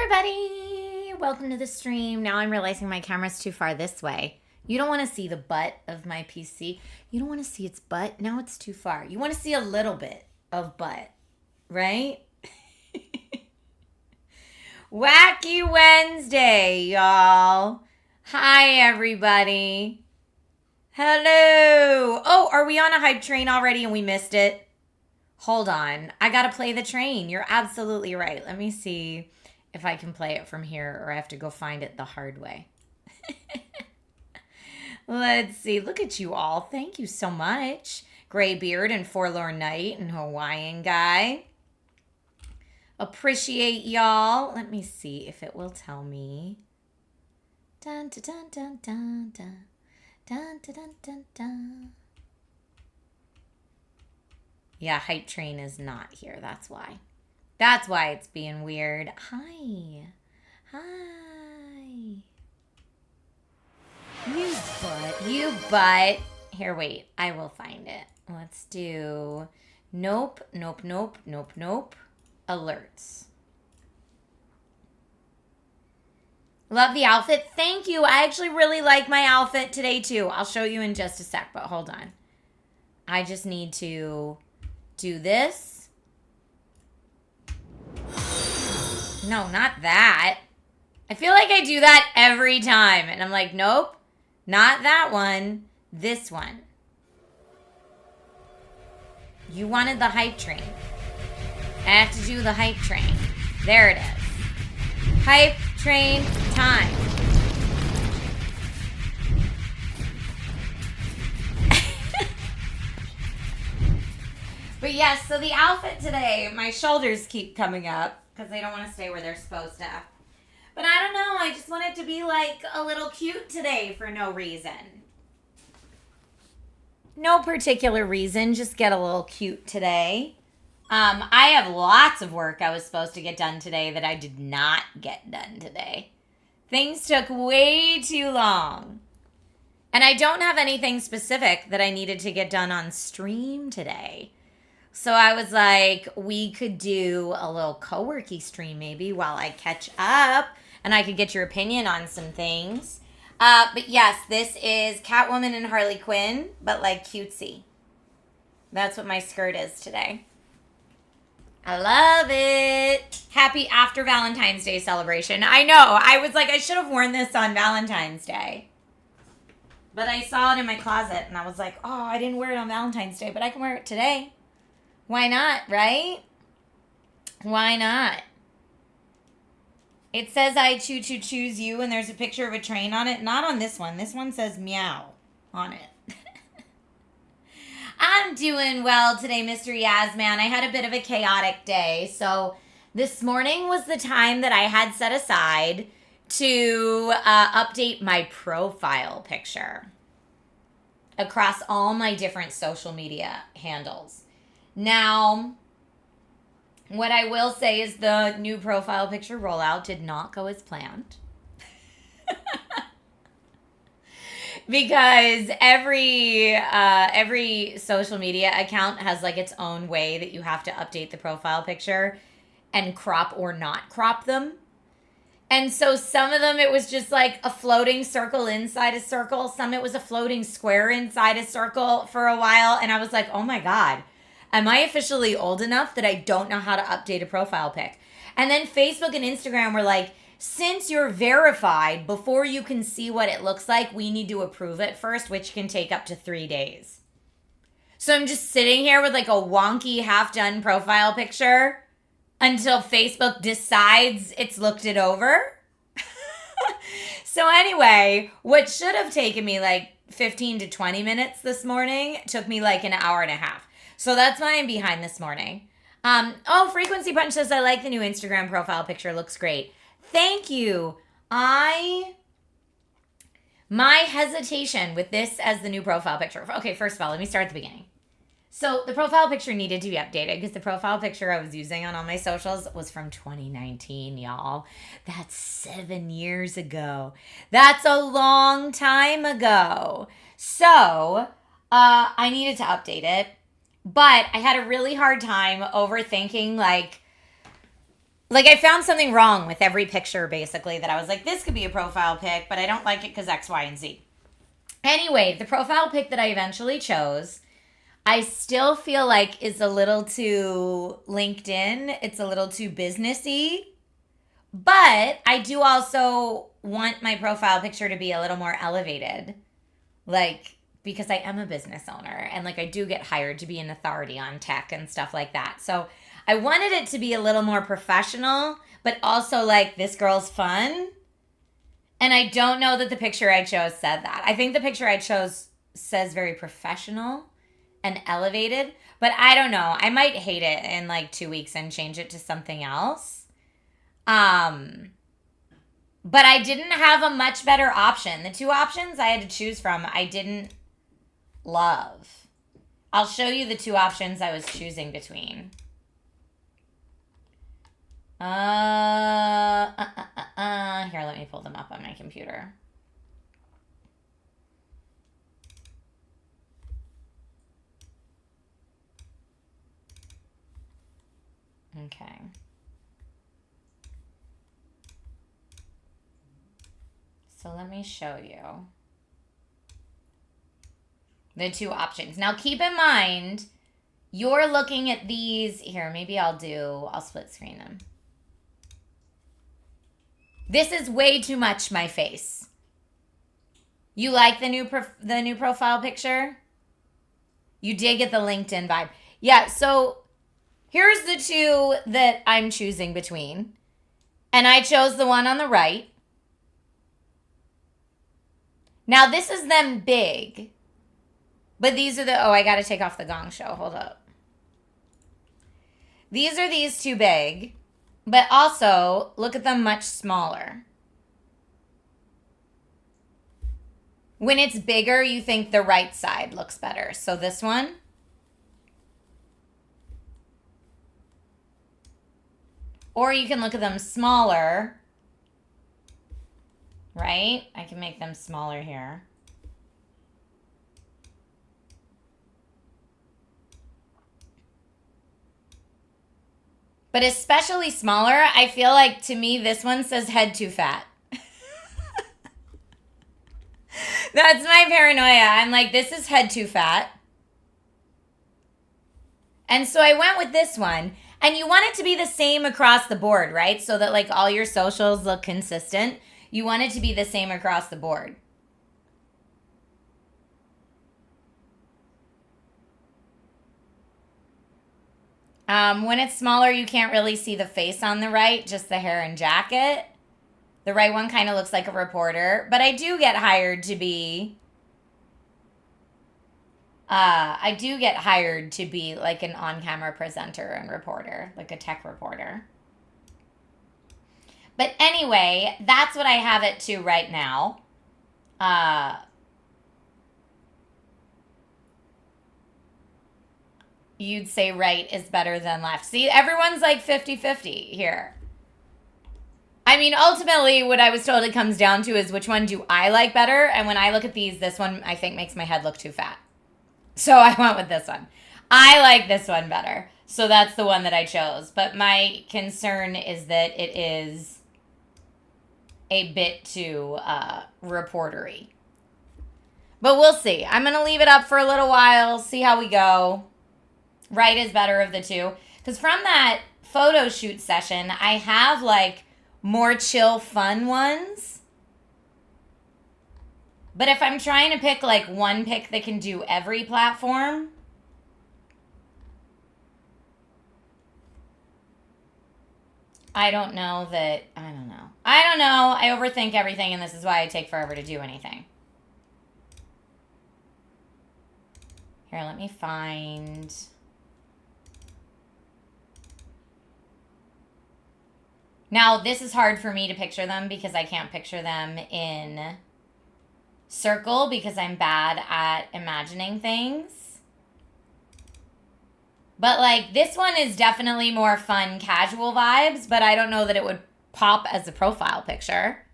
everybody! Welcome to the stream. Now I'm realizing my camera's too far this way. You don't want to see the butt of my PC. You don't want to see its butt. Now it's too far. You want to see a little bit of butt, right? Wacky Wednesday, y'all. Hi, everybody. Hello. Oh, are we on a hype train already and we missed it? Hold on. I got to play the train. You're absolutely right. Let me see if I can play it from here or I have to go find it the hard way. Let's see. Look at you all. Thank you so much. Graybeard and Forlorn Knight and Hawaiian Guy. Appreciate y'all. Let me see if it will tell me. Dun, dun, dun, dun, dun, dun. Dun, dun, dun, dun, dun. Yeah, hype train is not here. That's why. That's why it's being weird. Hi. Hi. You butt. Here, wait. I will find it. Let's do nope. Alerts. Love the outfit. Thank you. I actually really like my outfit today, too. I'll show you in just a sec, but hold on. I just need to do this. No, not that. I feel like I do that every time. And I'm like, nope, not that one. This one. You wanted the hype train. I have to do the hype train. There it is. Hype train time. But yes, so the outfit today, my shoulders keep coming up because they don't want to stay where they're supposed to. But I don't know, I just want it to be like a little cute today for no reason. No particular reason, just get a little cute today. I have lots of work I was supposed to get done today that I did not get done today. Things took way too long. And I don't have anything specific that I needed to get done on stream today. So I was like, we could do a little co-worky stream maybe while I catch up and I could get your opinion on some things. But yes, this is Catwoman and Harley Quinn, but like cutesy. That's what my skirt is today. I love it. Happy after Valentine's Day celebration. I know. I was like, I should have worn this on Valentine's Day. But I saw it in my closet and I was like, oh, I didn't wear it on Valentine's Day, but I can wear it today. Why not, right? Why not? It says I choose you and there's a picture of a train on it. Not on this one. This one says meow on it. I'm doing well today, Mr. Yasman. I had a bit of a chaotic day. So this morning was the time that I had set aside to update my profile picture across all my different social media handles. Now, what I will say is the new profile picture rollout did not go as planned. Because every social media account has like its own way that you have to update the profile picture and crop or not crop them. And so some of them, it was just like a floating circle inside a circle. Some it was a floating square inside a circle for a while. And I was like, oh my God, am I officially old enough that I don't know how to update a profile pic? And then Facebook and Instagram were like, since you're verified, before you can see what it looks like, we need to approve it first, which can take up to 3 days. So I'm just sitting here with like a wonky half-done profile picture until Facebook decides it's looked it over. So anyway, what should have taken me like 15 to 20 minutes this morning took me like an hour and a half. So that's why I'm behind this morning. Frequency Punch says, I like the new Instagram profile picture. Looks great. Thank you. My hesitation with this as the new profile picture. Okay, first of all, let me start at the beginning. So the profile picture needed to be updated because the profile picture I was using on all my socials was from 2019, y'all. That's 7 years ago. That's a long time ago. So I needed to update it. But I had a really hard time overthinking, like, Like, I found something wrong with every picture, basically, that I was like, this could be a profile pic, but I don't like it because X, Y, and Z. Anyway, the profile pic that I eventually chose, I still feel like is a little too LinkedIn. It's a little too businessy. But I do also want my profile picture to be a little more elevated. Like, because I am a business owner and like I do get hired to be an authority on tech and stuff like that. So I wanted it to be a little more professional, but also like this girl's fun. And I don't know that the picture I chose said that. I think the picture I chose says very professional and elevated, but I don't know. I might hate it in like 2 weeks and change it to something else. Um, but I didn't have a much better option. The two options I had to choose from, I didn't love. I'll show you the two options I was choosing between. Here, let me pull them up on my computer. Okay. So let me show you the two options. Now keep in mind, you're looking at these. Here, maybe I'll split screen them. This is way too much my face. You like the new profile picture? You did get the LinkedIn vibe. Yeah, so here's the two that I'm choosing between. And I chose the one on the right. Now this is them big. But these are I got to take off the gong show. Hold up. These are these two big. But also, look at them much smaller. When it's bigger, you think the right side looks better. So this one. Or you can look at them smaller. Right? I can make them smaller here. But especially smaller, I feel like to me this one says head too fat. That's my paranoia. I'm like, this is head too fat. And so I went with this one. And you want it to be the same across the board, right? So that like all your socials look consistent. You want it to be the same across the board. When it's smaller, you can't really see the face on the right, just the hair and jacket. The right one kind of looks like a reporter, but I do get hired to be like an on-camera presenter and reporter, like a tech reporter. But anyway, that's what I have it to right now. You'd say right is better than left. See, everyone's like 50-50 here. I mean, ultimately, what I was told it comes down to is which one do I like better? And when I look at these, this one I think makes my head look too fat. So I went with this one. I like this one better. So that's the one that I chose. But my concern is that it is a bit too reportery. But we'll see. I'm going to leave it up for a little while, see how we go. Right is better of the two. Because from that photo shoot session, I have like more chill, fun ones. But if I'm trying to pick like one pick that can do every platform, I don't know. I overthink everything, and this is why I take forever to do anything. Here, let me find... Now, this is hard for me to picture them because I can't picture them in circle because I'm bad at imagining things. But, like, this one is definitely more fun, casual vibes, but I don't know that it would pop as a profile picture.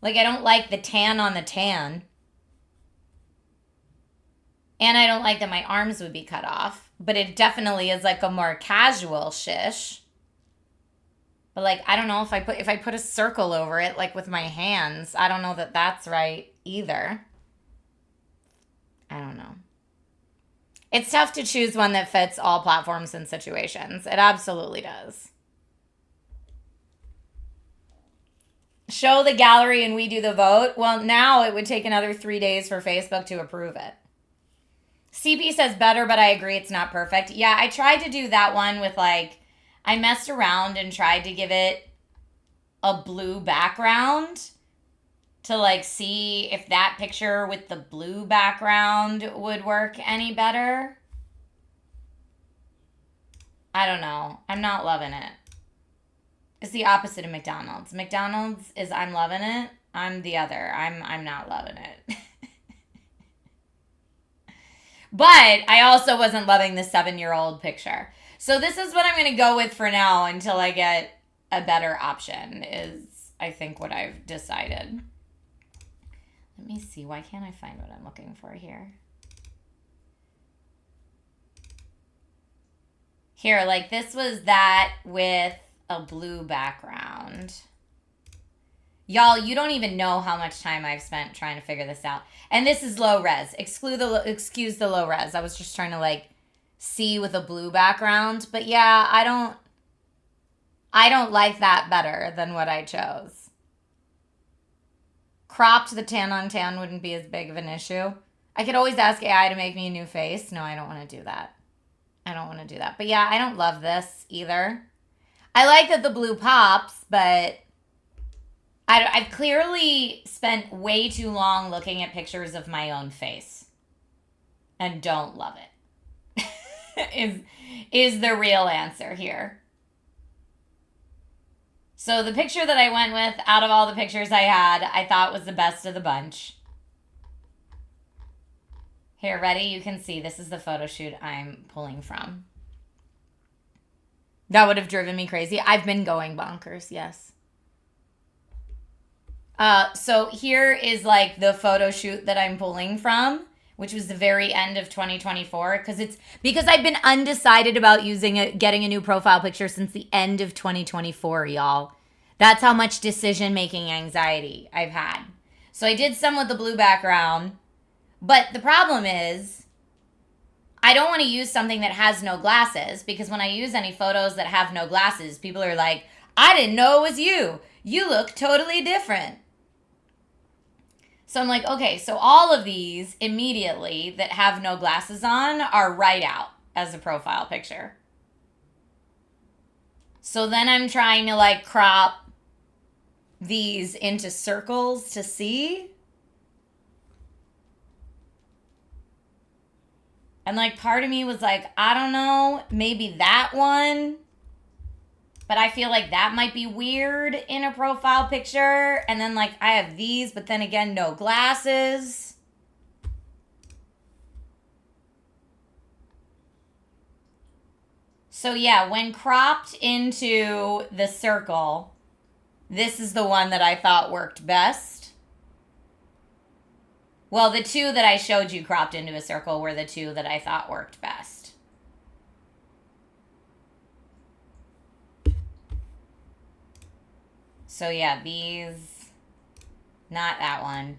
Like, I don't like the tan on the tan. And I don't like that my arms would be cut off. But it definitely is, like, a more casual shish. But like, I don't know if I put a circle over it, like with my hands, I don't know that that's right either. I don't know. It's tough to choose one that fits all platforms and situations. It absolutely does. Show the gallery and we do the vote. Well, now it would take another 3 days for Facebook to approve it. CP says better, but I agree it's not perfect. Yeah, I tried to do that one with like, I messed around and tried to give it a blue background to like see if that picture with the blue background would work any better. I don't know. I'm not loving it. It's the opposite of McDonald's. McDonald's is I'm loving it. I'm the other. I'm not loving it. But I also wasn't loving the 7-year-old picture. So this is what I'm going to go with for now until I get a better option is I think what I've decided. Let me see. Why can't I find what I'm looking for here? Here, like this was that with a blue background. Y'all, you don't even know how much time I've spent trying to figure this out. And this is low res. Excuse the low res. I was just trying to like see with a blue background. But yeah, I don't like that better than what I chose. Cropped, the tan on tan wouldn't be as big of an issue. I could always ask AI to make me a new face. No, I don't want to do that. I don't want to do that. But yeah, I don't love this either. I like that the blue pops, but I've clearly spent way too long looking at pictures of my own face and don't love it. is the real answer here. So the picture that I went with out of all the pictures I had, I thought was the best of the bunch. Here, ready? You can see this is the photo shoot I'm pulling from. That would have driven me crazy. I've been going bonkers, yes. So here is like the photo shoot that I'm pulling from, which was the very end of 2024. Because I've been undecided about getting a new profile picture since the end of 2024, y'all. That's how much decision-making anxiety I've had. So I did some with the blue background. But the problem is, I don't want to use something that has no glasses, because when I use any photos that have no glasses, people are like, I didn't know it was you. You look totally different. So I'm like, okay, so all of these immediately that have no glasses on are right out as a profile picture. So then I'm trying to like crop these into circles to see. And like part of me was like, I don't know, maybe that one. But I feel like that might be weird in a profile picture. And then like I have these, but then again, no glasses. So yeah, when cropped into the circle, this is the one that I thought worked best. Well, the two that I showed you cropped into a circle were the two that I thought worked best. So yeah, these, not that one.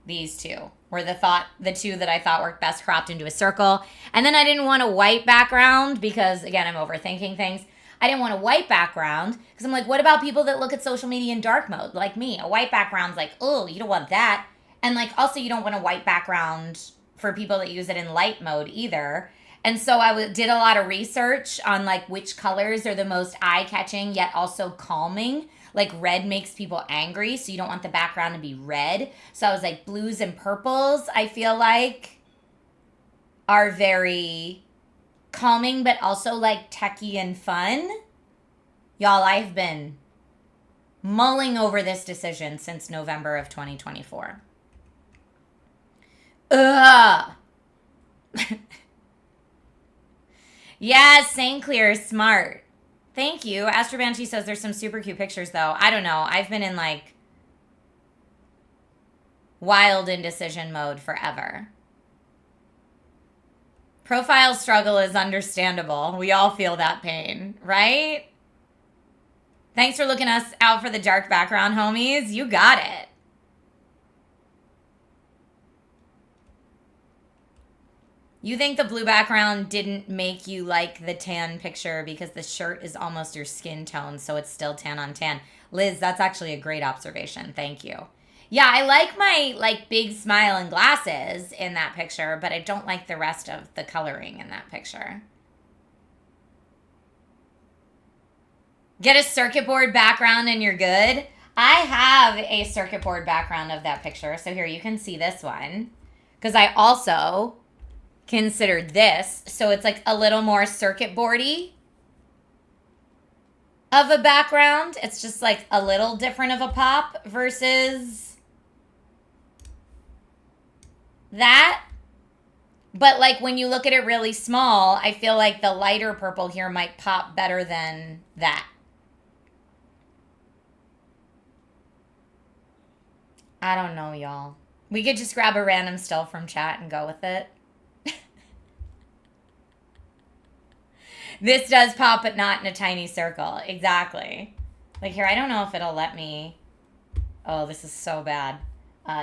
These two were the two that I thought worked best cropped into a circle. And then I didn't want a white background because, again, I'm overthinking things. I didn't want a white background because I'm like, what about people that look at social media in dark mode like me? A white background's like, oh, you don't want that. And like, also you don't want a white background for people that use it in light mode either. And so I did a lot of research on like which colors are the most eye-catching yet also calming. Like red makes people angry, so you don't want the background to be red. So I was like, blues and purples, I feel like, are very calming, but also like techie and fun. Y'all, I've been mulling over this decision since November of 2024. Ugh. Yeah, St. Clair is smart. Thank you. Astro Banshee says there's some super cute pictures, though. I don't know. I've been in, like, wild indecision mode forever. Profile struggle is understandable. We all feel that pain, right? Thanks for looking us out for the dark background, homies. You got it. You think the blue background didn't make you like the tan picture because the shirt is almost your skin tone, so it's still tan on tan. Liz, that's actually a great observation. Thank you. Yeah, I like my big smile and glasses in that picture, but I don't like the rest of the coloring in that picture. Get a circuit board background and you're good. I have a circuit board background of that picture. So here you can see this one. Because I also considered this. So it's like a little more circuit boardy of a background. It's just like a little different of a pop versus that. But like when you look at it really small, I feel like the lighter purple here might pop better than that. I don't know, y'all. We could just grab a random still from chat and go with it. This does pop, but not in a tiny circle. Exactly. Like here, I don't know if it'll let me. Oh, this is so bad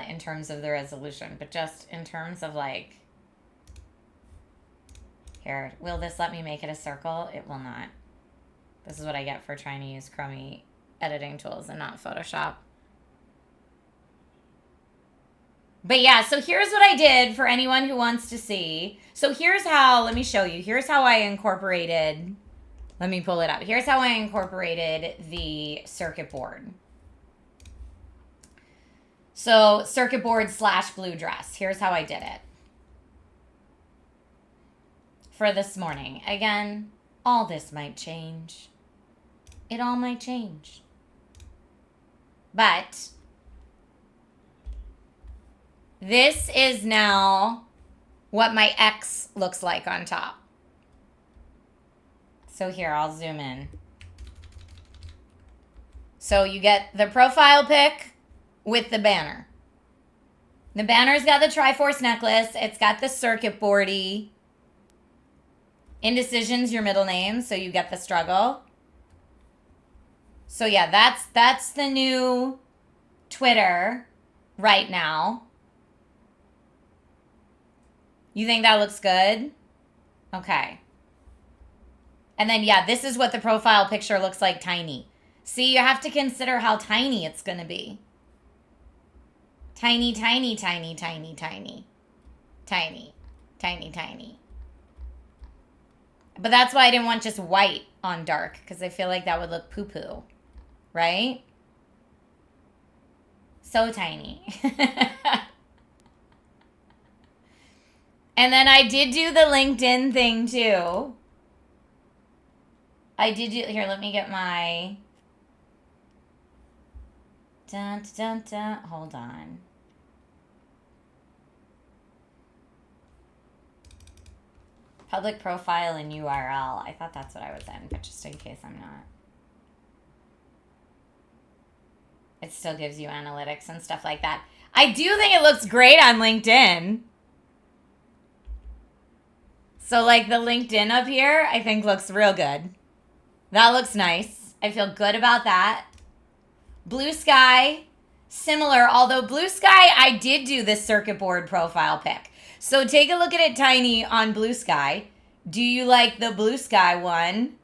in terms of the resolution. But just in terms of like. Here, will this let me make it a circle? It will not. This is what I get for trying to use crummy editing tools and not Photoshop. But yeah, so here's what I did for anyone who wants to see. So here's how, let me show you. Here's how I incorporated, let me pull it up. Here's how I incorporated the circuit board. So circuit board / blue dress. Here's how I did it. For this morning. Again, all this might change. It all might change. But this is now what my X looks like on top. So here, I'll zoom in. So you get the profile pic with the banner. The banner's got the Triforce necklace. It's got the circuit boardy. Indecision's your middle name, so you get the struggle. So yeah, that's the new Twitter right now. You think that looks good? Okay. And then, yeah, this is what the profile picture looks like tiny. See, you have to consider how tiny it's going to be. Tiny, tiny, tiny, tiny, tiny. Tiny, tiny, tiny. But that's why I didn't want just white on dark, because I feel like that would look poo-poo, right? So tiny. And then I did do the LinkedIn thing too. I did do, here, let me get my, dun, dun, dun, hold on. Public profile and URL. I thought that's what I was in, but just in case I'm not. It still gives you analytics and stuff like that. I do think it looks great on LinkedIn. So like the LinkedIn up here, I think looks real good. That looks nice. I feel good about that. Blue Sky, similar, although Blue Sky, I did do this circuit board profile pic. So take a look at it tiny on Blue Sky. Do you like the Blue Sky one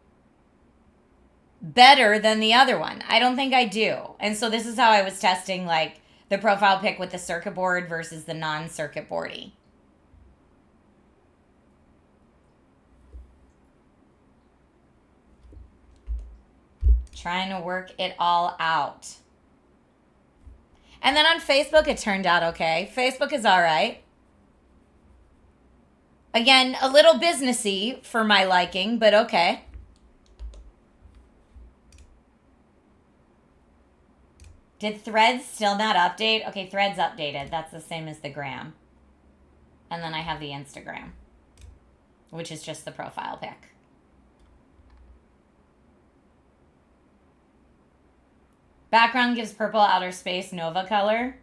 better than the other one? I don't think I do. And so this is how I was testing like the profile pic with the circuit board versus the non-circuit boardy. Trying to work it all out. And then on Facebook, it turned out okay. Facebook is all right. Again, a little businessy for my liking, but okay. Did Threads still not update? Okay, Threads updated. That's the same as the gram. And then I have the Instagram, which is just the profile pic. Background gives purple outer space Nova color.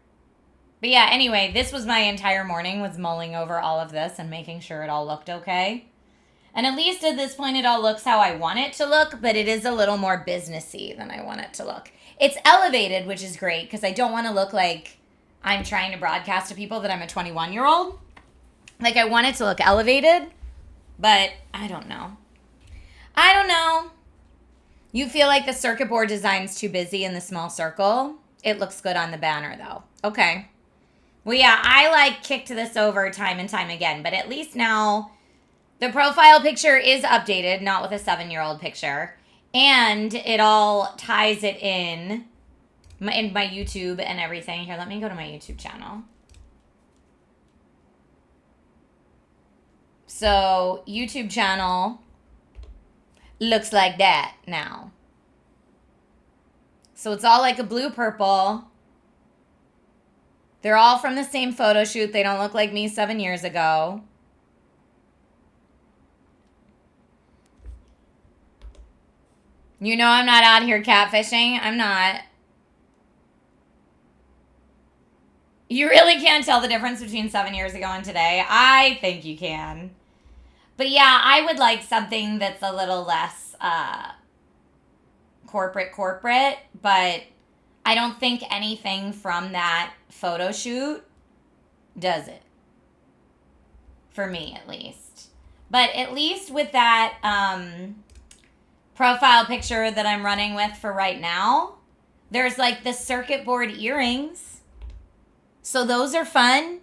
But yeah, anyway, this was my entire morning, was mulling over all of this and making sure it all looked okay. And at least at this point, it all looks how I want it to look, but it is a little more businessy than I want it to look. It's elevated, which is great, because I don't want to look like I'm trying to broadcast to people that I'm a 21-year-old. Like, I want it to look elevated, but I don't know. You feel like the circuit board design's too busy in the small circle. It looks good on the banner, though. Okay. Well, yeah, I, kicked this over time and time again, but at least now the profile picture is updated, not with a 7-year-old picture, and it all ties it in my YouTube and everything. Here, let me go to my YouTube channel. So, YouTube channel looks like that now. So it's all like a blue-purple. They're all from the same photo shoot. They don't look like me 7 years ago. You know I'm not out here catfishing. I'm not. You really can't tell the difference between 7 years ago and today. I think you can. But yeah, I would like something that's a little less corporate, but I don't think anything from that photo shoot does it. For me, at least. But at least with that profile picture that I'm running with for right now, there's like the circuit board earrings. So those are fun.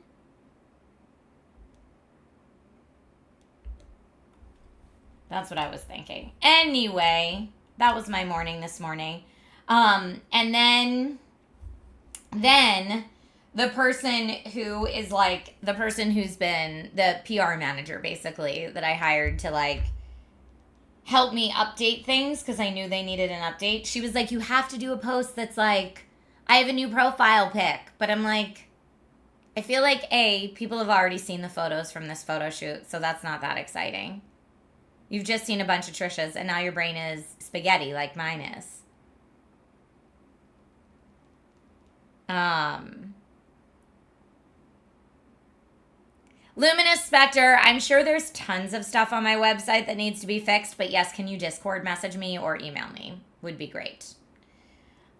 That's what I was thinking. Anyway, that was my morning this morning. And then the person who is the person who's been the PR manager, basically, that I hired to help me update things because I knew they needed an update. She was like, you have to do a post that's I have a new profile pic. But I'm like, I feel like people have already seen the photos from this photo shoot, so that's not that exciting. You've just seen a bunch of Trishas, and now your brain is spaghetti like mine is. Luminous Spectre, I'm sure there's tons of stuff on my website that needs to be fixed, but yes, can you Discord message me or email me? Would be great.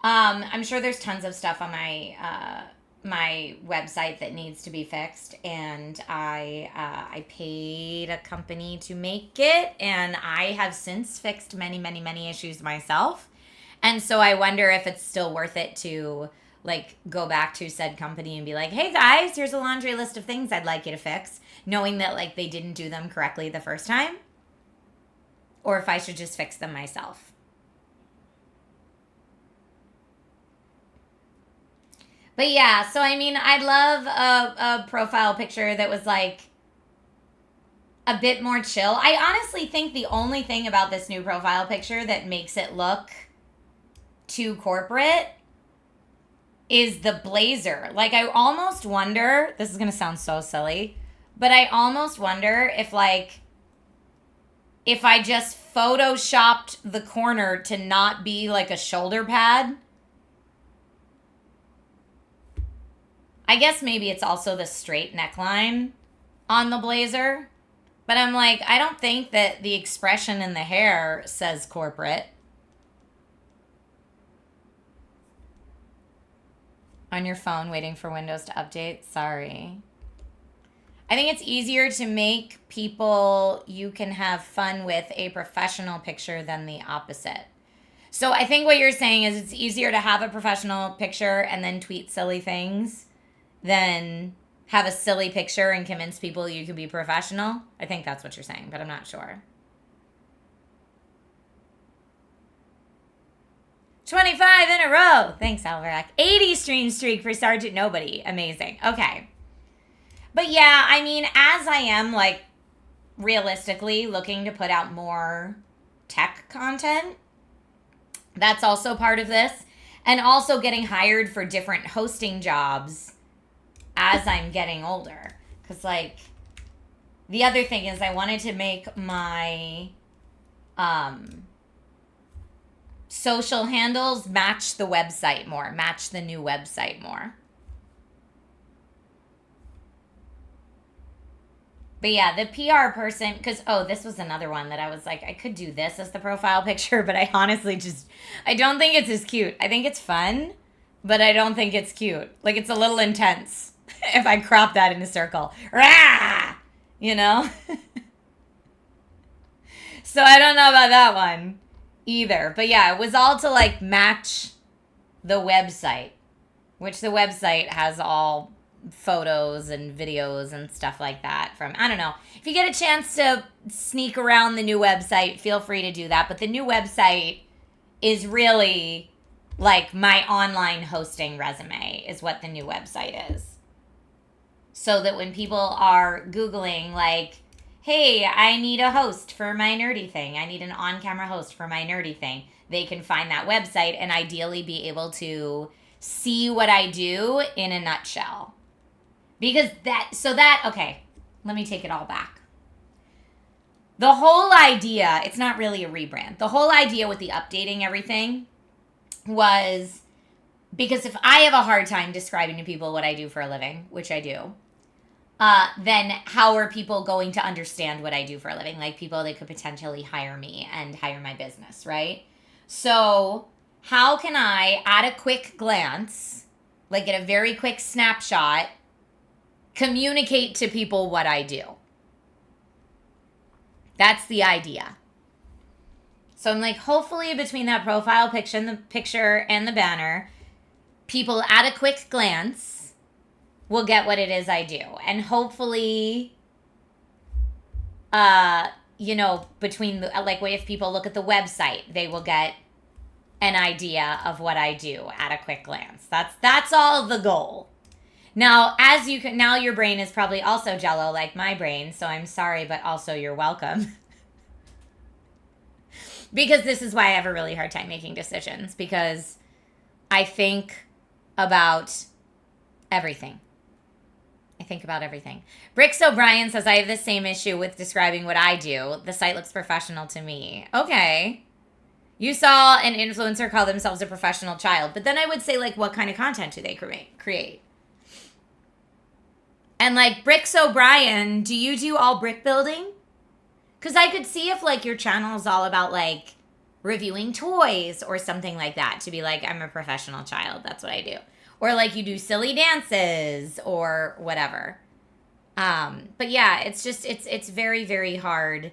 I'm sure there's tons of stuff on my website that needs to be fixed, and I paid a company to make it, and I have since fixed many, many, many issues myself. And so I wonder if it's still worth it to go back to said company and be like, hey guys, here's a laundry list of things I'd like you to fix, knowing that they didn't do them correctly the first time, or if I should just fix them myself. But yeah, so I mean, I'd love a profile picture that was a bit more chill. I honestly think the only thing about this new profile picture that makes it look too corporate is the blazer. I almost wonder, this is going to sound so silly, but I almost wonder if I just photoshopped the corner to not be a shoulder pad. I guess maybe it's also the straight neckline on the blazer. But I'm I don't think that the expression in the hair says corporate. On your phone waiting for Windows to update. Sorry. I think it's easier to make people you can have fun with a professional picture than the opposite. So I think what you're saying is it's easier to have a professional picture and then tweet silly things than have a silly picture and convince people you can be professional. I think that's what you're saying, but I'm not sure. 25 in a row. Thanks, Alverac. 80 stream streak for Sergeant Nobody. Amazing. Okay. But yeah, I mean, as I am realistically looking to put out more tech content, that's also part of this. And also getting hired for different hosting jobs as I'm getting older. Because, the other thing is I wanted to make my social handles match the website more, match the new website more. But yeah, the PR person, because, oh, this was another one that I was like, I could do this as the profile picture, but I honestly just, I don't think it's as cute. I think it's fun, but I don't think it's cute. Like, it's a little intense if I crop that in a circle. Rah! You know? So I don't know about that one either. But yeah, it was all to like match the website, which the website has all photos and videos and stuff like that from, I don't know. If you get a chance to sneak around the new website, feel free to do that. But the new website is really like my online hosting resume is what the new website is. So that when people are Googling like, hey, I need a host for my nerdy thing, I need an on-camera host for my nerdy thing, they can find that website and ideally be able to see what I do in a nutshell. Because okay, let me take it all back. The whole idea, it's not really a rebrand. The whole idea with the updating everything was because if I have a hard time describing to people what I do for a living, which I do, then how are people going to understand what I do for a living? Like people that could potentially hire me and hire my business, right? So how can I, at a quick glance, like at a very quick snapshot, communicate to people what I do? That's the idea. So I'm like, hopefully between that profile picture and the banner, people at a quick glance will get what it is I do. And hopefully, between like if people look at the website, they will get an idea of what I do at a quick glance. That's all the goal. Now, now your brain is probably also jello like my brain, so I'm sorry, but also you're welcome. Because this is why I have a really hard time making decisions, because I think about everything. Brix O'Brien says, I have the same issue with describing what I do. The site looks professional to me. Okay. You saw an influencer call themselves a professional child, but then I would say, like, what kind of content do they create? And, like, Brix O'Brien, do you do all brick building? Because I could see if, like, your channel is all about, like, reviewing toys or something like that, to be like, I'm a professional child. That's what I do. Or, like, you do silly dances or whatever. But, yeah, it's just, it's very, very hard.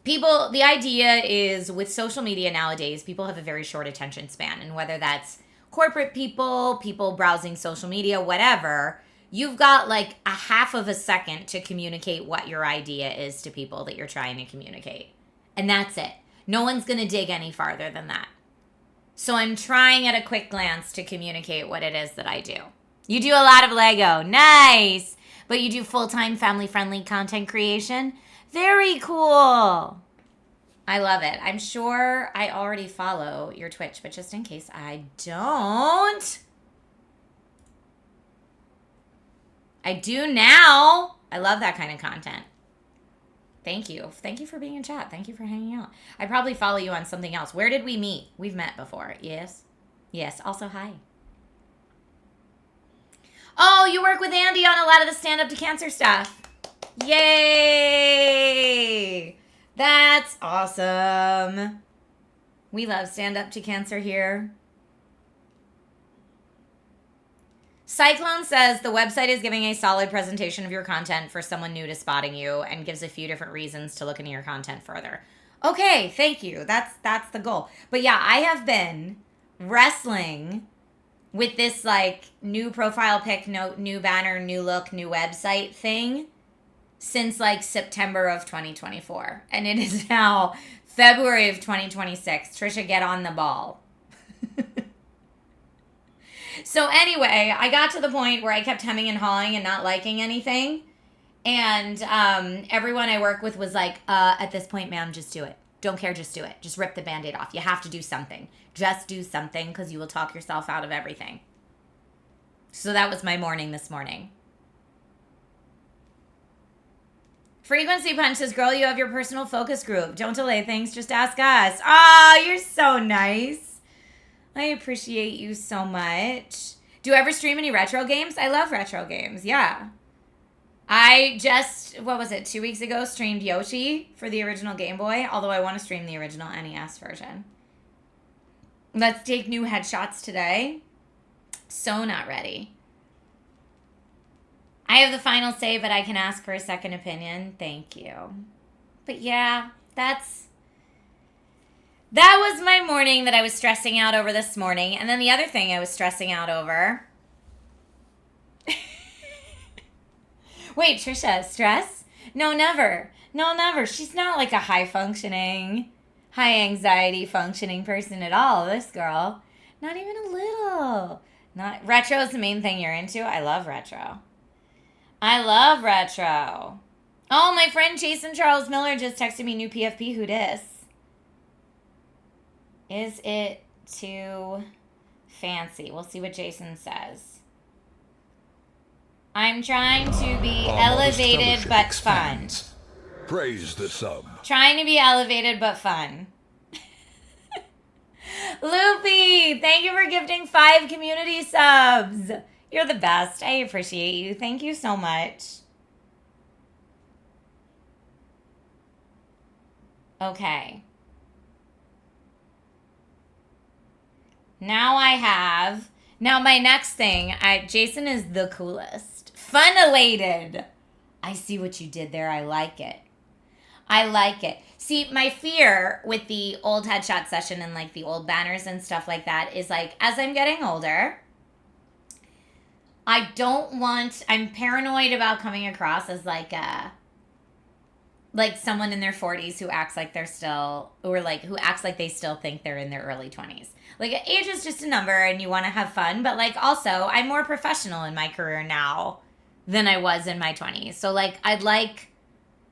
The idea is with social media nowadays, people have a very short attention span. And whether that's corporate people browsing social media, whatever, you've got like a half of a second to communicate what your idea is to people that you're trying to communicate. And that's it. No one's going to dig any farther than that. So I'm trying at a quick glance to communicate what it is that I do. You do a lot of Lego. Nice. But you do full-time family-friendly content creation. Very cool. I love it. I'm sure I already follow your Twitch, but just in case I don't, I do now. I love that kind of content. Thank you. Thank you for being in chat. Thank you for hanging out. I probably follow you on something else. Where did we meet? We've met before. Yes. Yes. Also, hi. Oh, you work with Andy on a lot of the Stand Up to Cancer stuff. Yay! That's awesome. We love Stand Up to Cancer here. Cyclone says the website is giving a solid presentation of your content for someone new to spotting you and gives a few different reasons to look into your content further. Okay, thank you. That's the goal. But yeah, I have been wrestling with this like new profile pic, new banner, new look, new website thing since like September of 2024. And it is now February of 2026. Trisha, get on the ball. So anyway, I got to the point where I kept hemming and hawing and not liking anything. And everyone I work with was like, at this point, ma'am, just do it. Don't care, just do it. Just rip the Band-Aid off. You have to do something. Just do something because you will talk yourself out of everything. So that was my morning this morning. Frequency Punch says, girl, you have your personal focus group. Don't delay things. Just ask us. Oh, you're so nice. I appreciate you so much. Do you ever stream any retro games? I love retro games. Yeah. I just, what was it, 2 weeks ago, streamed Yoshi for the original Game Boy, although I want to stream the original NES version. Let's take new headshots today. So not ready. I have the final say, but I can ask for a second opinion. Thank you. But yeah, that was my morning that I was stressing out over this morning. And then the other thing I was stressing out over. Wait, Trisha, stress? No, never. No, never. She's not like a high anxiety functioning person at all, this girl. Not even a little. Not retro is the main thing you're into. I love retro. I love retro. Oh, my friend Jason Charles Miller just texted me new PFP. Who dis? Is it too fancy? We'll see what Jason says. I'm trying to be elevated but fun. Praise the sub. Trying to be elevated but fun. Loopy, thank you for gifting 5 community subs. You're the best. I appreciate you. Thank you so much. Okay. Now my next thing, Jason is the coolest. Fun-elated. I see what you did there. I like it. I like it. See, my fear with the old headshot session and like the old banners and stuff like that is like, as I'm getting older, I'm paranoid about coming across as like someone in their 40s who acts like they're still, or like who acts like they still think they're in their early 20s. Like, age is just a number and you want to have fun, but like also I'm more professional in my career now than I was in my 20s. So like I'd like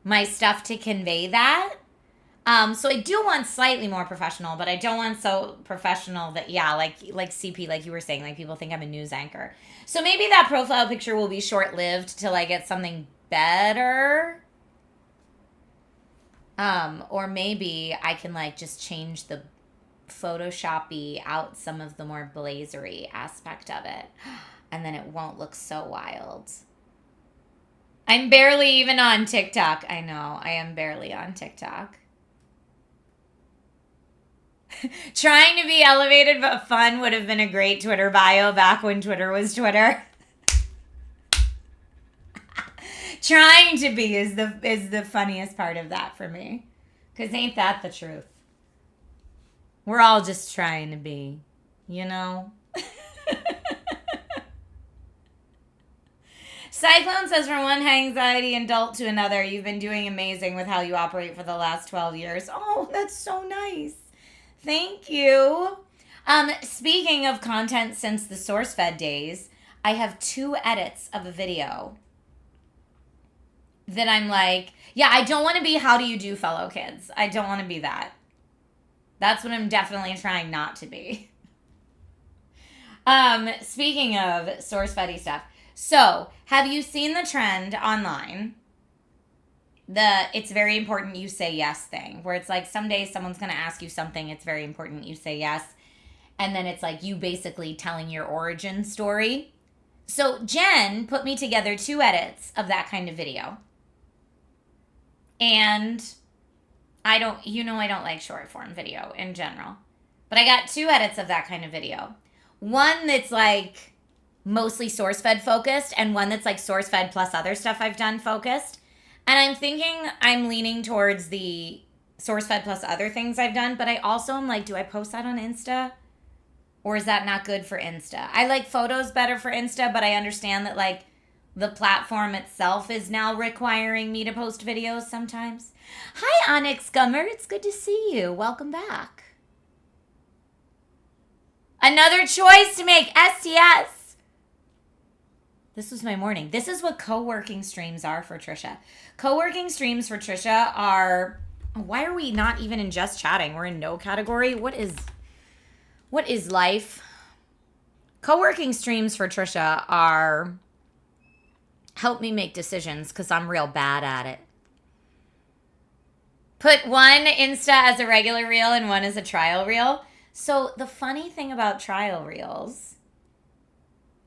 my stuff to convey that. So I do want slightly more professional, but I don't want so professional that, yeah, like CP, like you were saying, like people think I'm a news anchor. So maybe that profile picture will be short-lived till I get something better. Or maybe I can like just change the Photoshop-y out some of the more blazery aspect of it. And then it won't look so wild. I'm barely even on TikTok. I know, I am barely on TikTok. Trying to be elevated but fun would have been a great Twitter bio back when Twitter was Twitter. Trying to be is the funniest part of that for me. Because ain't that the truth? We're all just trying to be, you know? Cyclone says, from one anxiety adult to another, you've been doing amazing with how you operate for the last 12 years. Oh, that's so nice. Thank you. Speaking of content since the SourceFed days, I have 2 edits of a video that I'm like, yeah, I don't want to be how do you do fellow kids. I don't want to be that. That's what I'm definitely trying not to be. Speaking of SourceFed stuff. So, have you seen the trend online? It's very important you say yes thing. Where it's like some days someone's going to ask you something. It's very important you say yes. And then it's like you basically telling your origin story. So, Jen put me together 2 edits of that kind of video. And I don't like short form video in general. But I got 2 edits of that kind of video. One that's like mostly SourceFed focused, and one that's like SourceFed plus other stuff I've done focused. And I'm thinking I'm leaning towards the SourceFed plus other things I've done, but I also am like, do I post that on Insta? Or is that not good for Insta? I like photos better for Insta, but I understand that like the platform itself is now requiring me to post videos sometimes. Hi, Onyx Gummer. It's good to see you. Welcome back. Another choice to make. STS. This was my morning. This is what co-working streams are for Trisha. Co-working streams for Trisha are... Why are we not even in just chatting? We're in no category. What is life? Co-working streams for Trisha are... Help me make decisions because I'm real bad at it. Put one Insta as a regular reel and one as a trial reel. So the funny thing about trial reels...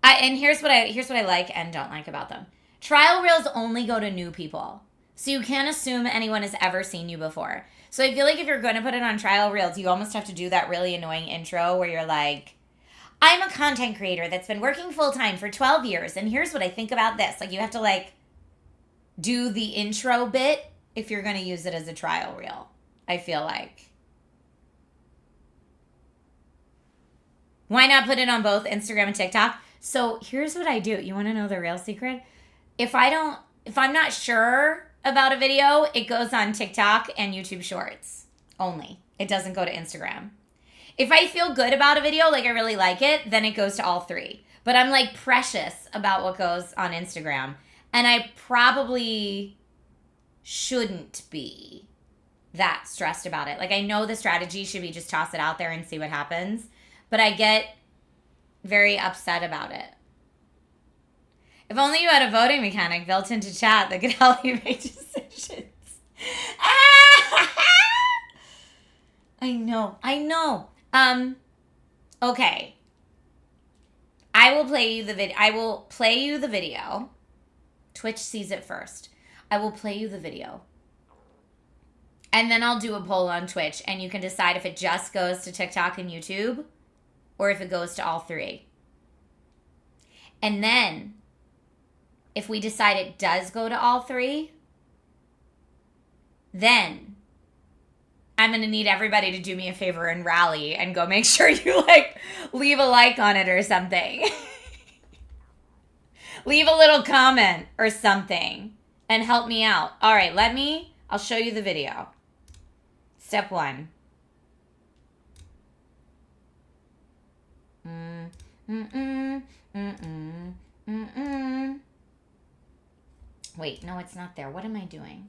and here's what I like and don't like about them. Trial reels only go to new people. So you can't assume anyone has ever seen you before. So I feel like if you're going to put it on trial reels, you almost have to do that really annoying intro where you're like, I'm a content creator that's been working full time for 12 years, and here's what I think about this. Like, you have to, like, do the intro bit if you're going to use it as a trial reel, I feel like. Why not put it on both Instagram and TikTok? So here's what I do. You want to know the real secret? If I'm not sure about a video, it goes on TikTok and YouTube Shorts only. It doesn't go to Instagram. If I feel good about a video, like I really like it, then it goes to all three. But I'm like precious about what goes on Instagram. And I probably shouldn't be that stressed about it. Like, I know the strategy should be just toss it out there and see what happens. But I get very upset about it. If only you had a voting mechanic built into chat that could help you make decisions. I know. Okay. I will play you the video. Twitch sees it first. I will play you the video. And then I'll do a poll on Twitch, and you can decide if it just goes to TikTok and YouTube or if it goes to all three. And then, if we decide it does go to all three, then I'm going to need everybody to do me a favor and rally and go make sure you, like, leave a like on it or something. Leave a little comment or something and help me out. All right, I'll show you the video. Step 1. Wait, no, it's not there. What am I doing?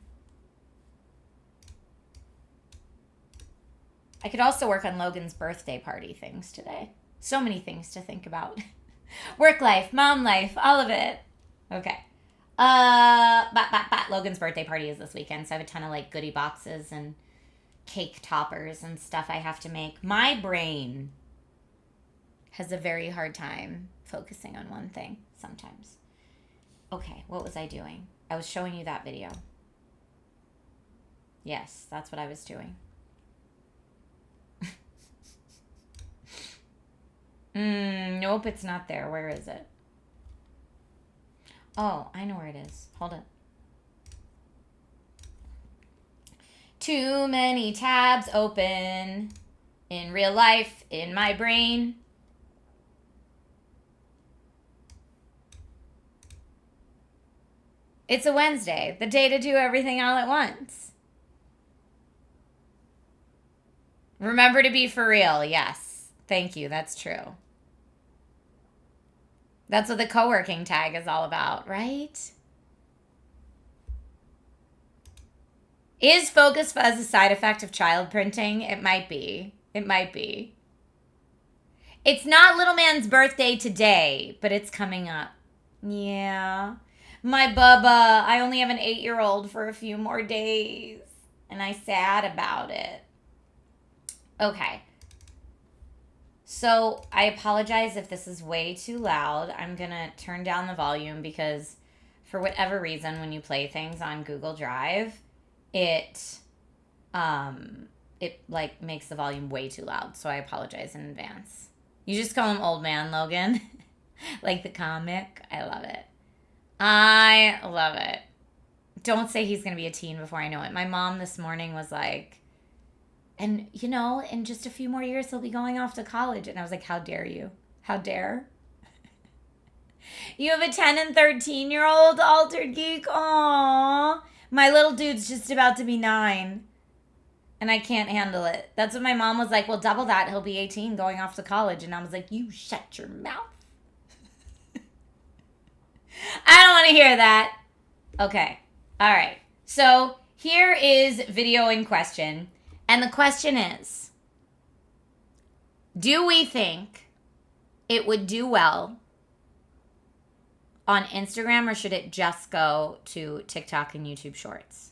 I could also work on Logan's birthday party things today. So many things to think about. Work life, mom life, all of it. Okay. Logan's birthday party is this weekend, so I have a ton of, like, goodie boxes and cake toppers and stuff I have to make. My brain has a very hard time focusing on one thing sometimes. Okay, what was I doing? I was showing you that video. Yes, that's what I was doing. Nope, it's not there. Where is it? Oh, I know where it is. Hold it. Too many tabs open in real life, in my brain. It's a Wednesday, the day to do everything all at once. Remember to be for real. Yes. Thank you. That's true. That's what the co-working tag is all about, right? Is focus fuzz a side effect of child printing? It might be. It might be. It's not little man's birthday today, but it's coming up. Yeah. My bubba, I only have an 8-year-old for a few more days, and I'm sad about it. Okay. So I apologize if this is way too loud. I'm going to turn down the volume because for whatever reason, when you play things on Google Drive, it like makes the volume way too loud. So I apologize in advance. You just call him Old Man Logan, like the comic. I love it. I love it. Don't say he's going to be a teen before I know it. My mom this morning was like, and, you know, in just a few more years, he'll be going off to college. And I was like, how dare you? How dare? You have a 10 and 13-year-old altered geek? Aww. My little dude's just about to be 9. And I can't handle it. That's what my mom was like, well, double that. He'll be 18 going off to college. And I was like, you shut your mouth. I don't want to hear that. Okay. All right. So here is video in question. And the question is, do we think it would do well on Instagram, or should it just go to TikTok and YouTube Shorts?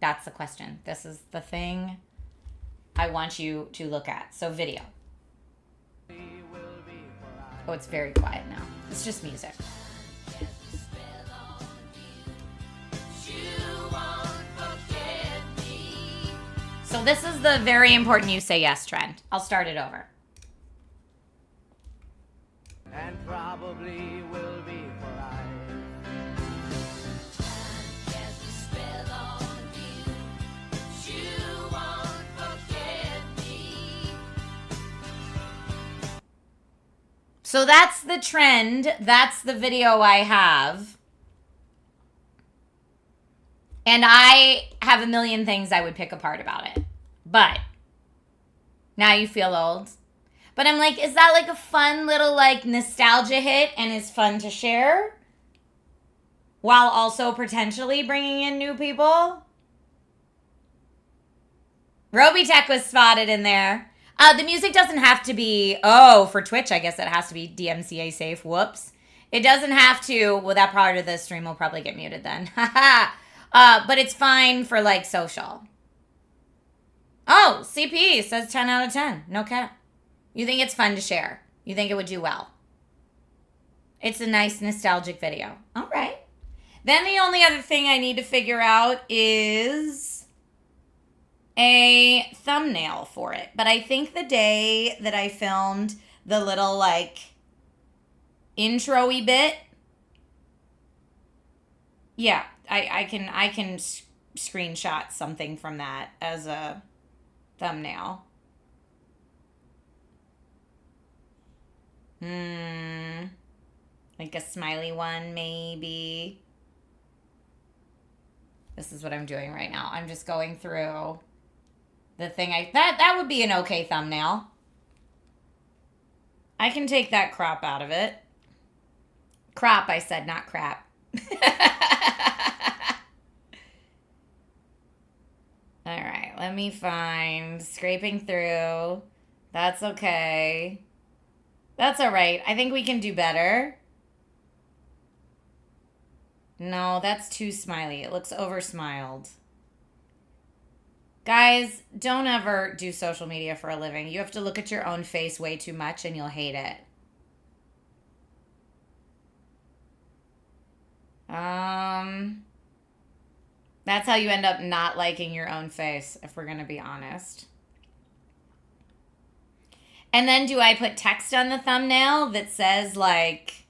That's the question. This is the thing I want you to look at. So video. Oh, it's very quiet now. It's just music. So this is the very important you say yes trend. I'll start it over. And probably will be for life. So that's the trend. That's the video I have. And I have a million things I would pick apart about it. But now you feel old. But I'm like, is that like a fun little like nostalgia hit and is fun to share? While also potentially bringing in new people? Robitech was spotted in there. The music doesn't have to be, for Twitch, I guess it has to be DMCA safe. Whoops. It doesn't have to, well, that part of the stream will probably get muted then. But it's fine for, like, social. Oh, CP says 10 out of 10. No cap. You think it's fun to share. You think it would do well. It's a nice nostalgic video. All right. Then the only other thing I need to figure out is a thumbnail for it. But I think the day that I filmed the little, like, intro-y bit, yeah, I can screenshot something from that as a thumbnail. Like a smiley one, maybe. This is what I'm doing right now. I'm just going through the thing. That would be an okay thumbnail. I can take that crop out of it. Crop, I said, not crap. All right, let me find. Scraping through. That's okay. That's all right. I think we can do better. No, that's too smiley. It looks over-smiled. Guys, don't ever do social media for a living. You have to look at your own face way too much and you'll hate it. That's how you end up not liking your own face, if we're going to be honest. And then do I put text on the thumbnail that says, like,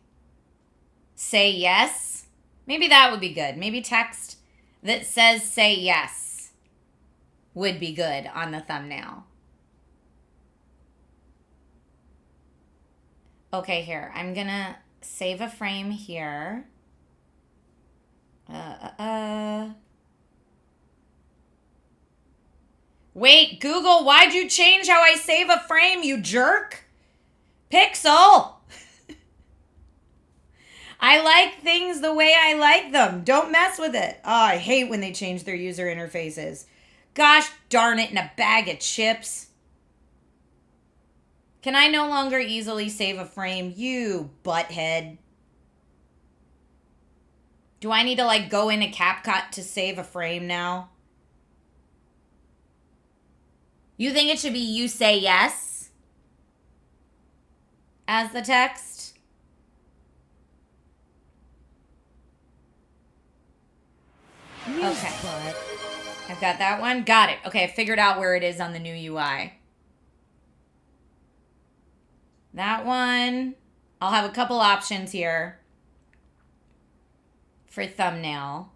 say yes? Maybe that would be good. Maybe text that says say yes would be good on the thumbnail. Okay, here. I'm going to save a frame here. Wait, Google, why'd you change how I save a frame, you jerk? Pixel! I like things the way I like them. Don't mess with it. Oh, I hate when they change their user interfaces. Gosh darn it, in a bag of chips. Can I no longer easily save a frame? You butthead. Do I need to, like, go into CapCut to save a frame now? You think it should be you say yes as the text? Okay. I've got that one. Got it. Okay, I figured out where it is on the new UI. That one. I'll have a couple options here for thumbnail.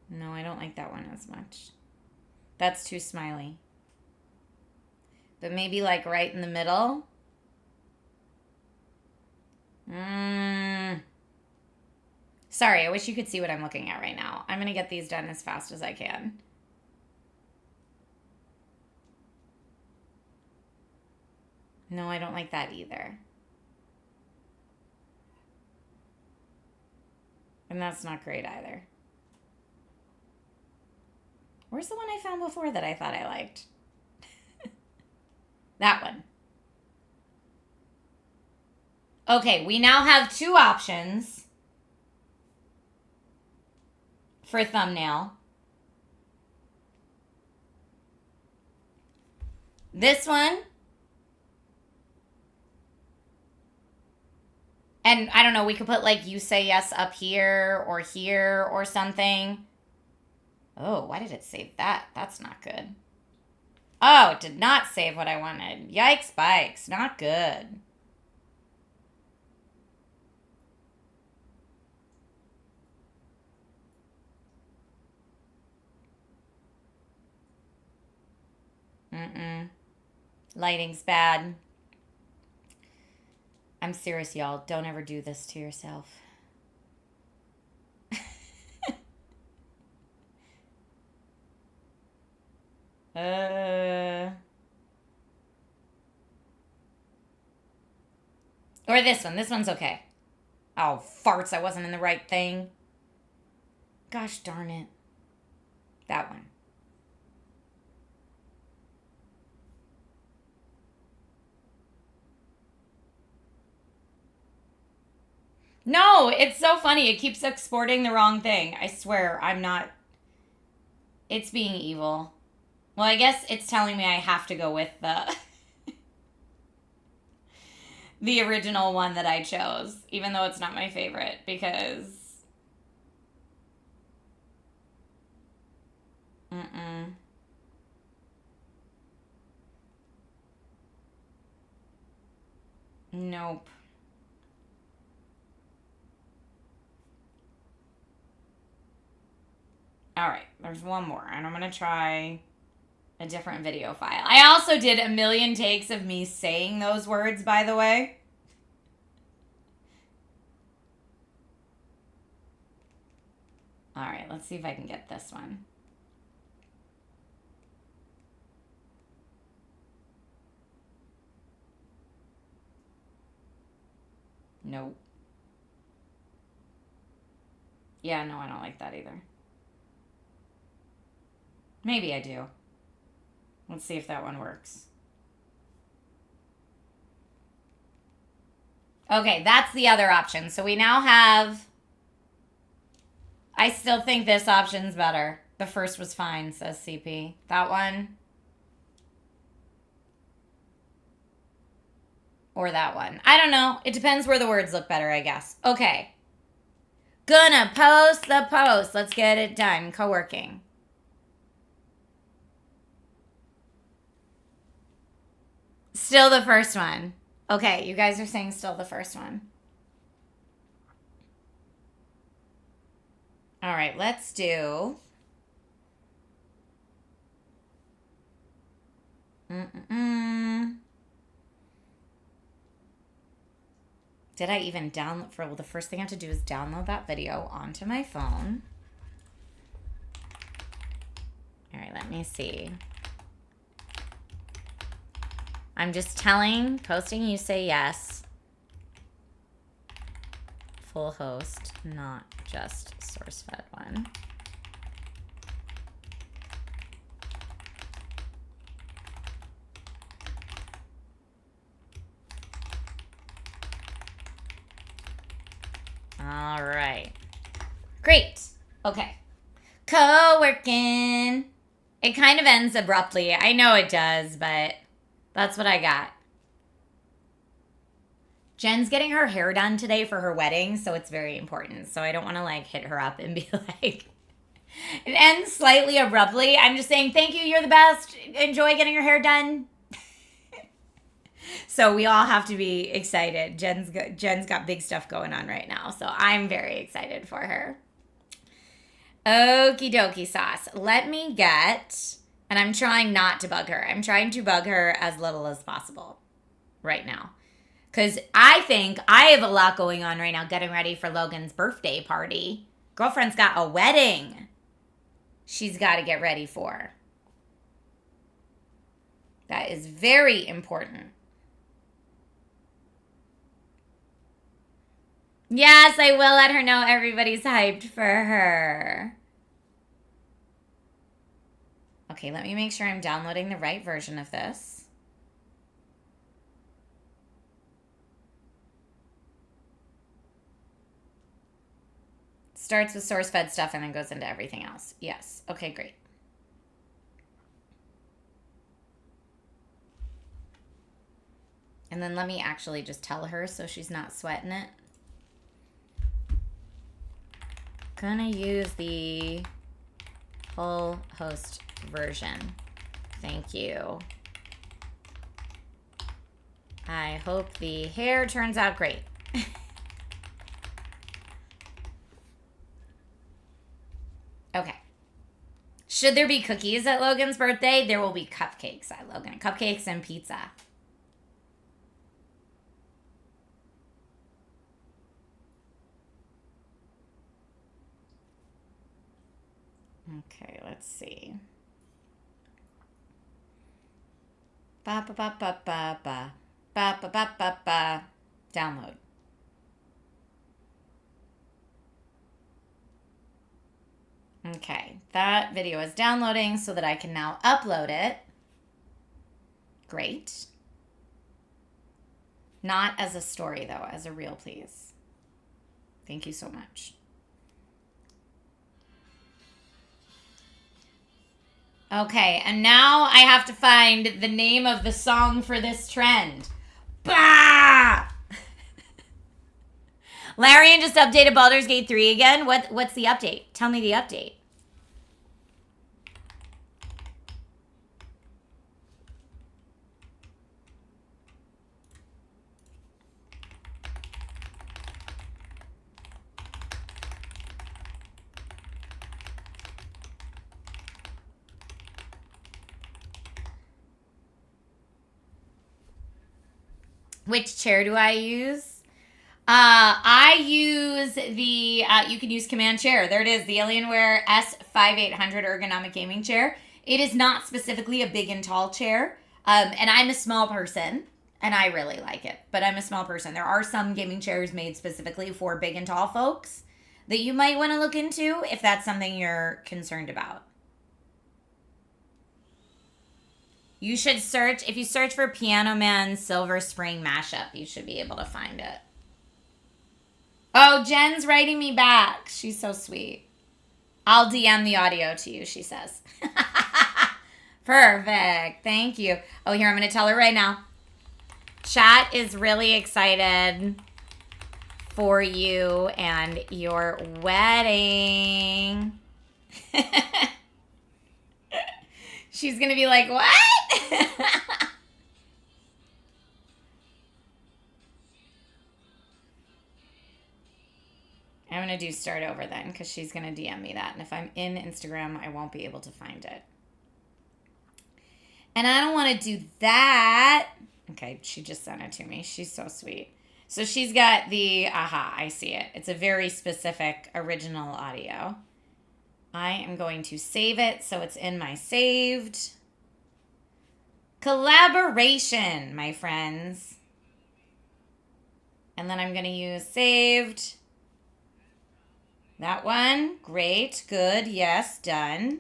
No, I don't like that one as much. That's too smiley. But maybe like right in the middle. Sorry, I wish you could see what I'm looking at right now. I'm going to get these done as fast as I can. No, I don't like that either. And that's not great either. Where's the one I found before that I thought I liked? That one. Okay, we now have two options for thumbnail. This one. And I don't know, we could put like you say yes up here or something. Oh, why did it say that? That's not good. Oh, it did not save what I wanted. Yikes bikes. Not good. Lighting's bad. I'm serious, y'all. Don't ever do this to yourself. Or this one. This one's okay. Oh, farts. I wasn't in the right thing. Gosh darn it. That one. No, it's so funny. It keeps exporting the wrong thing. I swear, I'm not... It's being evil. Well, I guess it's telling me I have to go with the... the original one that I chose, even though it's not my favorite, because... Nope. All right, there's one more, and I'm going to try a different video file. I also did a million takes of me saying those words, by the way. All right, let's see if I can get this one. Nope. Yeah, no, I don't like that either. Maybe I do. Let's see if that one works. Okay, that's the other option. So we now have... I still think this option's better. The first was fine, says CP. That one. Or that one. I don't know. It depends where the words look better, I guess. Okay. Gonna post the post. Let's get it done. Co-working. Still the first one. Okay, you guys are saying still the first one. All right, let's do... Did I even download? Well, the first thing I have to do is download that video onto my phone. All right, let me see. I'm just posting you say yes. Full host, not just source fed one. All right. Great. Okay. Co-working. It kind of ends abruptly. I know it does, but that's what I got. Jen's getting her hair done today for her wedding, so it's very important. So I don't want to like hit her up and be like, it ends slightly abruptly. I'm just saying, thank you, you're the best. Enjoy getting your hair done. So we all have to be excited. Jen's got big stuff going on right now, so I'm very excited for her. Okie dokie sauce. Let me get, and I'm trying not to bug her. I'm trying to bug her as little as possible right now. Because I think I have a lot going on right now getting ready for Logan's birthday party. Girlfriend's got a wedding she's got to get ready for. That is very important. Yes, I will let her know everybody's hyped for her. Okay, let me make sure I'm downloading the right version of this. Starts with source-fed stuff and then goes into everything else. Yes. Okay, great. And then let me actually just tell her so she's not sweating it. Gonna use the full host version. I Thank you. I hope the hair turns out great. Okay. Should there be cookies at Logan's birthday? There will be cupcakes at Logan. Cupcakes and pizza. Okay, let's see. Ba ba ba ba ba ba ba ba ba ba ba. Download. Okay, that video is downloading so that I can now upload it. Great. Not as a story though, as a reel, please. Thank you so much. Okay, and now I have to find the name of the song for this trend. Bah! Larian just updated Baldur's Gate 3 again. What's the update? Tell me the update. Which chair do I use? I use the, you can use Command Chair. There it is, the Alienware S5800 ergonomic gaming chair. It is not specifically a big and tall chair. And I'm a small person, and I really like it. But I'm a small person. There are some gaming chairs made specifically for big and tall folks that you might want to look into if that's something you're concerned about. You should search, if you search for Piano Man Silver Spring Mashup, you should be able to find it. Oh, Jen's writing me back. She's so sweet. I'll DM the audio to you, she says. Perfect. Thank you. Oh, here, I'm going to tell her right now. Chat is really excited for you and your wedding. She's going to be like, what? I'm going to do start over then because she's going to DM me that. And if I'm in Instagram, I won't be able to find it. And I don't want to do that. Okay, she just sent it to me. She's so sweet. So she's got the, I see it. It's a very specific original audio. I am going to save it so it's in my saved. Collaboration, my friends. And then I'm going to use saved. That one. Great. Good. Yes. Done.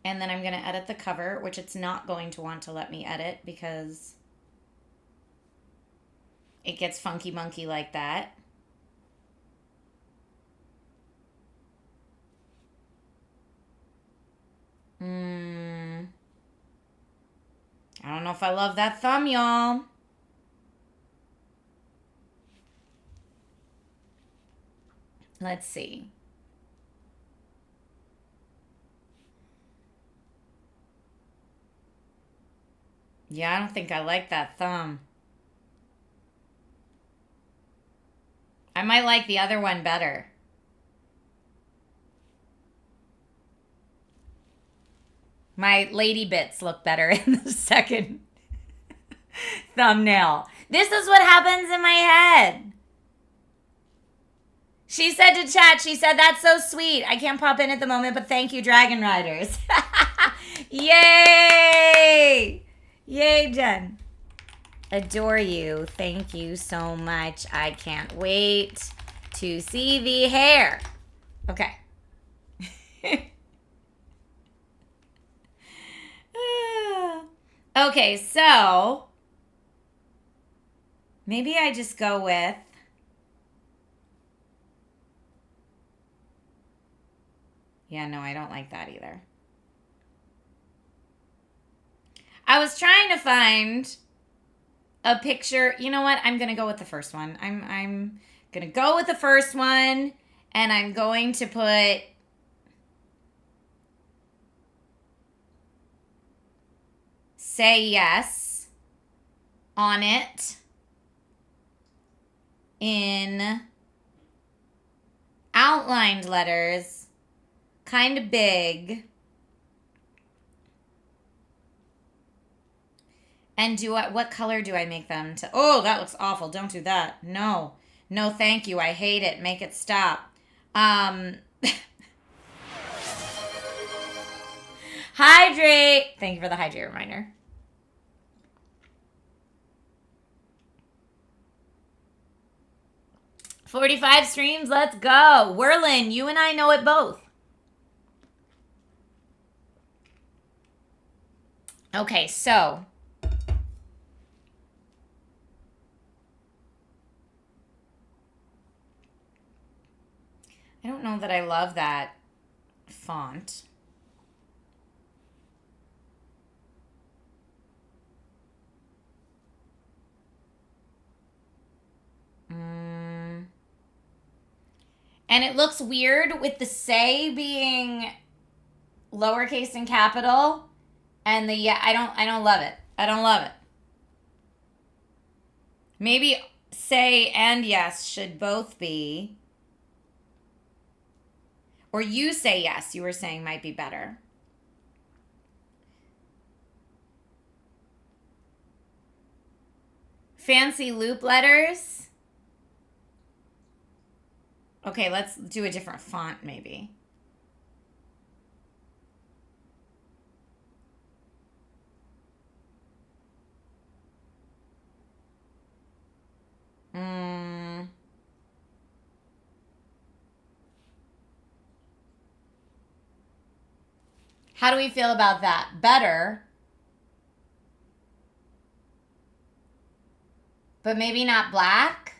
And then I'm going to edit the cover, which it's not going to want to let me edit because it gets funky monkey like that. I don't know if I love that thumb, y'all. Let's see. Yeah, I don't think I like that thumb. I might like the other one better. My lady bits look better in the second thumbnail. This is what happens in my head. She said to chat, she said, that's so sweet. I can't pop in at the moment, but thank you, Dragon Riders. Yay! Yay, Jen. Adore you. Thank you so much. I can't wait to see the hair. Okay. Okay, so maybe I just go with yeah, no, I don't like that either. I was trying to find a picture. You know what? I'm going to go with the first one. I'm going to go with the first one, and I'm going to put say yes on it in outlined letters, kind of big. And what color do I make them to? Oh, that looks awful. Don't do that. No. No, thank you. I hate it. Make it stop. Hydrate. Thank you for the hydrate reminder. $45 streams. Let's go. Whirlin, you and I know it both. Okay, so I don't know that I love that font. And it looks weird with the say being lowercase and capital, and the yeah. I don't love it. I don't love it. Maybe say and yes should both be. Or you say yes, you were saying might be better. Fancy loop letters. Okay, let's do a different font maybe. How do we feel about that? Better. But maybe not black?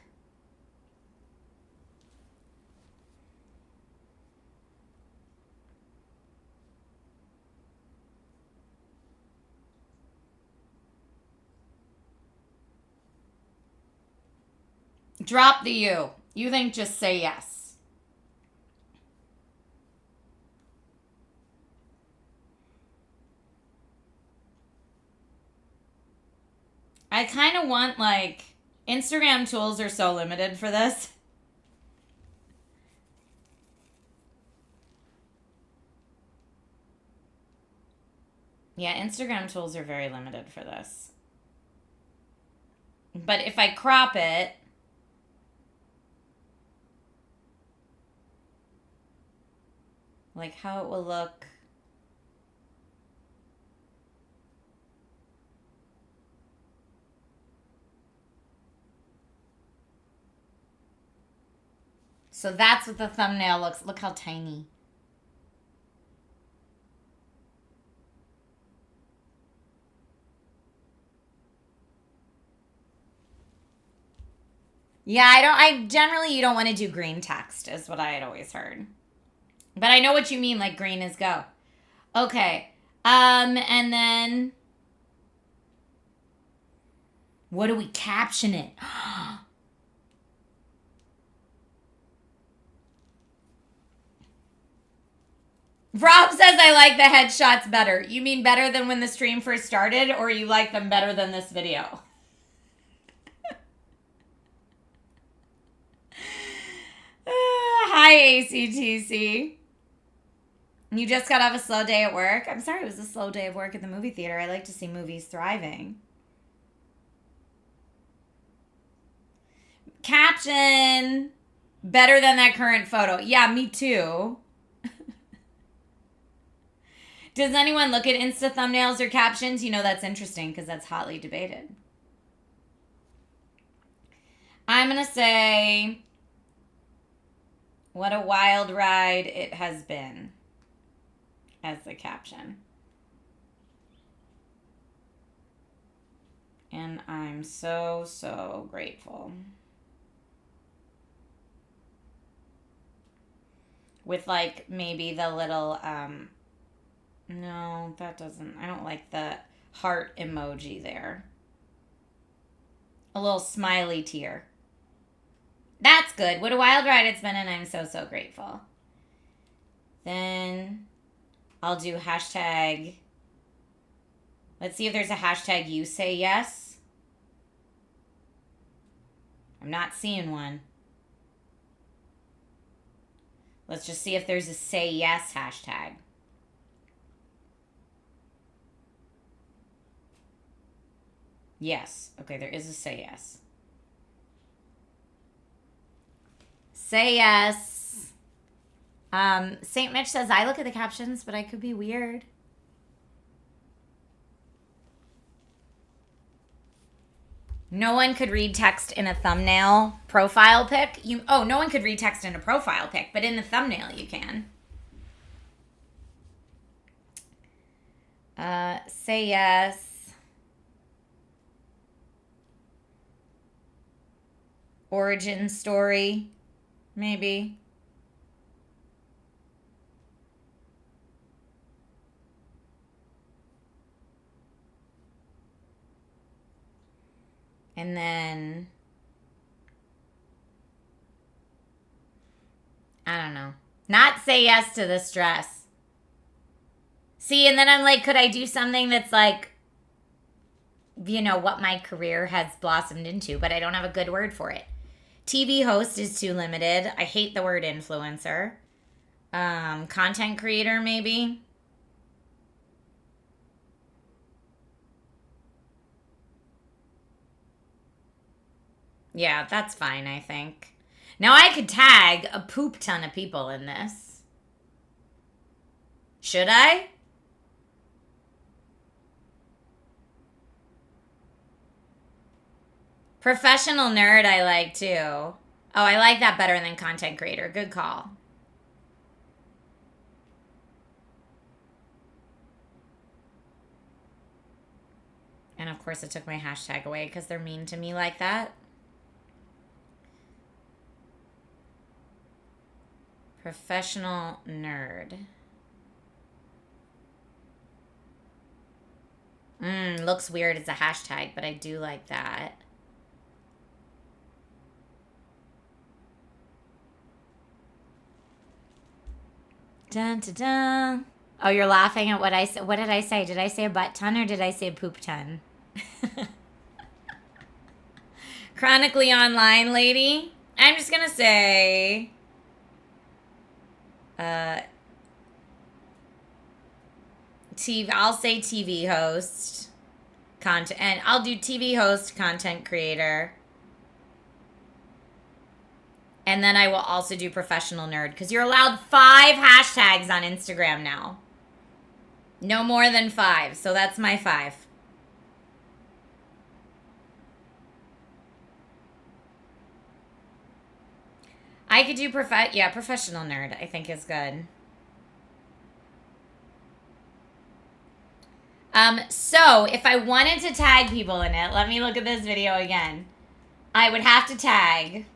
Drop the you. You think just say yes. I kind of want, like, Instagram tools are so limited for this. Yeah, Instagram tools are very limited for this. But if I crop it, like how it will look. So that's what the thumbnail looks. Look how tiny. Yeah, I generally you don't want to do green text is what I had always heard. But I know what you mean, like green is go. Okay. And then what do we caption it? Rob says I like the headshots better. You mean better than when the stream first started, or you like them better than this video? Hi, ACTC. You just got off a slow day at work? I'm sorry it was a slow day of work at the movie theater. I like to see movies thriving. Caption. Better than that current photo. Yeah, me too. Does anyone look at Insta thumbnails or captions? You know that's interesting because that's hotly debated. I'm going to say, what a wild ride it has been as the caption. And I'm so, so grateful. With like maybe the little, no, that doesn't, I don't like the heart emoji there. A little smiley tear. That's good. What a wild ride it's been, and I'm so, so grateful. Then I'll do hashtag Let's see if there's a hashtag you say yes. I'm not seeing one. Let's just see if there's a say yes hashtag. Yes. Okay, there is a say yes. Say yes. St. Mitch says, I look at the captions, but I could be weird. No one could read text in a thumbnail profile pic. No one could read text in a profile pic, but in the thumbnail you can. Say yes. Origin story, maybe. And then, I don't know. Not say yes to this dress. See, and then I'm like, could I do something that's like, you know, what my career has blossomed into, but I don't have a good word for it. TV host is too limited. I hate the word influencer. Content creator, maybe. Yeah, that's fine, I think. Now I could tag a poop ton of people in this. Should I? Professional nerd I like too. Oh, I like that better than content creator. Good call. And of course it took my hashtag away because they're mean to me like that. Professional nerd. Looks weird as a hashtag, but I do like that. Dun, dun, dun. Oh, you're laughing at what I said. What did I say? Did I say a butt ton or did I say a poop ton? Chronically online lady. I'm just gonna say TV. I'll say TV host, content, and I'll do TV host, content creator, and then I will also do professional nerd because you're allowed 5 hashtags on Instagram now. No more than 5, so that's my 5. I could do professional nerd, I think is good. So if I wanted to tag people in it, let me look at this video again. I would have to tag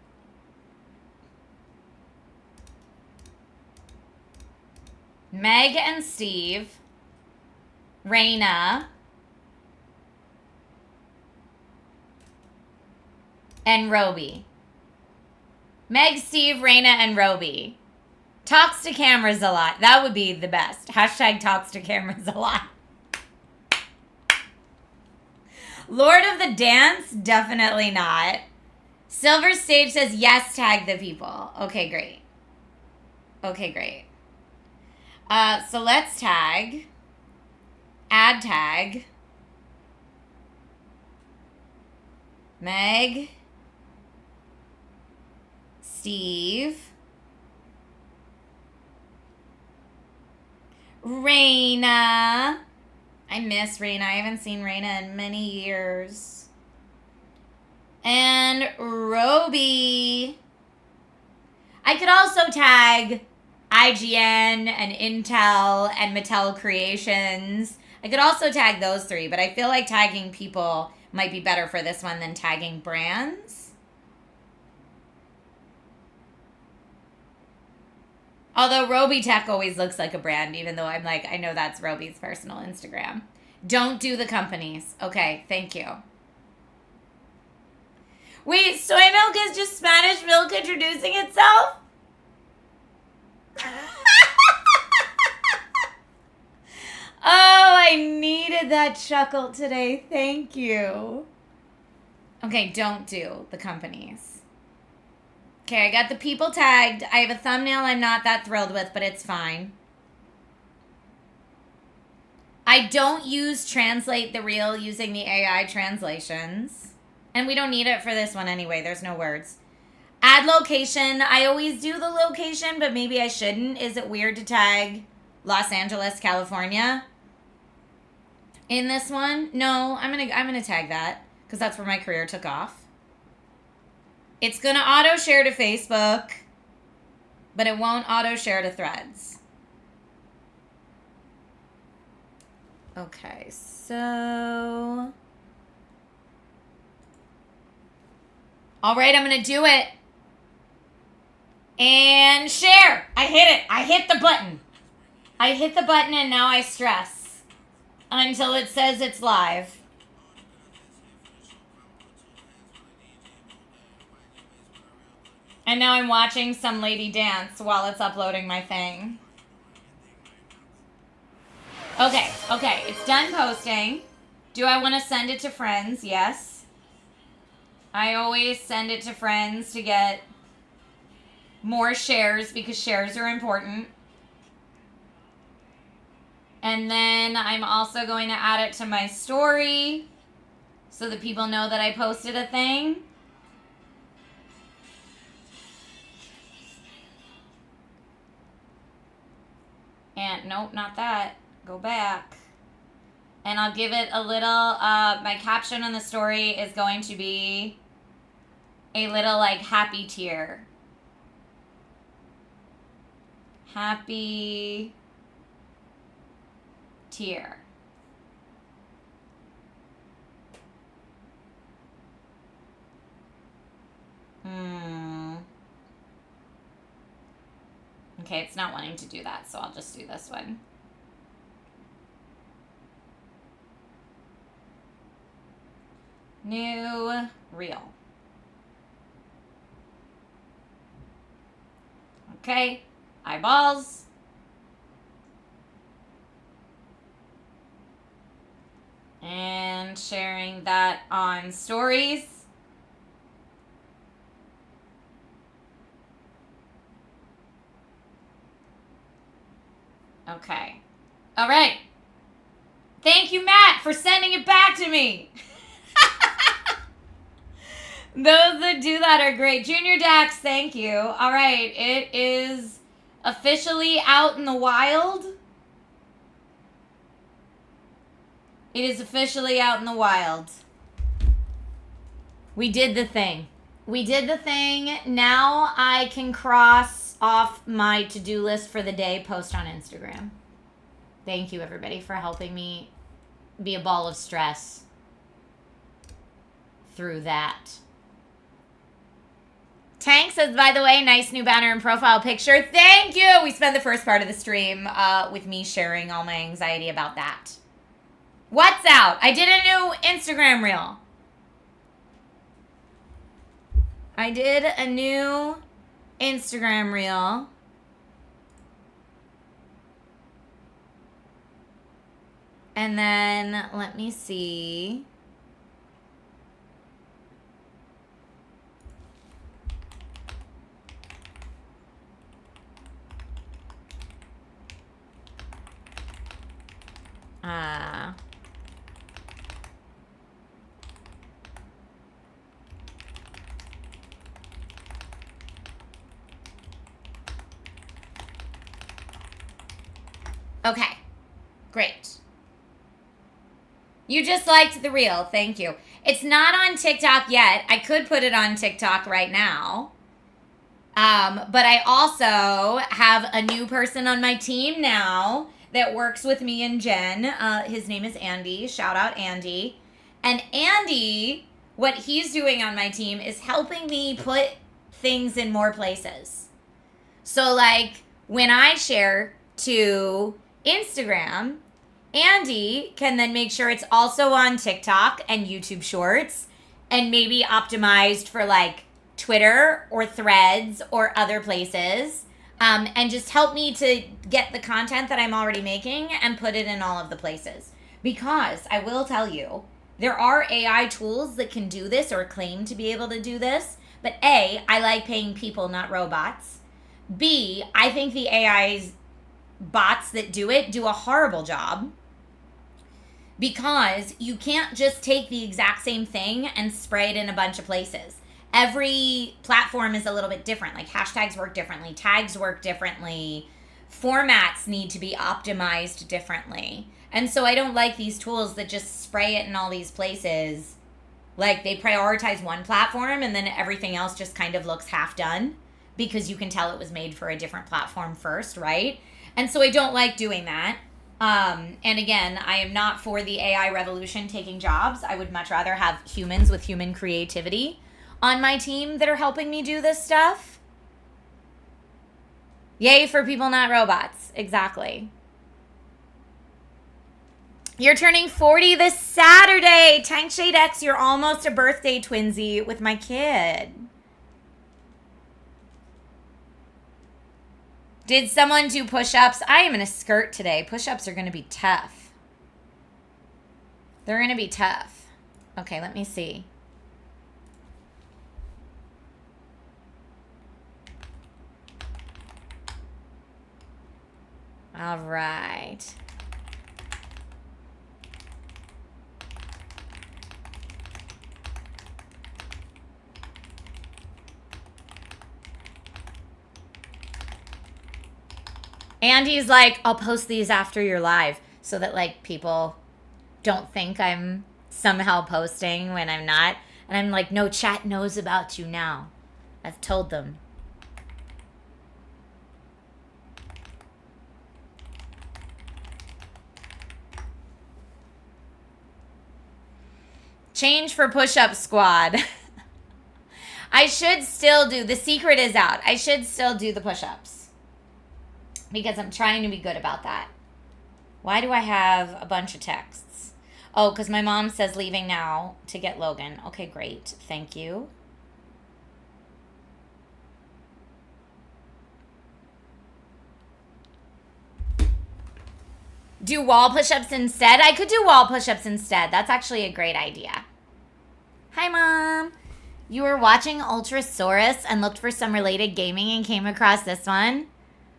Meg and Steve, Raina, and Roby. Meg, Steve, Raina, and Roby. Talks to cameras a lot. That would be the best. Hashtag talks to cameras a lot. Lord of the Dance? Definitely not. Silver Stage says yes, tag the people. Okay, great. Okay, great. So let's tag. Add tag. Meg. Steve. Raina. I miss Raina. I haven't seen Raina in many years. And Roby. I could also tag IGN and Intel and Mattel Creations. I could also tag those 3, but I feel like tagging people might be better for this one than tagging brands. Although Roby Tech always looks like a brand, even though I'm like, I know that's Roby's personal Instagram. Don't do the companies. Okay, thank you. Wait, soy milk is just Spanish milk introducing itself? Oh, I needed that. that chuckle today. Thank you. Okay, don't do the companies. Okay, I got the people tagged. I have a thumbnail I'm not that thrilled with, but it's fine. I don't use Translate the Real using the AI translations. And we don't need it for this one anyway. There's no words. Add location. I always do the location, but maybe I shouldn't. Is it weird to tag Los Angeles, California in this one? No, I'm gonna tag that because that's where my career took off. It's gonna auto share to Facebook, but it won't auto share to Threads. Okay, so all right, I'm gonna do it. And share. I hit it. I hit the button. I hit the button and now I stress until it says it's live. And now I'm watching some lady dance while it's uploading my thing. Okay, it's done posting. Do I want to send it to friends? Yes. I always send it to friends to get more shares because shares are important. And then I'm also going to add it to my story so that people know that I posted a thing. And nope, not that. Go back. And I'll give it a little, my caption on the story is going to be a little like happy tear. Happy tear. Okay, it's not wanting to do that, so I'll just do this one. New reel. Okay, eyeballs. And sharing that on stories. Okay. All right. Thank you, Matt, for sending it back to me. Those that do that are great. Junior Dax, thank you. All right. It is officially out in the wild. It is officially out in the wild. We did the thing. We did the thing. Now I can cross off my to-do list for the day, post on Instagram. Thank you, everybody, for helping me be a ball of stress through that. Tank says, by the way, nice new banner and profile picture. Thank you. We spent the first part of the stream with me sharing all my anxiety about that. What's out? I did a new Instagram reel. I did a new Instagram reel. And then, let me see. Okay, great. You just liked the reel. Thank you. It's not on TikTok yet. I could put it on TikTok right now. But I also have a new person on my team now that works with me and Jen. His name is Andy. Shout out Andy. And Andy, what he's doing on my team is helping me put things in more places. So like when I share to Instagram, Andy can then make sure it's also on TikTok and YouTube Shorts and maybe optimized for like Twitter or Threads or other places, and just help me to get the content that I'm already making and put it in all of the places. Because I will tell you, there are AI tools that can do this or claim to be able to do this. But A, I like paying people, not robots. B, I think the AI's bots that do it do a horrible job. Because you can't just take the exact same thing and spray it in a bunch of places. Every platform is a little bit different. Like hashtags work differently, tags work differently, formats need to be optimized differently. And so I don't like these tools that just spray it in all these places. Like they prioritize one platform and then everything else just kind of looks half done because you can tell it was made for a different platform first, right? And so I don't like doing that. And again, I am not for the AI revolution taking jobs. I would much rather have humans with human creativity on my team that are helping me do this stuff. Yay for people, not robots. Exactly. You're turning 40 this Saturday. Tank Shade X, you're almost a birthday twinsy with my kid. Did someone do push-ups? I am in a skirt today. Push-ups are going to be tough. They're going to be tough. Okay, let me see. All right. Andy's like, I'll post these after you're live so that like people don't think I'm somehow posting when I'm not. And I'm like, no, chat knows about you now. I've told them. Change for push-up squad. I should still do, the secret is out. I should still do the push-ups. Because I'm trying to be good about that. Why do I have a bunch of texts? Oh, because my mom says leaving now to get Logan. Okay, great. Thank you. Do wall push-ups instead? I could do wall push-ups instead. That's actually a great idea. Hi, Mom. You were watching Ultrasaurus and looked for some related gaming and came across this one?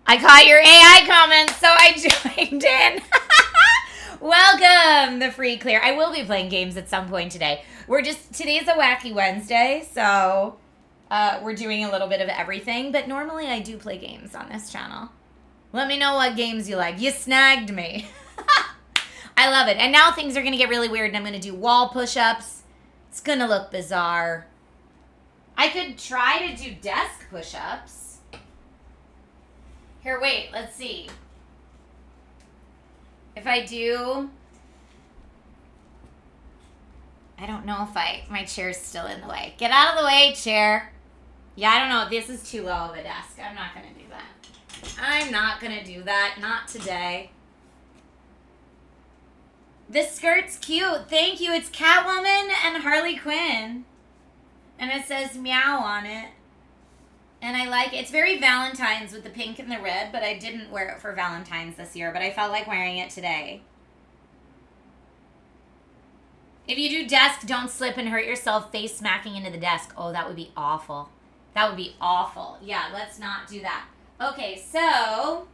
I caught your AI comments, so I joined in. Welcome, the free clear. I will be playing games at some point today. Today's a wacky Wednesday, so we're doing a little bit of everything, but normally I do play games on this channel. Let me know what games you like. You snagged me. I love it. And now things are going to get really weird, and I'm going to do wall push-ups. It's going to look bizarre. I could try to do desk push-ups. Here, wait, let's see. If I do, I don't know if my chair's still in the way. Get out of the way, chair. Yeah, I don't know. This is too low of a desk. I'm not going to do that. I'm not going to do that. Not today. This skirt's cute. Thank you. It's Catwoman and Harley Quinn. And it says meow on it. And I like it. It's very Valentine's with the pink and the red, but I didn't wear it for Valentine's this year, but I felt like wearing it today. If you do desk, don't slip and hurt yourself face smacking into the desk. Oh, that would be awful. That would be awful. Yeah, let's not do that. Okay, so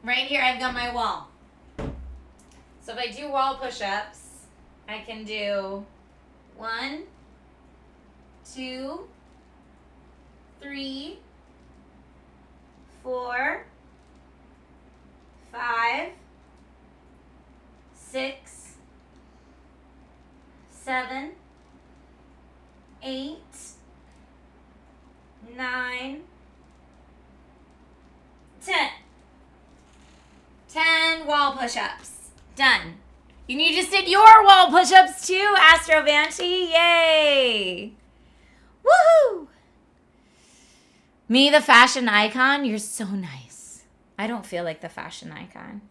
right here I've got my wall. So if I do wall push-ups, I can do 1, 2, 3, 4, 5, 6, 7, 8, 9, 10. 10 wall push-ups. Done. And you just did your wall push-ups too, Astro Banshee. Yay! Woohoo! Me, the fashion icon? You're so nice. I don't feel like the fashion icon.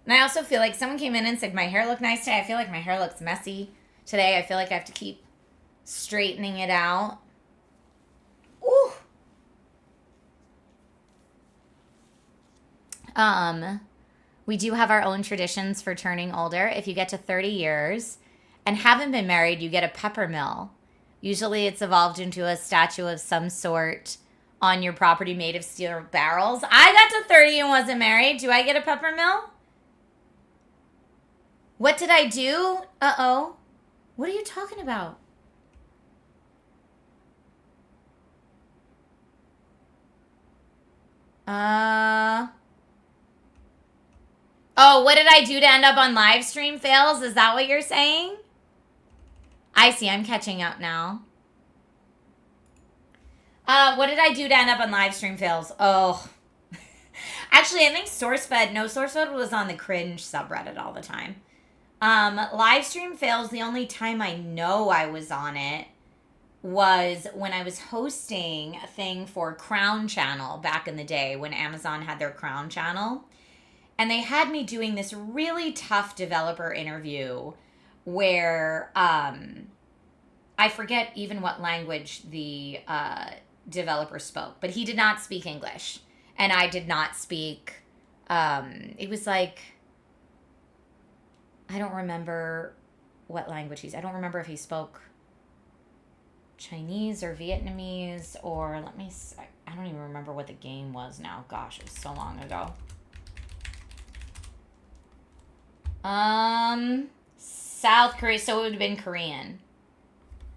And I also feel like someone came in and said my hair looked nice today. I feel like my hair looks messy today. I feel like I have to keep straightening it out. Ooh. We do have our own traditions for turning older. If you get to 30 years and haven't been married, you get a pepper mill. Usually it's evolved into a statue of some sort on your property made of steel barrels. I got to 30 and wasn't married. Do I get a pepper mill? What did I do? Uh-oh. What are you talking about? Oh, what did I do to end up on live stream fails? Is that what you're saying? I see. I'm catching up now. What did I do to end up on live stream fails? Oh. Actually, I think SourceFed was on the cringe subreddit all the time. Live stream fails, the only time I know I was on it was when I was hosting a thing for Crown Channel back in the day when Amazon had their Crown Channel. And they had me doing this really tough developer interview where I forget even what language the developer spoke, but he did not speak English. And I did not speak, it was like, I don't remember what language I don't remember if he spoke Chinese or Vietnamese or I don't even remember what the game was now. Gosh, it was so long ago. South Korea, so it would have been Korean.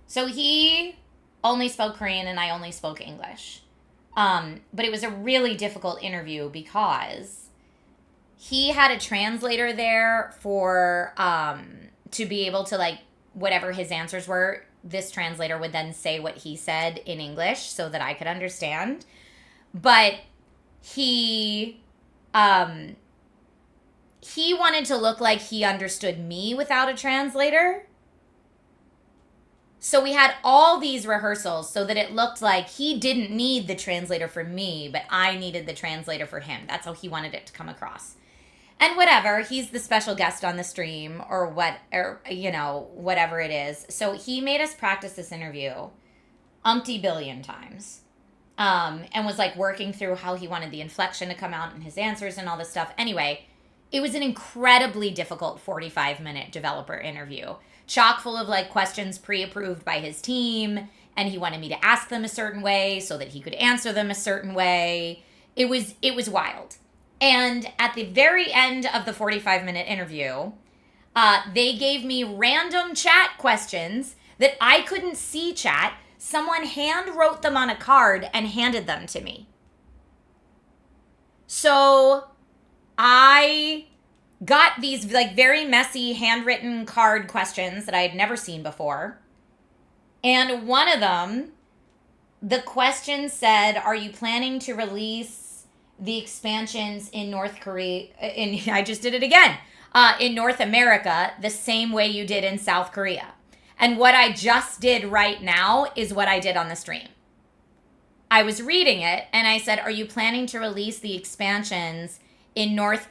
So he only spoke Korean and I only spoke English. But it was a really difficult interview because he had a translator there for, to be able to, like, whatever his answers were, this translator would then say what he said in English so that I could understand. But he wanted to look like he understood me without a translator. So we had all these rehearsals so that it looked like he didn't need the translator for me, but I needed the translator for him. That's how he wanted it to come across. And whatever, he's the special guest on the stream or whatever it is. So he made us practice this interview umpty billion times. And was like working through how he wanted the inflection to come out in his answers and all this stuff. Anyway, it was an incredibly difficult 45-minute developer interview. Chock full of like questions pre-approved by his team, and he wanted me to ask them a certain way so that he could answer them a certain way. It was wild. And at the very end of the 45-minute interview, they gave me random chat questions that I couldn't see chat. Someone hand wrote them on a card and handed them to me. So I got these like very messy handwritten card questions that I had never seen before. And one of them, the question said, are you planning to release the expansions in North Korea? I just did it again. In North America, the same way you did in South Korea. And what I just did right now is what I did on the stream. I was reading it and I said, are you planning to release the expansions in North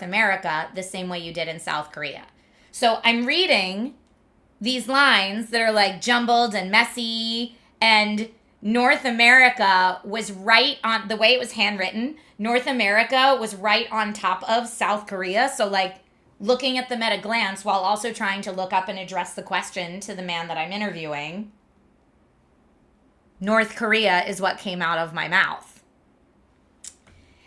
America the same way you did in South Korea? So I'm reading these lines that are like jumbled and messy, and North America was right on, the way it was handwritten, North America was right on top of South Korea. So like looking at them at a glance while also trying to look up and address the question to the man that I'm interviewing, North Korea is what came out of my mouth.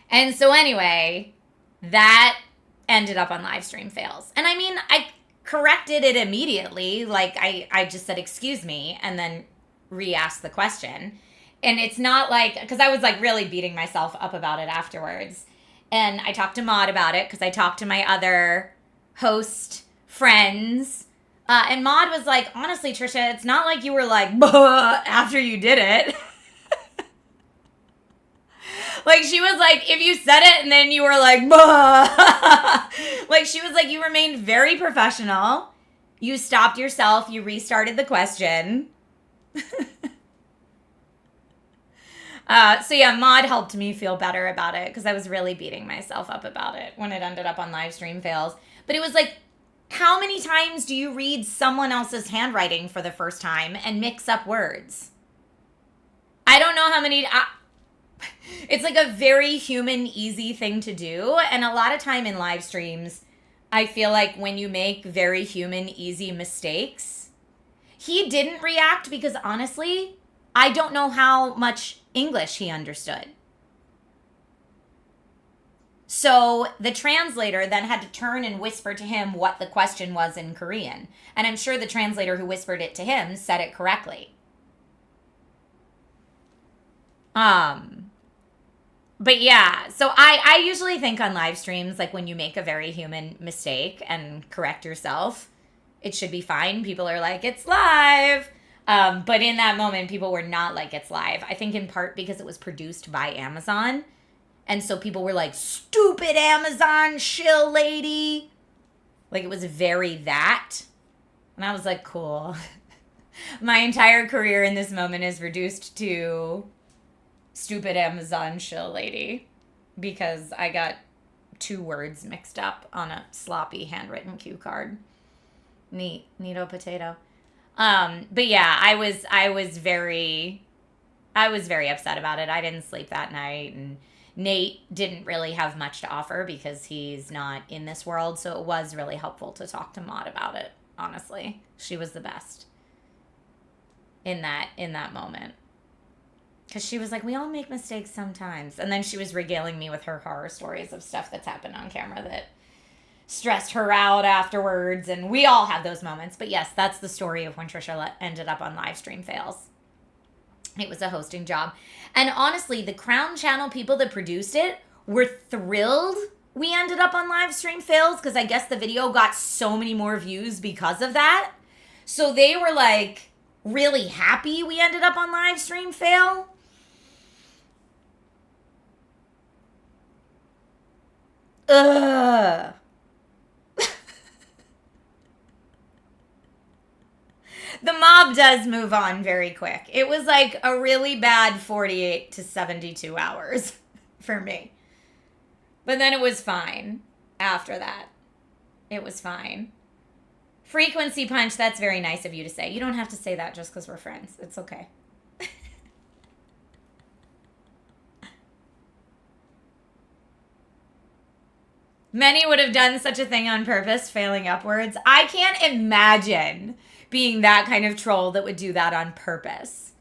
And so anyway, that ended up on live stream fails. And I mean, I corrected it immediately. Like I just said, excuse me, and then re-asked the question. And it's not like, because I was like really beating myself up about it afterwards. And I talked to Maud about it because I talked to my other host friends. And Maud was like, honestly, Trisha, it's not like you were like, bah, after you did it. Like, she was like, if you said it and then you were like, bah. Like, she was like, you remained very professional. You stopped yourself. You restarted the question. So yeah, Maud helped me feel better about it because I was really beating myself up about it when it ended up on live stream fails. But it was like, how many times do you read someone else's handwriting for the first time and mix up words? I don't know how many. It's like a very human, easy thing to do. And a lot of time in live streams, I feel like when you make very human, easy mistakes, he didn't react because honestly, I don't know how much English he understood. So the translator then had to turn and whisper to him what the question was in Korean. And I'm sure the translator who whispered it to him said it correctly. But yeah, so I usually think on live streams, like when you make a very human mistake and correct yourself, it should be fine. People are like, it's live. But in that moment, people were not like, it's live. I think in part because it was produced by Amazon. And so people were like, stupid Amazon shill lady. Like it was very that. And I was like, cool. My entire career in this moment is reduced to stupid Amazon shill lady because I got 2 words mixed up on a sloppy handwritten cue card. Neato potato. But yeah, I was very upset about it. I didn't sleep that night, and Nate didn't really have much to offer because he's not in this world, so it was really helpful to talk to Maud about it, honestly. She was the best in that moment. Because she was like, we all make mistakes sometimes. And then she was regaling me with her horror stories of stuff that's happened on camera that stressed her out afterwards. And we all have those moments. But yes, that's the story of when Trisha ended up on live stream fails. It was a hosting job. And honestly, the Crown Channel people that produced it were thrilled we ended up on live stream fails because I guess the video got so many more views because of that. So they were like really happy we ended up on live stream fail. Ugh. The mob does move on very quick. It was like a really bad 48 to 72 hours for me. But then it was fine after that. It was fine. Frequency punch, that's very nice of you to say. You don't have to say that just because we're friends. It's okay. Many would have done such a thing on purpose, failing upwards. I can't imagine being that kind of troll that would do that on purpose.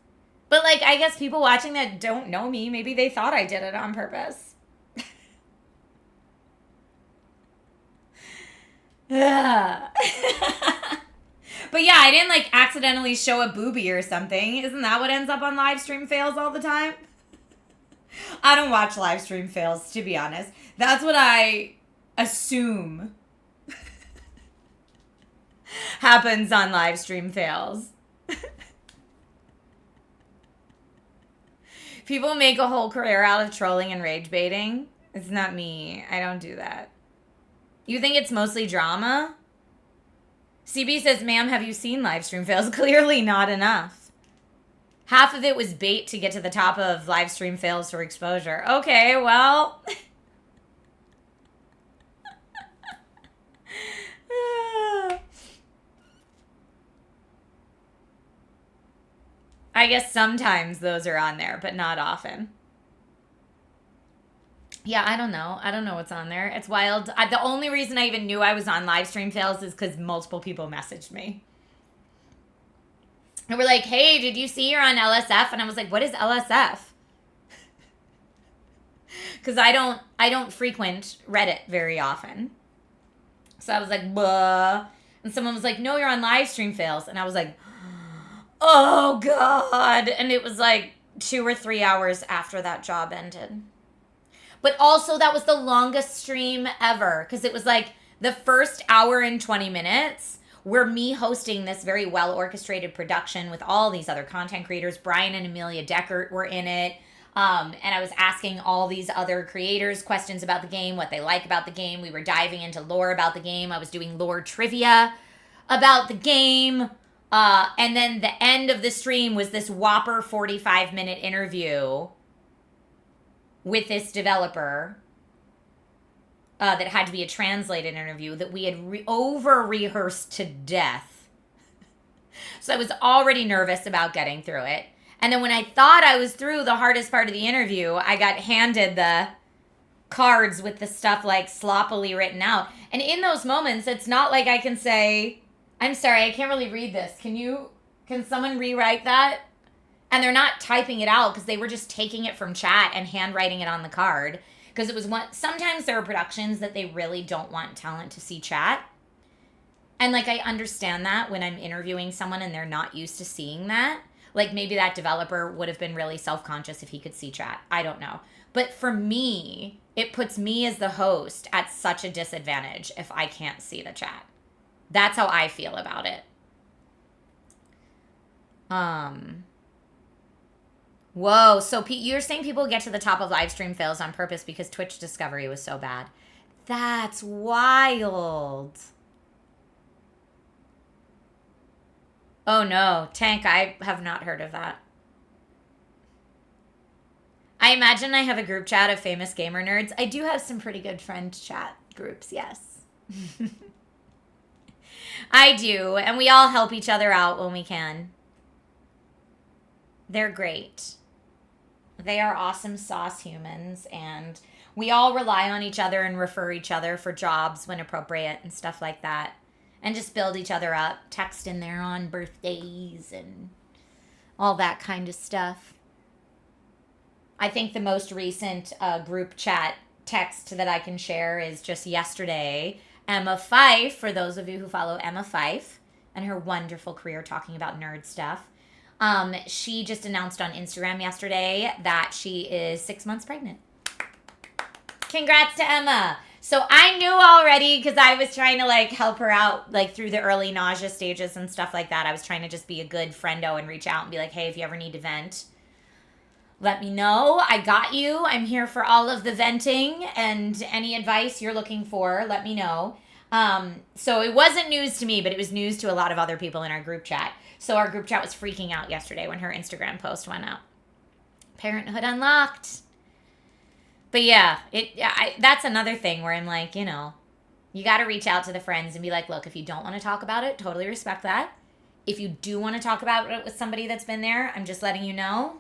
But, like, I guess people watching that don't know me, maybe they thought I did it on purpose. But yeah, I didn't, like, accidentally show a boobie or something. Isn't that what ends up on live stream fails all the time? I don't watch live stream fails, to be honest. That's what I assume happens on live stream fails. People make a whole career out of trolling and rage baiting. It's not me. I don't do that. You think it's mostly drama? CB says, ma'am, have you seen live stream fails? Clearly not enough. Half of it was bait to get to the top of live stream fails for exposure. Okay, well... I guess sometimes those are on there, but not often. Yeah, I don't know. I don't know what's on there. It's wild. The only reason I even knew I was on live stream fails is because multiple people messaged me. And were like, hey, did you see you're on LSF? And I was like, what is LSF? Because I don't frequent Reddit very often. So I was like, buh. And someone was like, no, you're on live stream fails. And I was like, oh, God. And it was like 2 or 3 hours after that job ended. But also, that was the longest stream ever. Because it was like the first hour and 20 minutes were me hosting this very well-orchestrated production with all these other content creators. Brian and Amelia Deckert were in it. And I was asking all these other creators questions about the game, what they like about the game. We were diving into lore about the game. I was doing lore trivia about the game. And then the end of the stream was this whopper 45-minute interview with this developer that had to be a translated interview that we had over-rehearsed to death. So I was already nervous about getting through it. And then when I thought I was through the hardest part of the interview, I got handed the cards with the stuff like sloppily written out. And in those moments, it's not like I can say, I'm sorry, I can't really read this. Can someone rewrite that? And they're not typing it out because they were just taking it from chat and handwriting it on the card. Because it was sometimes there are productions that they really don't want talent to see chat. And like, I understand that when I'm interviewing someone and they're not used to seeing that. Like maybe that developer would have been really self-conscious if he could see chat. I don't know. But for me, it puts me as the host at such a disadvantage if I can't see the chat. That's how I feel about it. Whoa, so Pete, you're saying people get to the top of live stream fails on purpose because Twitch discovery was so bad. That's wild. Oh no, Tank, I have not heard of that. I imagine I have a group chat of famous gamer nerds. I do have some pretty good friend chat groups, yes. I do, and we all help each other out when we can. They're great. They are awesome sauce humans, and we all rely on each other and refer each other for jobs when appropriate and stuff like that. And just build each other up, text in there on birthdays and all that kind of stuff. I think the most recent group chat text that I can share is just yesterday. Emma Fife, for those of you who follow Emma Fife and her wonderful career talking about nerd stuff, she just announced on Instagram yesterday that she is 6 months pregnant. Congrats to Emma. So I knew already because I was trying to like help her out like through the early nausea stages and stuff like that. I was trying to just be a good friendo and reach out and be like, hey, if you ever need to vent, let me know. I got you. I'm here for all of the venting and any advice you're looking for, let me know. So it wasn't news to me, but it was news to a lot of other people in our group chat. So our group chat was freaking out yesterday when her Instagram post went out. Parenthood unlocked. But yeah, that's another thing where I'm like, you know, you got to reach out to the friends and be like, look, if you don't want to talk about it, totally respect that. If you do want to talk about it with somebody that's been there, I'm just letting you know,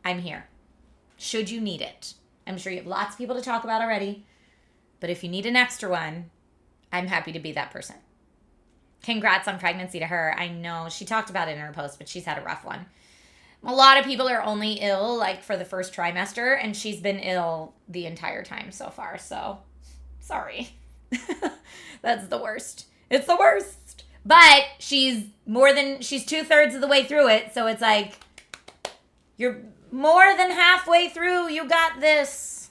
I'm here. Should you need it. I'm sure you have lots of people to talk about already. But if you need an extra one, I'm happy to be that person. Congrats on pregnancy to her. I know she talked about it in her post, but she's had a rough one. A lot of people are only ill like for the first trimester, and she's been ill the entire time so far. So, sorry. That's the worst. It's the worst. But she's 2/3 of the way through it. So it's like, you're more than halfway through. You got this.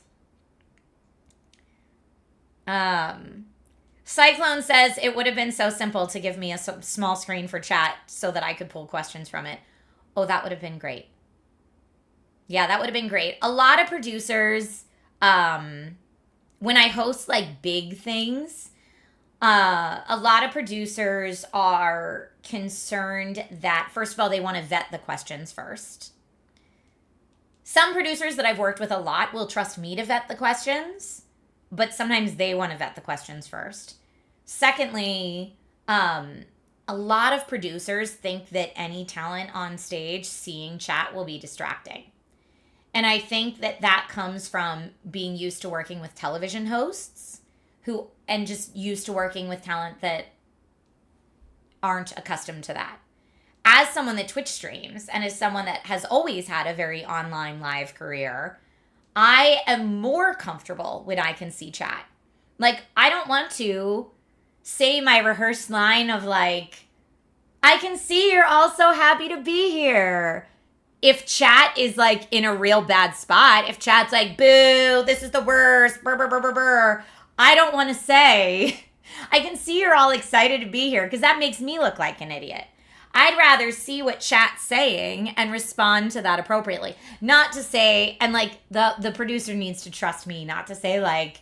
Cyclone says it would have been so simple to give me a small screen for chat so that I could pull questions from it. Oh, that would have been great. Yeah, that would have been great. A lot of producers, when I host like big things, a lot of producers are concerned that, first of all, they want to vet the questions first. Some producers that I've worked with a lot will trust me to vet the questions, but sometimes they want to vet the questions first. Secondly, a lot of producers think that any talent on stage seeing chat will be distracting. And I think that comes from being used to working with television hosts and just used to working with talent that aren't accustomed to that. As someone that Twitch streams and as someone that has always had a very online live career, I am more comfortable when I can see chat. Like, I don't want to say my rehearsed line of like, I can see you're all so happy to be here. If chat is like in a real bad spot, if chat's like, boo, this is the worst, brr, brr, brr, brr, brr, I don't want to say, I can see you're all excited to be here because that makes me look like an idiot. I'd rather see what chat's saying and respond to that appropriately. Not to say, and like the producer needs to trust me, not to say like,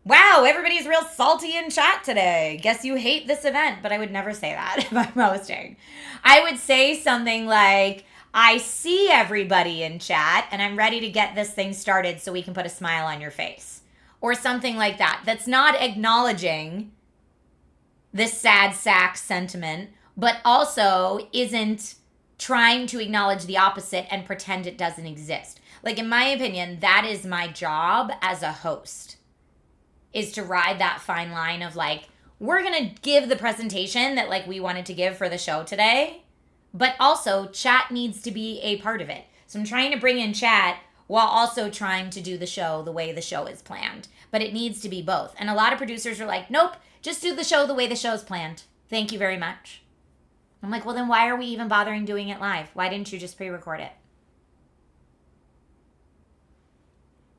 wow, everybody's real salty in chat today. Guess you hate this event. But I would never say that if I'm hosting. I would say something like, I see everybody in chat and I'm ready to get this thing started so we can put a smile on your face. Or something like that. That's not acknowledging this sad sack sentiment, but also isn't trying to acknowledge the opposite and pretend it doesn't exist. Like, in my opinion, that is my job as a host, is to ride that fine line of like, we're going to give the presentation that like we wanted to give for the show today, but also chat needs to be a part of it. So I'm trying to bring in chat while also trying to do the show the way the show is planned. But it needs to be both. And a lot of producers are like, nope, just do the show the way the show's planned. Thank you very much. I'm like, well, then why are we even bothering doing it live? Why didn't you just pre-record it?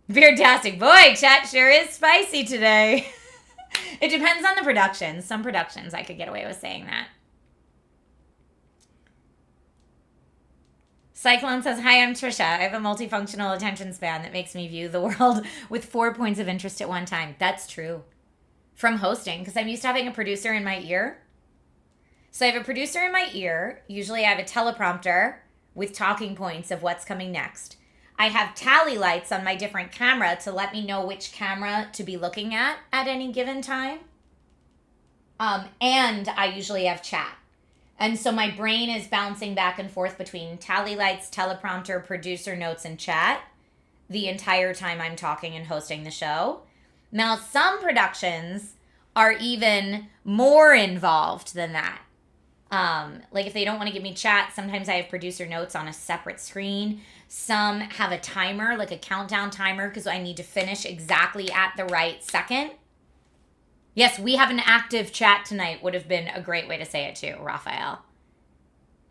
Beardtastic. Boy, chat sure is spicy today. It depends on the production. Some productions I could get away with saying that. Cyclone says, hi, I'm Trisha. I have a multifunctional attention span that makes me view the world with 4 points of interest at one time. That's true. From hosting, because I'm used to having a producer in my ear. So I have a producer in my ear. Usually I have a teleprompter with talking points of what's coming next. I have tally lights on my different camera to let me know which camera to be looking at any given time. And I usually have chat. And so my brain is bouncing back and forth between tally lights, teleprompter, producer notes, and chat the entire time I'm talking and hosting the show. Now, some productions are even more involved than that. Like if they don't want to give me chat, sometimes I have producer notes on a separate screen. Some have a timer, like a countdown timer, because I need to finish exactly at the right second. Yes, we have an active chat tonight would have been a great way to say it too, Raphael.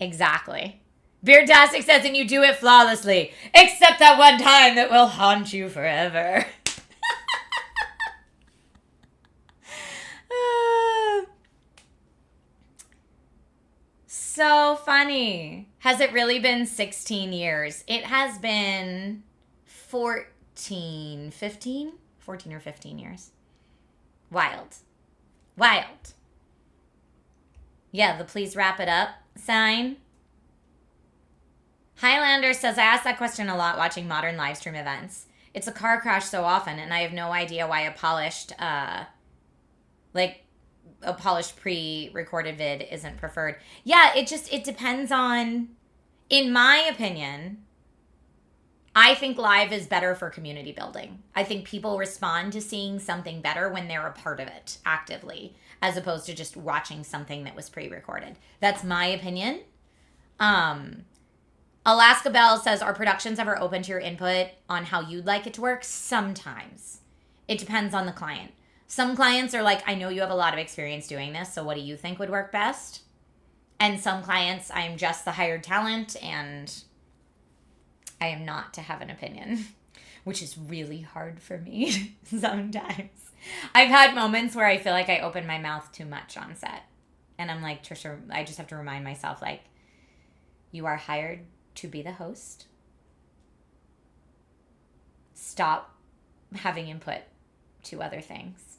Exactly. Beardtastic says, and you do it flawlessly, except that one time that will haunt you forever. So funny. Has it really been 16 years? It has been 14 or 15 years. Wild. Yeah, the please wrap it up sign. Highlander says, I ask that question a lot watching modern live stream events. It's a car crash so often, and I have no idea why a polished pre-recorded vid isn't preferred. Yeah, it depends on, in my opinion, I think live is better for community building. I think people respond to seeing something better when they're a part of it actively, as opposed to just watching something that was pre-recorded. That's my opinion. Alaska Bell says, are productions ever open to your input on how you'd like it to work? Sometimes. It depends on the client. Some clients are like, I know you have a lot of experience doing this, so what do you think would work best? And some clients, I'm just the hired talent, and I am not to have an opinion, which is really hard for me sometimes. I've had moments where I feel like I open my mouth too much on set. And I'm like, Trisha, I just have to remind myself, like, you are hired to be the host. Stop having input to other things.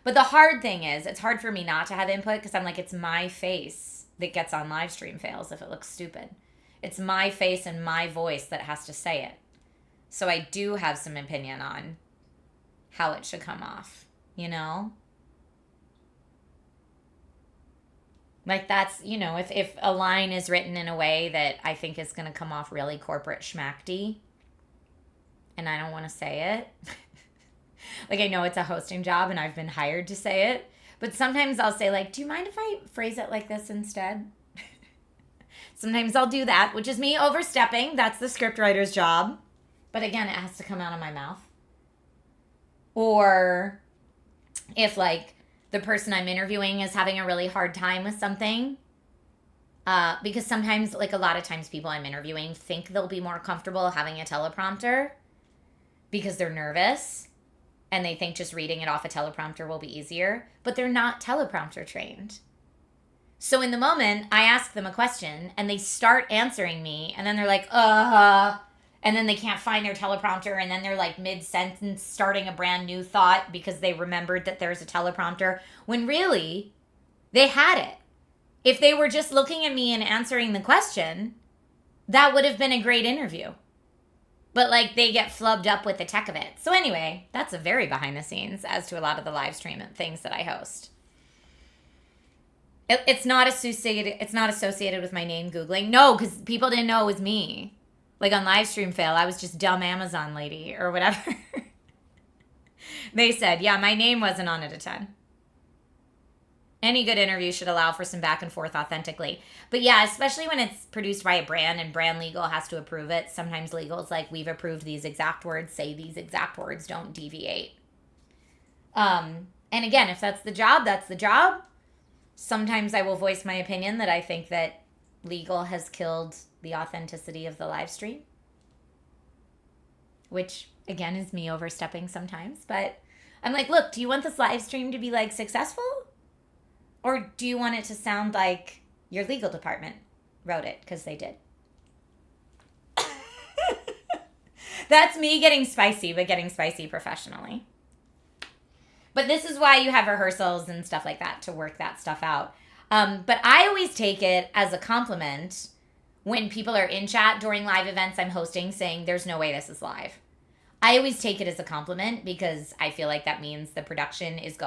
But the hard thing is, it's hard for me not to have input because I'm like, it's my face that gets on live stream fails if it looks stupid. It's my face and my voice that has to say it. So I do have some opinion on how it should come off, you know? Like that's, you know, if a line is written in a way that I think is going to come off really corporate schmackty and I don't want to say it. Like I know it's a hosting job and I've been hired to say it. But sometimes I'll say like, do you mind if I phrase it like this instead? Sometimes I'll do that, which is me overstepping. That's the scriptwriter's job. But again, it has to come out of my mouth. Or if like the person I'm interviewing is having a really hard time with something, because sometimes, like a lot of times people I'm interviewing think they'll be more comfortable having a teleprompter because they're nervous and they think just reading it off a teleprompter will be easier, but they're not teleprompter trained. So in the moment, I ask them a question and they start answering me and then they're like, and then they can't find their teleprompter and then they're like mid-sentence starting a brand new thought because they remembered that there's a teleprompter when really they had it. If they were just looking at me and answering the question, that would have been a great interview. But like they get flubbed up with the tech of it. So anyway, that's a very behind the scenes as to a lot of the live stream things that I host. It's not associated. It's not associated with my name Googling. No, because people didn't know it was me. Like on Livestream Fail, I was just dumb Amazon lady or whatever. They said, yeah, my name wasn't on it a ton. Any good interview should allow for some back and forth authentically. But yeah, especially when it's produced by a brand and brand legal has to approve it. Sometimes legal's like, we've approved these exact words, say these exact words, don't deviate. And again, if that's the job, that's the job. Sometimes I will voice my opinion that I think that legal has killed the authenticity of the live stream, which again is me overstepping sometimes. But I'm like, look, do you want this live stream to be like successful? Or do you want it to sound like your legal department wrote it? Because they did. That's me getting spicy, but getting spicy professionally. But this is why you have rehearsals and stuff like that to work that stuff out. But I always take it as a compliment when people are in chat during live events I'm hosting saying there's no way this is live. I always take it as a compliment because I feel like that means the production is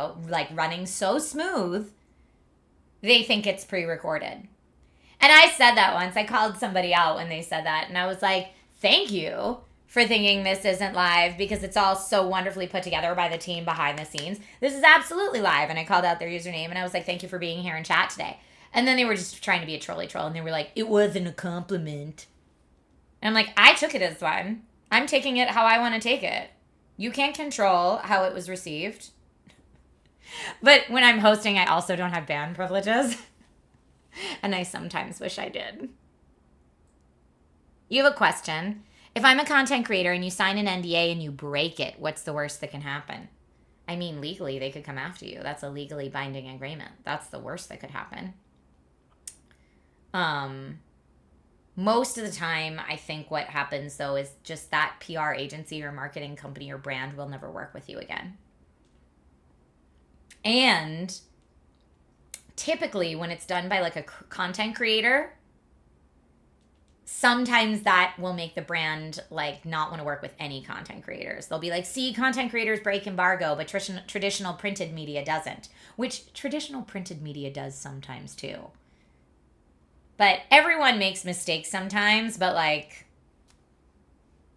running so smooth they think it's pre-recorded. And I said that once. I called somebody out when they said that. And I was like, thank you for thinking this isn't live because it's all so wonderfully put together by the team behind the scenes. This is absolutely live. And I called out their username and I was like, thank you for being here in chat today. And then they were just trying to be a trolley troll. And they were like, it wasn't a compliment. And I'm like, I took it as one. I'm taking it how I want to take it. You can't control how it was received. But when I'm hosting, I also don't have band privileges. And I sometimes wish I did. You have a question. If I'm a content creator and you sign an NDA and you break it, what's the worst that can happen? I mean, legally, they could come after you. That's a legally binding agreement. That's the worst that could happen. Most of the time, I think what happens, though, is just that PR agency or marketing company or brand will never work with you again. And typically, when it's done by like a content creator, sometimes that will make the brand like not want to work with any content creators. They'll be like, see, content creators break embargo, but traditional printed media doesn't, which traditional printed media does sometimes too. But everyone makes mistakes sometimes, but like,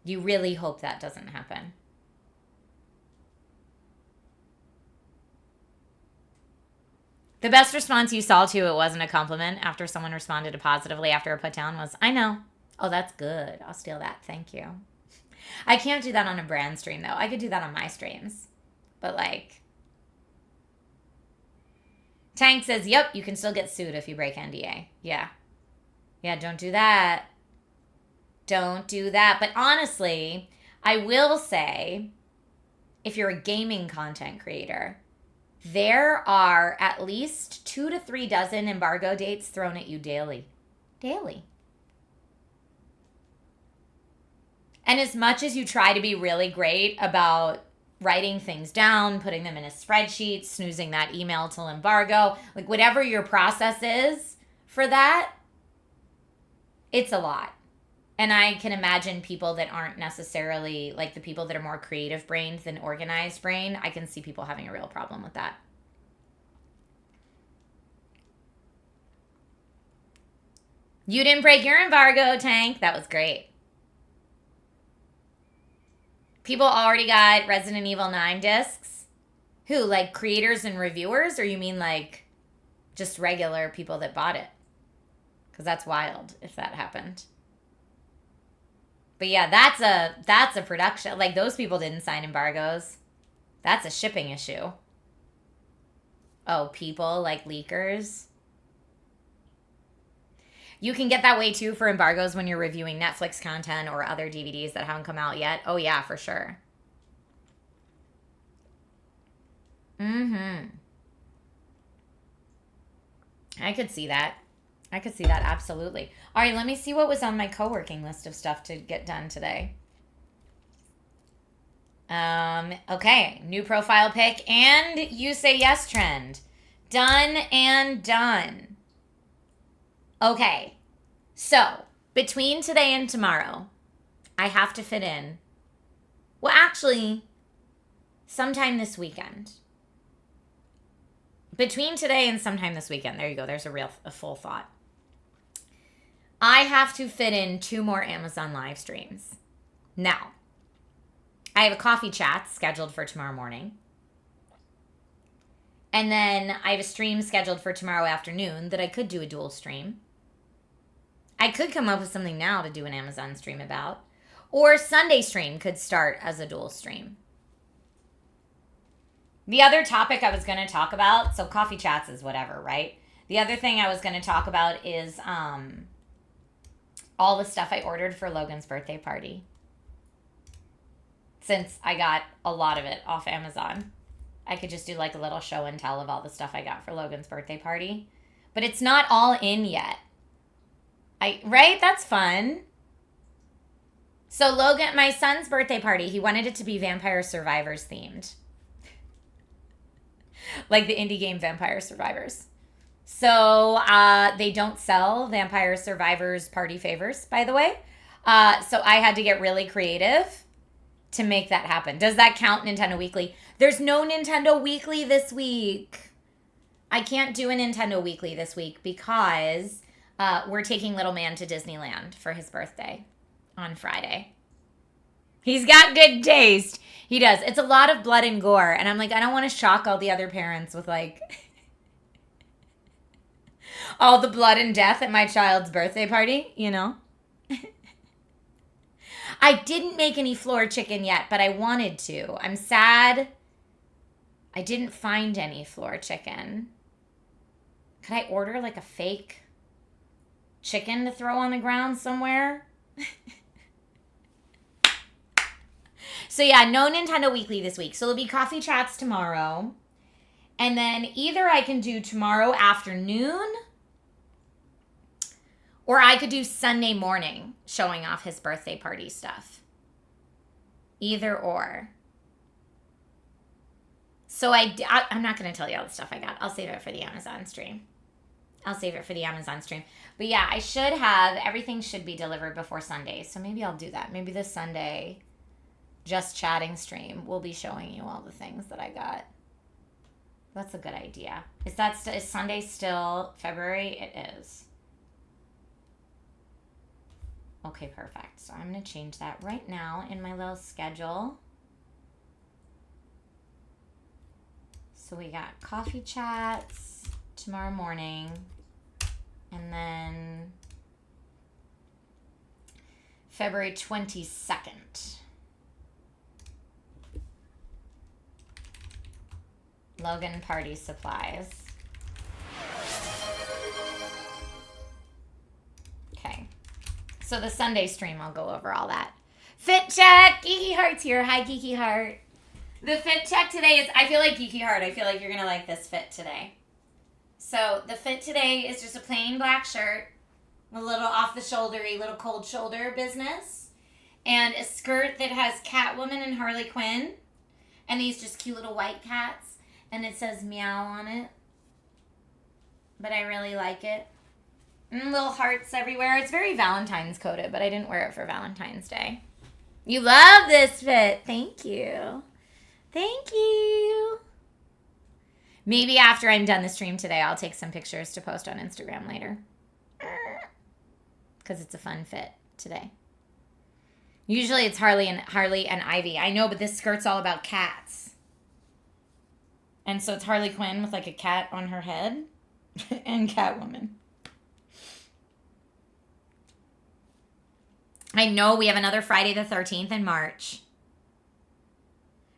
you really hope that doesn't happen. The best response you saw to it wasn't a compliment after someone responded positively after a put down was, I know. Oh, that's good. I'll steal that. Thank you. I can't do that on a brand stream, though. I could do that on my streams. But, like, Tank says, yep, you can still get sued if you break NDA. Yeah. Yeah, don't do that. Don't do that. But honestly, I will say, if you're a gaming content creator, there are at least 2 to 3 dozen embargo dates thrown at you daily. Daily. And as much as you try to be really great about writing things down, putting them in a spreadsheet, snoozing that email till embargo, like whatever your process is for that, it's a lot. And I can imagine people that aren't necessarily, like the people that are more creative brained than organized brain, I can see people having a real problem with that. You didn't break your embargo, Tank. That was great. People already got Resident Evil 9 discs. Who, like creators and reviewers? Or you mean like just regular people that bought it? Because that's wild if that happened. But yeah, that's a production. Like, those people didn't sign embargoes. That's a shipping issue. Oh, people like leakers. You can get that way too for embargoes when you're reviewing Netflix content or other DVDs that haven't come out yet. Oh yeah, for sure. I could see that. I could see that, absolutely. All right, let me see what was on my co-working list of stuff to get done today. Okay, new profile pic and you say yes trend. Done and done. Okay, so between today and tomorrow, I have to fit in, well, actually, sometime this weekend. between today and sometime this weekend, there you go. There's a full thought. I have to fit in 2 more Amazon live streams. Now, I have a coffee chat scheduled for tomorrow morning. And then I have a stream scheduled for tomorrow afternoon that I could do a dual stream. I could come up with something now to do an Amazon stream about. Or Sunday stream could start as a dual stream. The other topic I was going to talk about, so coffee chats is whatever, right? The other thing I was going to talk about is all the stuff I ordered for Logan's birthday party. Since I got a lot of it off Amazon, I could just do like a little show and tell of all the stuff I got for Logan's birthday party. But it's not all in yet. Right? That's fun. So Logan, my son's birthday party, he wanted it to be Vampire Survivors themed. Like the indie game Vampire Survivors. So they don't sell Vampire Survivors party favors, by the way. So I had to get really creative to make that happen. Does that count Nintendo Weekly? There's no Nintendo Weekly this week. I can't do a Nintendo Weekly this week because we're taking little man to Disneyland for his birthday on Friday. He's got good taste. He does. It's a lot of blood and gore. And I'm like, I don't want to shock all the other parents with like all the blood and death at my child's birthday party, you know? I didn't make any floor chicken yet, but I wanted to. I'm sad I didn't find any floor chicken. Could I order like a fake chicken to throw on the ground somewhere? So yeah, no Nintendo Weekly this week. So there'll be coffee chats tomorrow. And then either I can do tomorrow afternoon or I could do Sunday morning showing off his birthday party stuff. Either or. So I'm not going to tell you all the stuff I got. I'll save it for the Amazon stream. But yeah, I should have, everything should be delivered before Sunday. So maybe I'll do that. Maybe this Sunday Just Chatting stream will be showing you all the things that I got. That's a good idea. Is Sunday still February? It is. Okay, perfect. So I'm going to change that right now in my little schedule. So we got coffee chats tomorrow morning. And then February 22nd. Logan party supplies. Okay. So the Sunday stream, I'll go over all that. Fit check! Geeky Heart's here. Hi, Geeky Heart. The fit check today is, I feel like Geeky Heart, I feel like you're going to like this fit today. So the fit today is just a plain black shirt, a little off-the-shouldery, little cold shoulder business, and a skirt that has Catwoman and Harley Quinn, and these just cute little white cats. And it says meow on it. But I really like it. And little hearts everywhere. It's very Valentine's coded, but I didn't wear it for Valentine's Day. You love this fit. Thank you. Thank you. Maybe after I'm done the stream today, I'll take some pictures to post on Instagram later. Because it's a fun fit today. Usually it's Harley and Ivy. I know, but this skirt's all about cats. And so it's Harley Quinn with like a cat on her head and Catwoman. I know we have another Friday the 13th in March.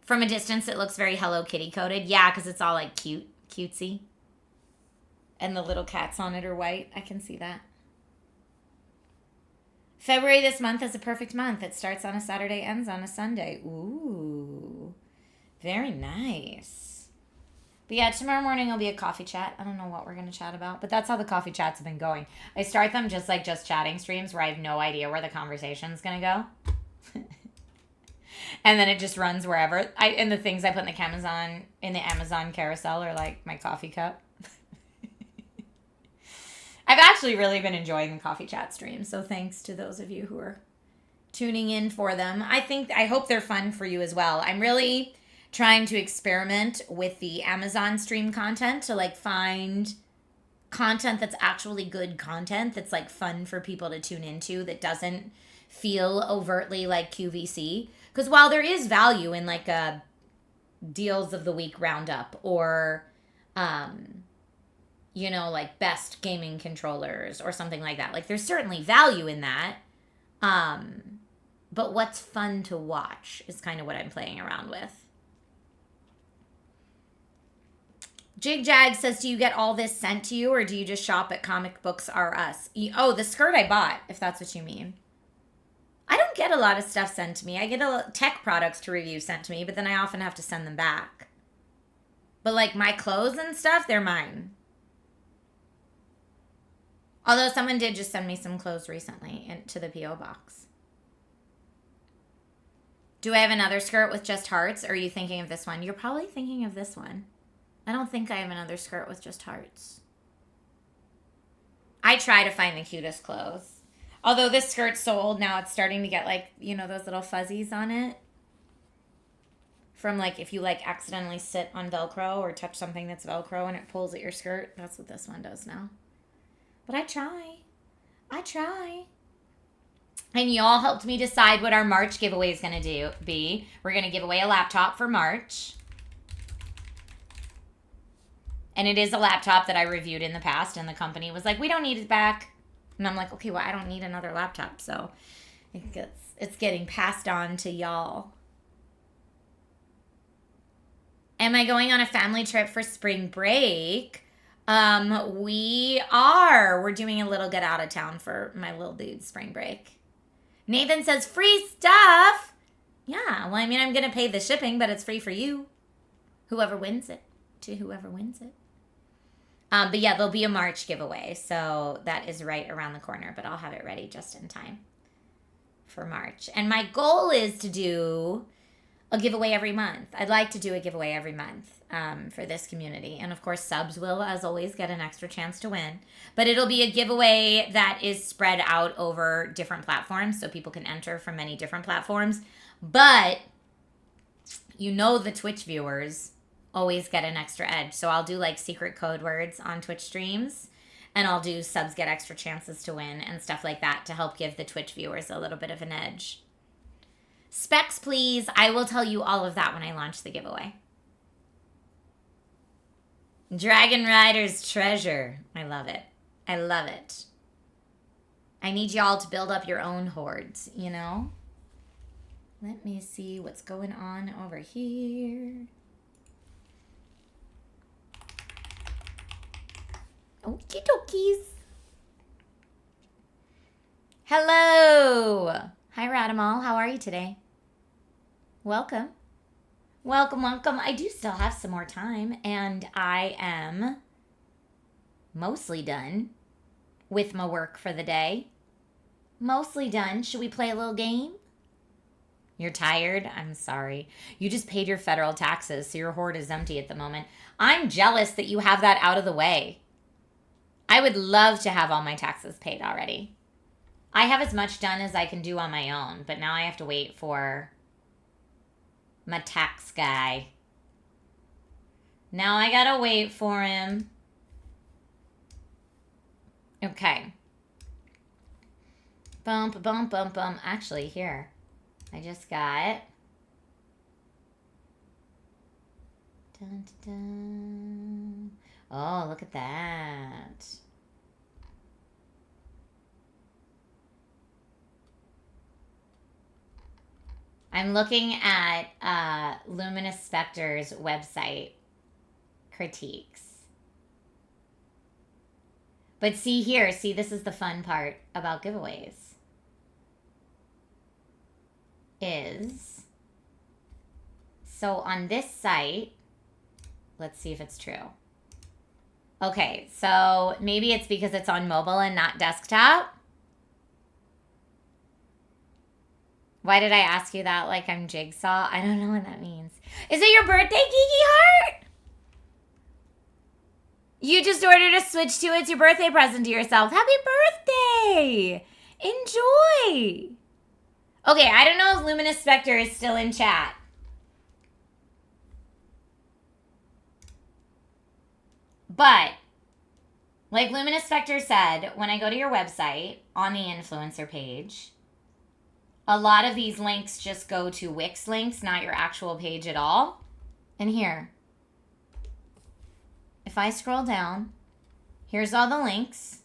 From a distance, it looks very Hello Kitty coded. Yeah, because it's all like cutesy. And the little cats on it are white. I can see that. February this month is a perfect month. It starts on a Saturday, ends on a Sunday. Ooh, very nice. But yeah, tomorrow morning will be a coffee chat. I don't know what we're going to chat about, but that's how the coffee chats have been going. I start them just like Just Chatting streams where I have no idea where the conversation's going to go. And then it just runs wherever. And the things I put in the Amazon carousel are like my coffee cup. I've actually really been enjoying the coffee chat streams, so thanks to those of you who are tuning in for them. I hope they're fun for you as well. I'm really trying to experiment with the Amazon stream content to like find content that's actually good content that's like fun for people to tune into that doesn't feel overtly like QVC. Because while there is value in like a deals of the week roundup or you know, like best gaming controllers or something like that, like there's certainly value in that, but what's fun to watch is kind of what I'm playing around with. Jig Jag says, do you get all this sent to you or do you just shop at Comic Books R Us? Oh, the skirt I bought, if that's what you mean. I don't get a lot of stuff sent to me. I get tech products to review sent to me, but then I often have to send them back. But like my clothes and stuff, they're mine. Although someone did just send me some clothes recently to the P.O. box. Do I have another skirt with just hearts? Or are you thinking of this one? You're probably thinking of this one. I don't think I have another skirt with just hearts. I try to find the cutest clothes. Although this skirt's so old now, it's starting to get like, you know, those little fuzzies on it. From like if you like accidentally sit on Velcro or touch something that's Velcro and it pulls at your skirt. That's what this one does now. But I try. And y'all helped me decide what our March giveaway is going to be. We're going to give away a laptop for March. And it is a laptop that I reviewed in the past, and the company was like, we don't need it back. And I'm like, okay, well, I don't need another laptop. So it's getting passed on to y'all. Am I going on a family trip for spring break? We are. We're doing a little get out of town for my little dude's spring break. Nathan says, free stuff. Yeah, well, I mean, I'm going to pay the shipping, but it's free for you. Whoever wins it. But yeah, there'll be a March giveaway. So that is right around the corner, but I'll have it ready just in time for March. And my goal is to do a giveaway every month. I'd like to do a giveaway every month for this community. And of course, subs will, as always, get an extra chance to win. But it'll be a giveaway that is spread out over different platforms, so people can enter from many different platforms. But you know the Twitch viewers always get an extra edge. So I'll do like secret code words on Twitch streams, and I'll do subs get extra chances to win and stuff like that to help give the Twitch viewers a little bit of an edge. Specs, please. I will tell you all of that when I launch the giveaway. Dragon Rider's Treasure. I love it. I need y'all to build up your own hordes, you know? Let me see what's going on over here. Okie dokies. Hello. Hi, Radamal. How are you today? Welcome. I do still have some more time, and I am mostly done with my work for the day. Mostly done. Should we play a little game? You're tired? I'm sorry. You just paid your federal taxes, so your hoard is empty at the moment. I'm jealous that you have that out of the way. I would love to have all my taxes paid already. I have as much done as I can do on my own, but now I have to wait for my tax guy. Now I gotta wait for him. Okay. Bump. Actually, here. I just got... Dun, dun, dun. Oh, look at that. I'm looking at Luminous Spectre's website critiques. But see here, this is the fun part about giveaways. So on this site, let's see if it's true. Okay, so maybe it's because it's on mobile and not desktop. Why did I ask you that like I'm Jigsaw? I don't know what that means. Is it your birthday, Geeky Heart? You just ordered a Switch 2. It's your birthday present to yourself. Happy birthday! Enjoy! Okay, I don't know if Luminous Spectre is still in chat. But like Luminous Spectre said, when I go to your website on the influencer page, a lot of these links just go to Wix links, not your actual page at all. And here, if I scroll down, here's all the links.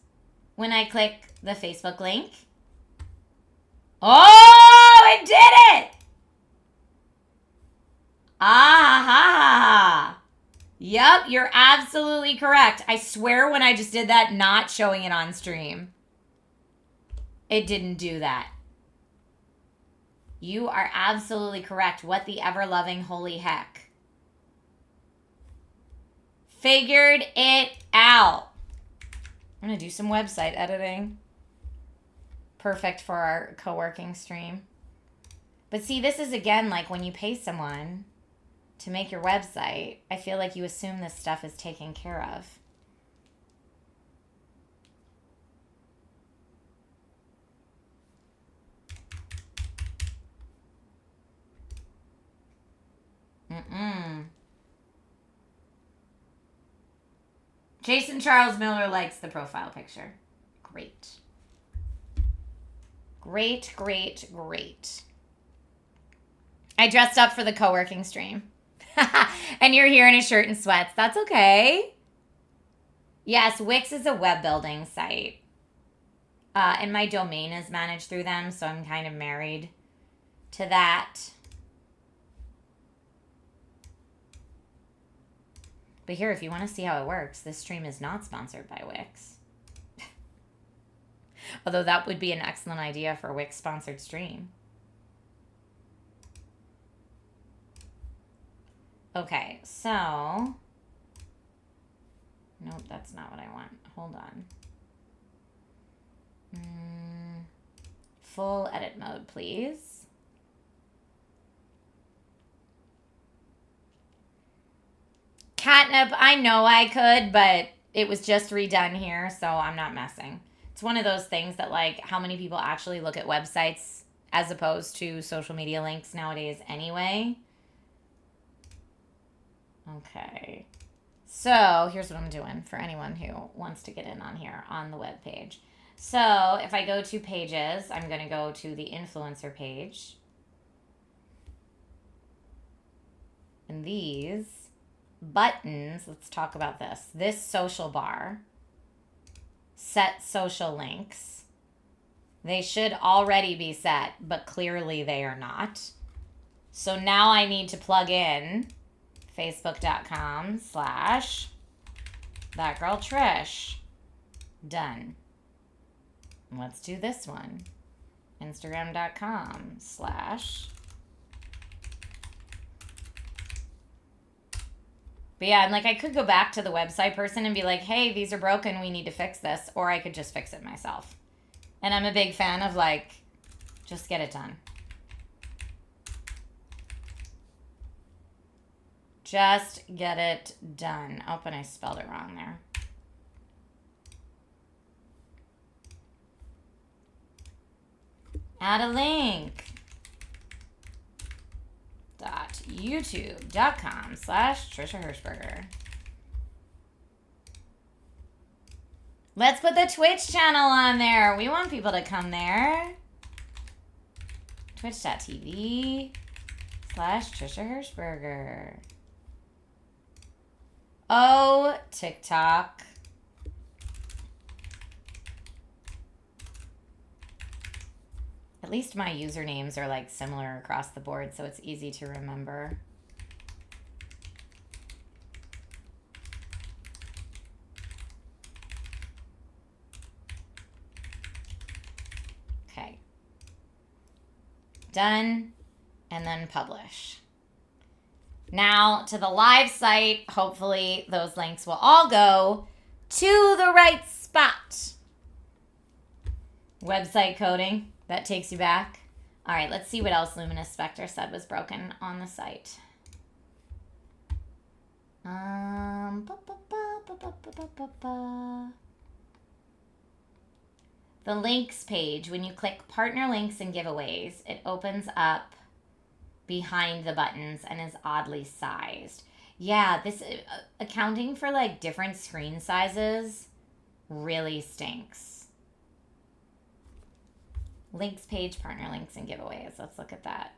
When I click the Facebook link, oh, it did it! Ah, yep, you're absolutely correct. I swear when I just did that, not showing it on stream, it didn't do that. You are absolutely correct. What the ever-loving holy heck. Figured it out. I'm going to do some website editing. Perfect for our co-working stream. But see, this is again like when you pay someone to make your website, I feel like you assume this stuff is taken care of. Jason Charles Miller likes the profile picture. Great. Great, great, great. I dressed up for the co-working stream. And you're here in a shirt and sweats. That's okay. Yes, Wix is a web building site. And my domain is managed through them, so I'm kind of married to that. But here, if you want to see how it works, this stream is not sponsored by Wix. Although that would be an excellent idea for a Wix-sponsored stream. Okay, so... Nope, that's not what I want. Hold on. Full edit mode, please. Catnip, I know I could, but it was just redone here, so I'm not messing. It's one of those things that, like, how many people actually look at websites as opposed to social media links nowadays anyway. Okay. So here's what I'm doing for anyone who wants to get in on here on the web page. So if I go to pages, I'm going to go to the influencer page. And these buttons, let's talk about this. This social bar, set social links. They should already be set, but clearly they are not. So now I need to plug in facebook.com/thatgirltrish. Done. Let's do this one. Instagram.com/ But yeah, I'm like, I could go back to the website person and be like, hey, these are broken. We need to fix this. Or I could just fix it myself. And I'm a big fan of like, just get it done. Just get it done. Oh, and I spelled it wrong there. Add a link. youtube.com/Trisha Hershberger. Let's put the Twitch channel on there. We want people to come there. Twitch.tv/Trisha Hershberger. Oh, TikTok. At least my usernames are like similar across the board, so it's easy to remember. Okay. Done. And then publish. Now to the live site, hopefully those links will all go to the right spot. Website coding. That takes you back. All right, let's see what else Luminous Spectre said was broken on the site. The links page, when you click partner links and giveaways, it opens up behind the buttons and is oddly sized. Yeah, this accounting for like different screen sizes really stinks. Links page, partner links, and giveaways. Let's look at that.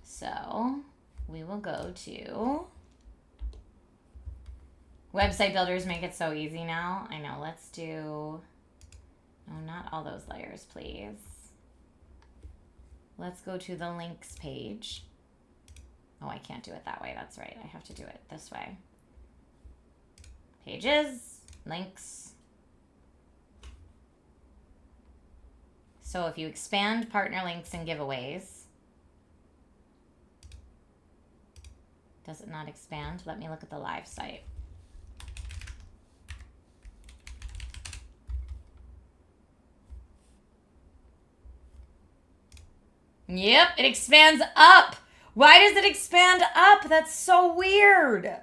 So we will go to website builders. Make it so easy now. I know. Let's do, no, not all those layers, please. Let's go to the links page. Oh, I can't do it that way. That's right. I have to do it this way. Pages, links. So if you expand partner links and giveaways, does it not expand? Let me look at the live site. Yep, it expands up. Why does it expand up? That's so weird.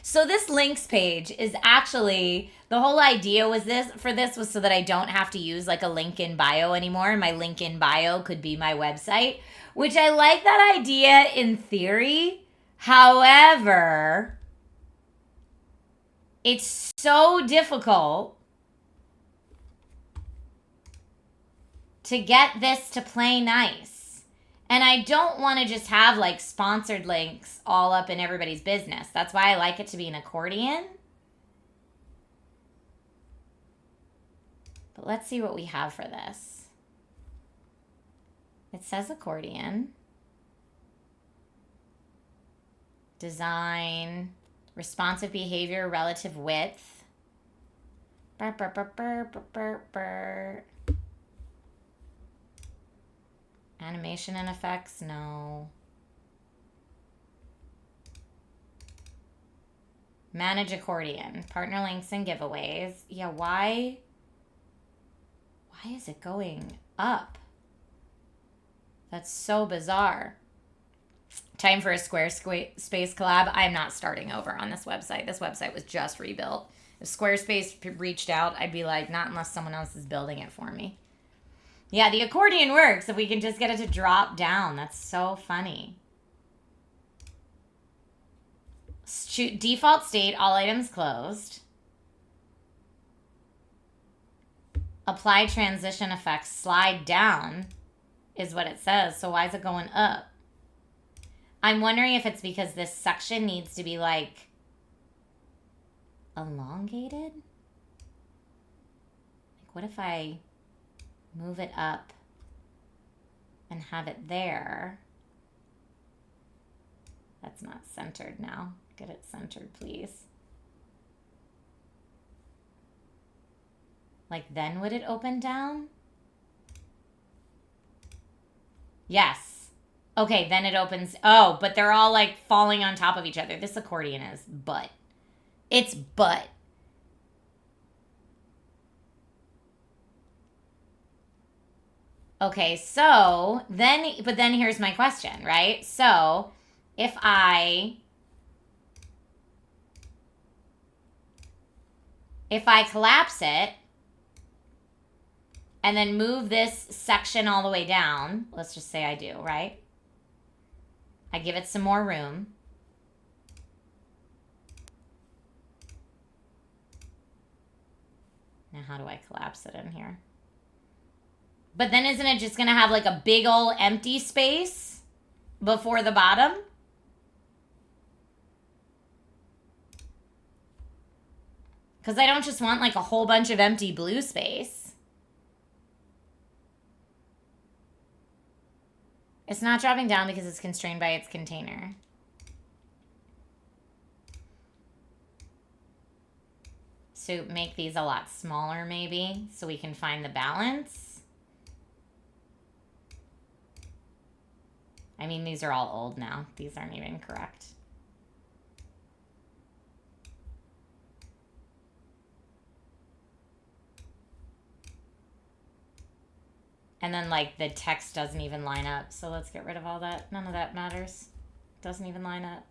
So this links page is actually, the whole idea was was so that I don't have to use like a link in bio anymore. And my link in bio could be my website, which I like that idea in theory. However, it's so difficult to get this to play nice. And I don't want to just have like sponsored links all up in everybody's business. That's why I like it to be an accordion. But let's see what we have for this. It says accordion. Design. Responsive behavior, relative width. Burr, burr, burr, burr, burr, burr, burr. Animation and effects, no. Manage accordion. Partner links and giveaways. Yeah, why is it going up? That's so bizarre. Time for a Squarespace collab. I'm not starting over on this website. This website was just rebuilt. If Squarespace reached out, I'd be like, not unless someone else is building it for me. Yeah, the accordion works if we can just get it to drop down. That's so funny. Default state, all items closed. Apply transition effects, slide down is what it says. So why is it going up? I'm wondering if it's because this section needs to be like elongated. Like what if I move it up and have it there? That's not centered now. Get it centered, please. Like then would it open down? Yes. Okay, then it opens. Oh, but they're all like falling on top of each other. This accordion is butt. It's butt. Okay, so then, but then here's my question, right? So if I collapse it and then move this section all the way down, let's just say I do, right? I give it some more room. Now how do I collapse it in here? But then isn't it just going to have like a big old empty space before the bottom? Because I don't just want like a whole bunch of empty blue space. It's not dropping down because it's constrained by its container. So make these a lot smaller maybe so we can find the balance. I mean, these are all old now. These aren't even correct. And then, like, the text doesn't even line up. So let's get rid of all that. None of that matters. Doesn't even line up.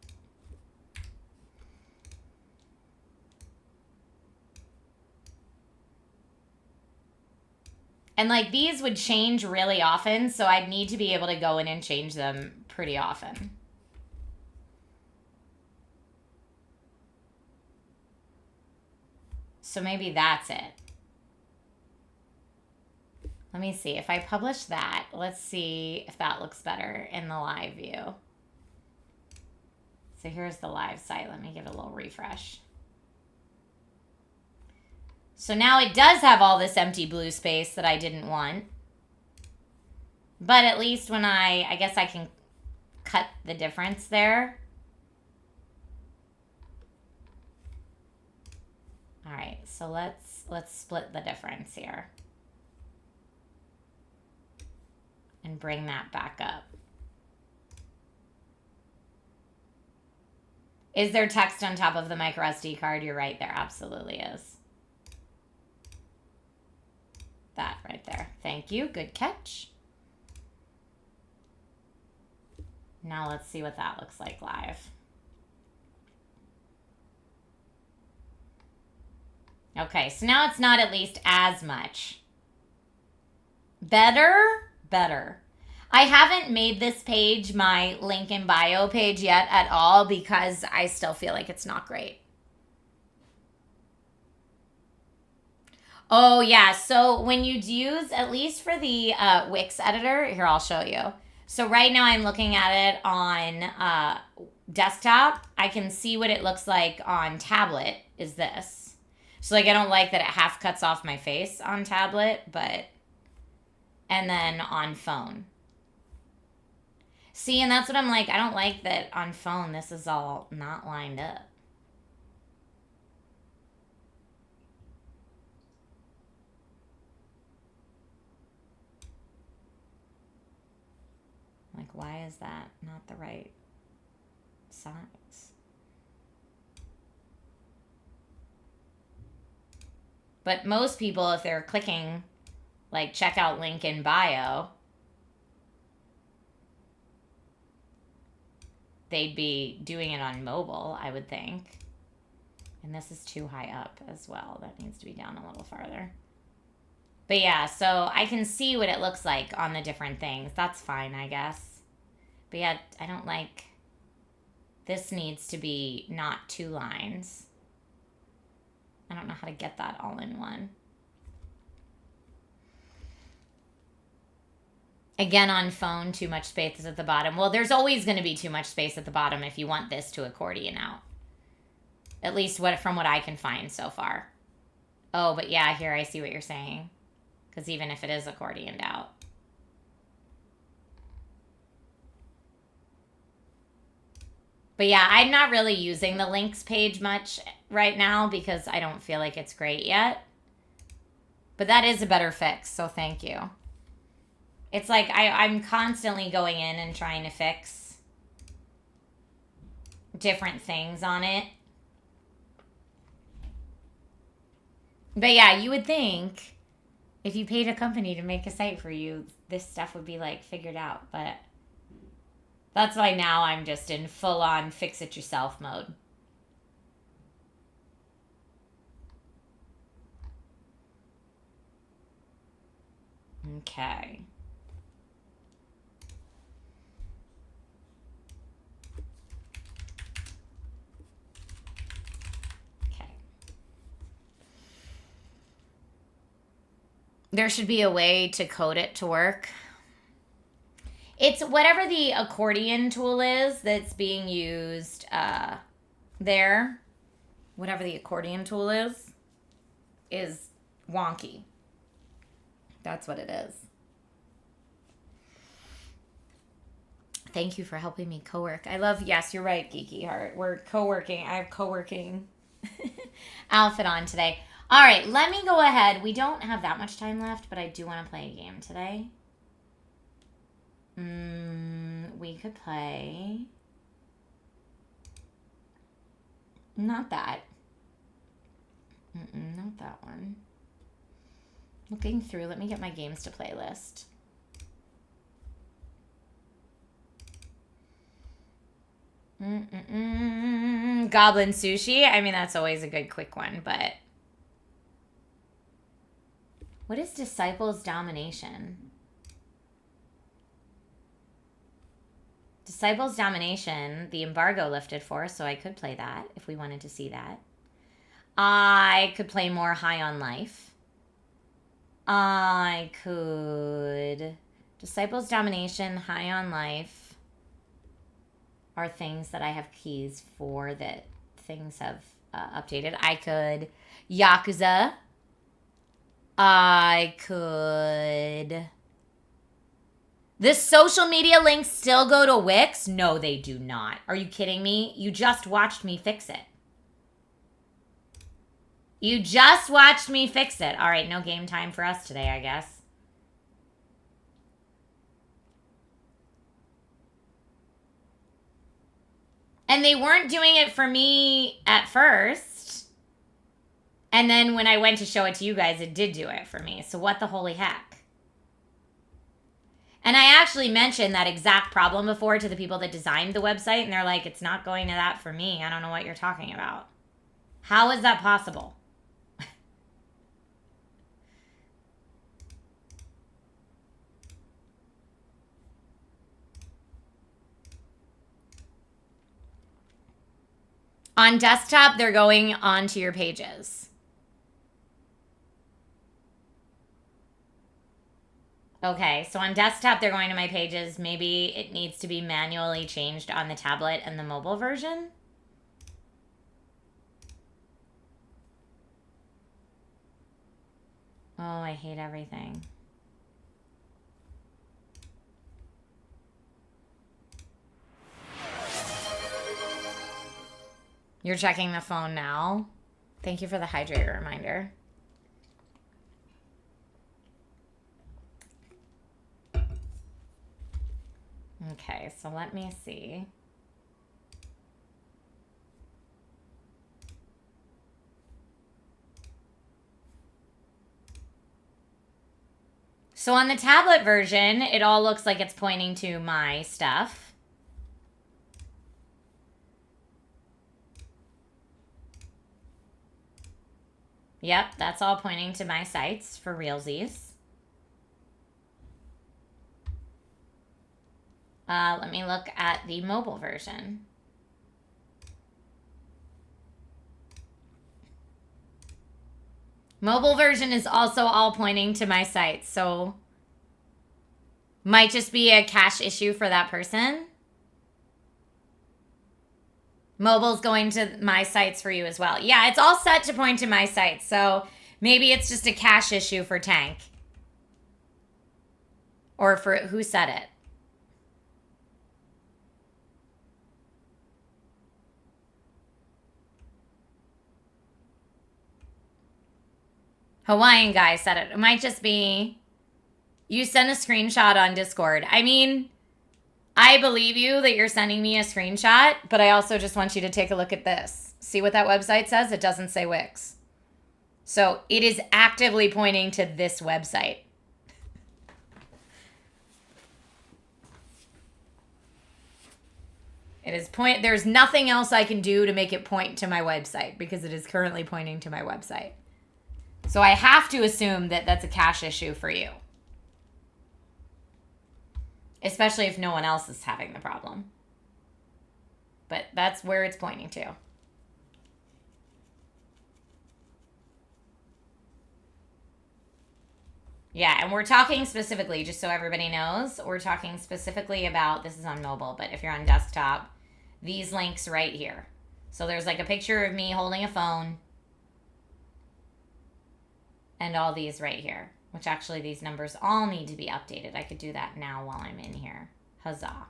And like these would change really often, so I'd need to be able to go in and change them pretty often. So maybe that's it. Let me see. If I publish that, let's see if that looks better in the live view. So here's the live site. Let me give it a little refresh. So now it does have all this empty blue space that I didn't want. But at least when I guess I can cut the difference there. All right, so let's split the difference here. And bring that back up. Is there text on top of the micro SD card? You're right, there absolutely is. That right there. Thank you. Good catch. Now let's see what that looks like live. Okay, so now it's not at least as much. Better? Better. I haven't made this page my link in bio page yet at all because I still feel like it's not great. Oh, yeah. So when you use, at least for the Wix editor, here, I'll show you. So right now I'm looking at it on desktop. I can see what it looks like on tablet is this. So like I don't like that it half cuts off my face on tablet, but, and then on phone. See, and that's what I'm like, I don't like that on phone this is all not lined up. Like, why is that not the right size? But most people, if they're clicking, like, checkout link in bio, they'd be doing it on mobile, I would think. And this is too high up as well. That needs to be down a little farther. But yeah, so I can see what it looks like on the different things. That's fine, I guess. But yeah, I don't like... This needs to be not 2 lines. I don't know how to get that all in one. Again, on phone, too much space is at the bottom. Well, there's always going to be too much space at the bottom if you want this to accordion out. At least from what I can find so far. Oh, but yeah, here I see what you're saying. Because even if it is accordioned out. But yeah, I'm not really using the links page much right now because I don't feel like it's great yet. But that is a better fix, so thank you. It's like I'm constantly going in and trying to fix different things on it. But yeah, you would think if you paid a company to make a site for you, this stuff would be like figured out. But that's why now I'm just in full-on fix-it-yourself mode. Okay. There should be a way to code it to work. It's whatever the accordion tool is that's being used there. Whatever the accordion tool is wonky. That's what it is. Thank you for helping me co-work. I love, yes, you're right, Geeky Heart. We're co-working. I have co-working outfit on today. All right, let me go ahead. We don't have that much time left, but I do want to play a game today. We could play... Not that. Not that one. Looking through, let me get my games to play list. Goblin Sushi. I mean, that's always a good quick one, but... What is Disciples Domination? Disciples Domination, the embargo lifted for, so I could play that if we wanted to see that. I could play more High on Life. I could... Disciples Domination, High on Life are things that I have keys for that things have updated. I could Yakuza. I could... The social media links still go to Wix? No, they do not. Are you kidding me? You just watched me fix it. You just watched me fix it. All right, no game time for us today, I guess. And they weren't doing it for me at first. And then when I went to show it to you guys, it did do it for me. So what the holy heck? And I actually mentioned that exact problem before to the people that designed the website. And they're like, it's not going to that for me. I don't know what you're talking about. How is that possible? On desktop, they're going onto your pages. Okay, so on desktop, they're going to my pages. Maybe it needs to be manually changed on the tablet and the mobile version. Oh, I hate everything. You're checking the phone now. Thank you for the hydrator reminder. Okay, so let me see. So on the tablet version, it all looks like it's pointing to my stuff. Yep, that's all pointing to my sites for realsies. Let me look at the mobile version. Mobile version is also all pointing to my sites, so might just be a cache issue for that person. Mobile's going to my sites for you as well. Yeah, it's all set to point to my sites, so maybe it's just a cache issue for Tank. Or for who said it? Hawaiian guy said it. It might just be you sent a screenshot on Discord. I mean, I believe you that you're sending me a screenshot, but I also just want you to take a look at this. See what that website says? It doesn't say Wix. So it is actively pointing to this website. It is there's nothing else I can do to make it point to my website because it is currently pointing to my website. So I have to assume that that's a cache issue for you. Especially if no one else is having the problem. But that's where it's pointing to. Yeah, and we're talking specifically, just so everybody knows, we're talking specifically about, this is on mobile, but if you're on desktop, these links right here. So there's like a picture of me holding a phone. And all these right here, which actually these numbers all need to be updated. I could do that now while I'm in here. Huzzah.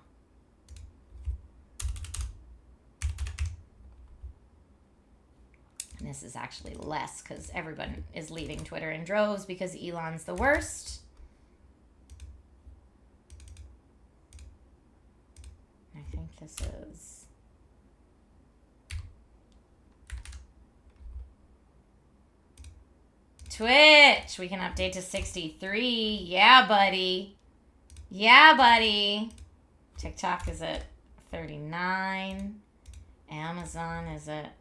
And this is actually less because everyone is leaving Twitter in droves because Elon's the worst. I think this is... Twitch, we can update to 63. Yeah, buddy. Yeah, buddy. TikTok is at 39. Amazon is at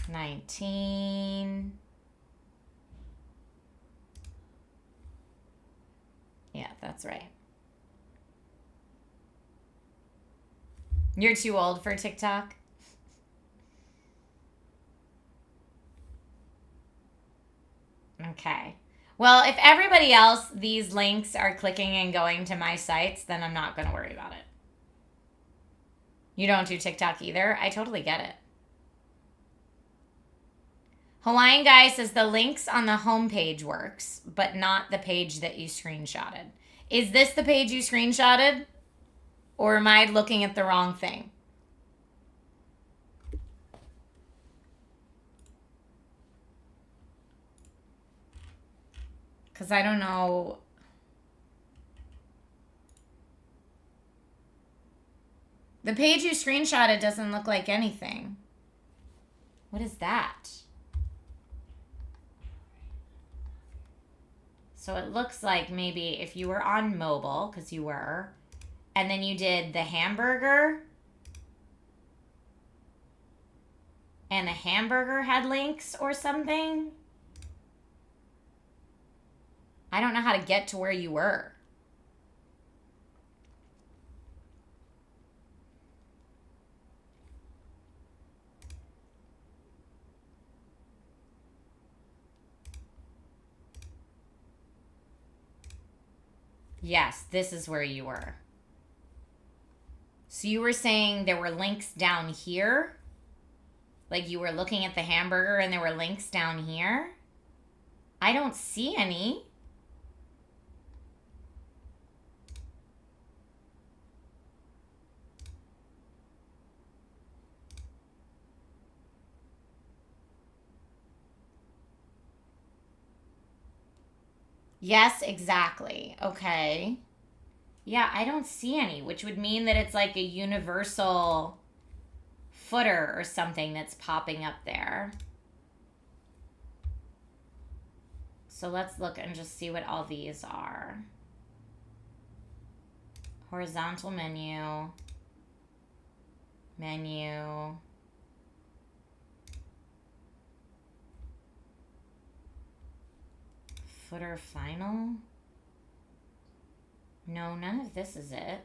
19. Yeah, that's right. You're too old for TikTok? Okay. Well, if everybody else, these links are clicking and going to my sites, then I'm not going to worry about it. You don't do TikTok either? I totally get it. Hawaiian Guy says the links on the homepage works, but not the page that you screenshotted. Is this the page you screenshotted? Or am I looking at the wrong thing? Because I don't know. The page you screenshotted doesn't look like anything. What is that? So it looks like maybe if you were on mobile, because you were, and then you did the hamburger, and the hamburger had links or something. I don't know how to get to where you were. Yes, this is where you were. So you were saying there were links down here? Like you were looking at the hamburger and there were links down here? I don't see any. Yes, exactly. Okay. Yeah, I don't see any, which would mean that it's like a universal footer or something that's popping up there. So let's look and just see what all these are. Horizontal menu. Menu. Footer final? No, none of this is it.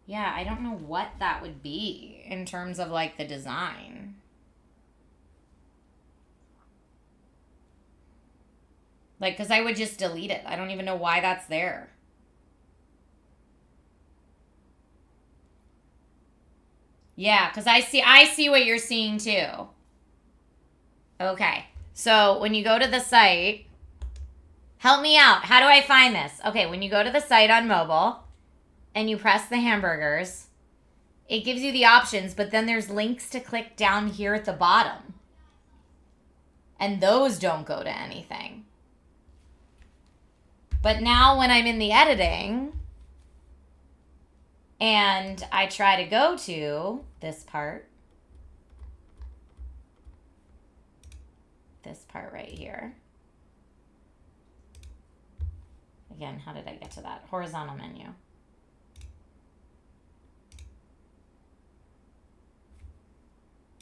Yeah, I don't know what that would be in terms of like the design. Like, because I would just delete it. I don't even know why that's there. Yeah, because I see what you're seeing too. Okay. So when you go to the site, help me out. How do I find this? Okay, when you go to the site on mobile and you press the hamburgers, it gives you the options, but then there's links to click down here at the bottom. And those don't go to anything. But now when I'm in the editing and I try to go to this part right here. Again, how did I get to that? Horizontal menu.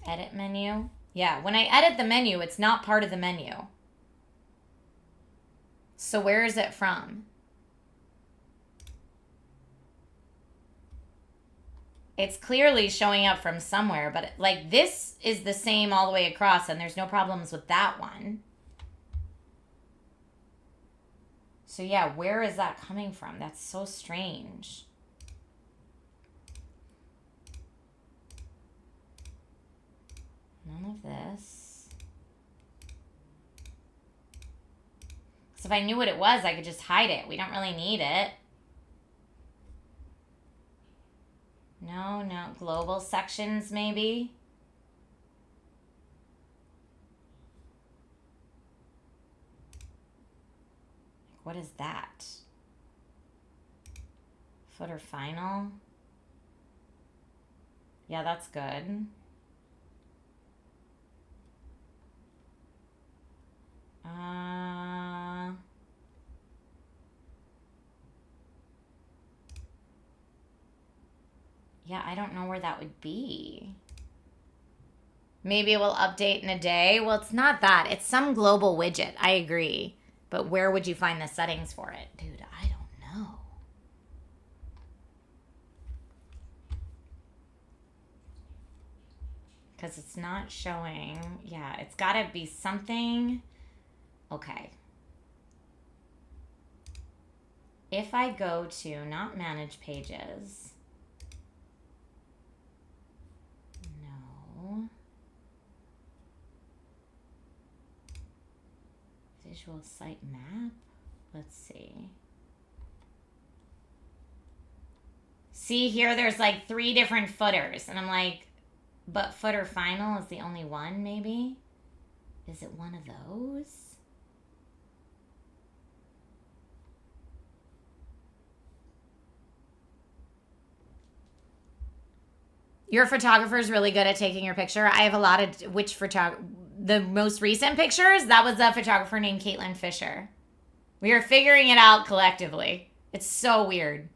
Edit menu. Yeah, when I edit the menu, it's not part of the menu. So where is it from? It's clearly showing up from somewhere, but like this is the same all the way across and there's no problems with that one. So yeah, where is that coming from? That's so strange. None of this. So if I knew what it was, I could just hide it. We don't really need it. No, global sections maybe. What is that? Footer final. Yeah, that's good. Yeah, I don't know where that would be. Maybe it will update in a day. Well, it's not that. It's some global widget. I agree. But where would you find the settings for it? Dude, I don't know. Because it's not showing. Yeah, it's got to be something. Okay. If I go to not manage pages. No. Visual site map. Let's see. See here, there's like 3 different footers. And I'm like, but footer final is the only one, maybe? Is it one of those? Your photographer is really good at taking your picture. I have a lot of the most recent pictures, that was a photographer named Caitlin Fisher. We are figuring it out collectively. It's so weird.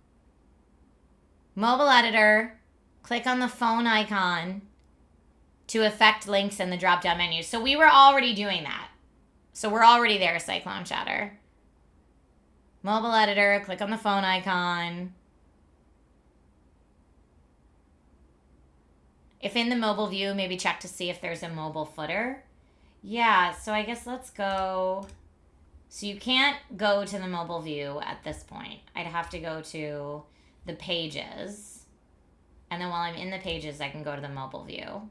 Mobile editor, click on the phone icon to affect links in the drop-down menu. So we were already doing that. So we're already there, Cyclone Chatter. Mobile editor, click on the phone icon. If in the mobile view, maybe check to see if there's a mobile footer. Yeah, so I guess let's go. So you can't go to the mobile view at this point. I'd have to go to the pages. And then while I'm in the pages, I can go to the mobile view.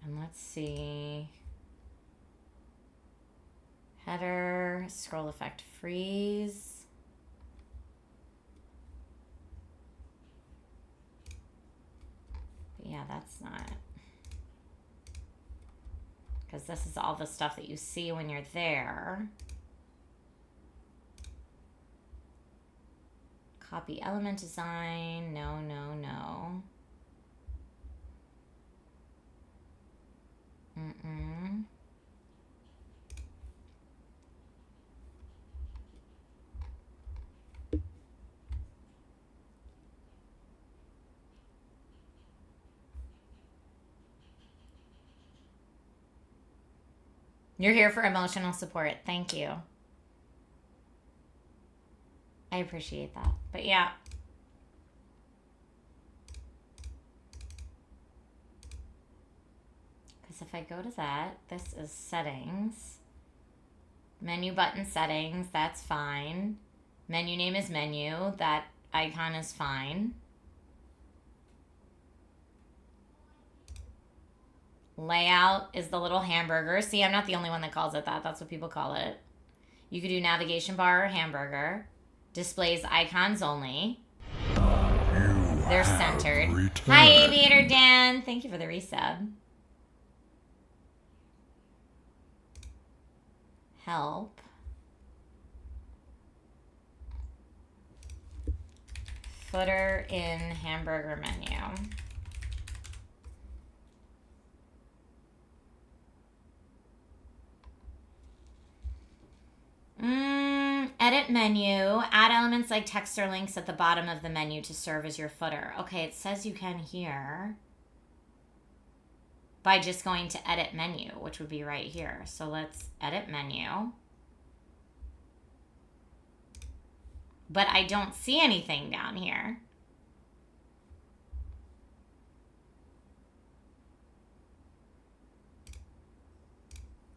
And let's see. Header, scroll effect freeze. Yeah, that's not. Because this is all the stuff that you see when you're there. Copy element design. No, no, no. Mm-mm. You're here for emotional support. Thank you. I appreciate that. But yeah. Because if I go to that, this is settings. Menu button settings, that's fine. Menu name is menu. That icon is fine. Layout is the little hamburger. See, I'm not the only one that calls it that. That's what people call it. You could do navigation bar or hamburger. Displays icons only. They're centered. Returned. Hi, Aviator Dan. Thank you for the resub. Help. Footer in hamburger menu. Edit menu. Add elements like text or links at the bottom of the menu to serve as your footer. Okay, it says you can here by just going to edit menu, which would be right here. So let's edit menu. But I don't see anything down here.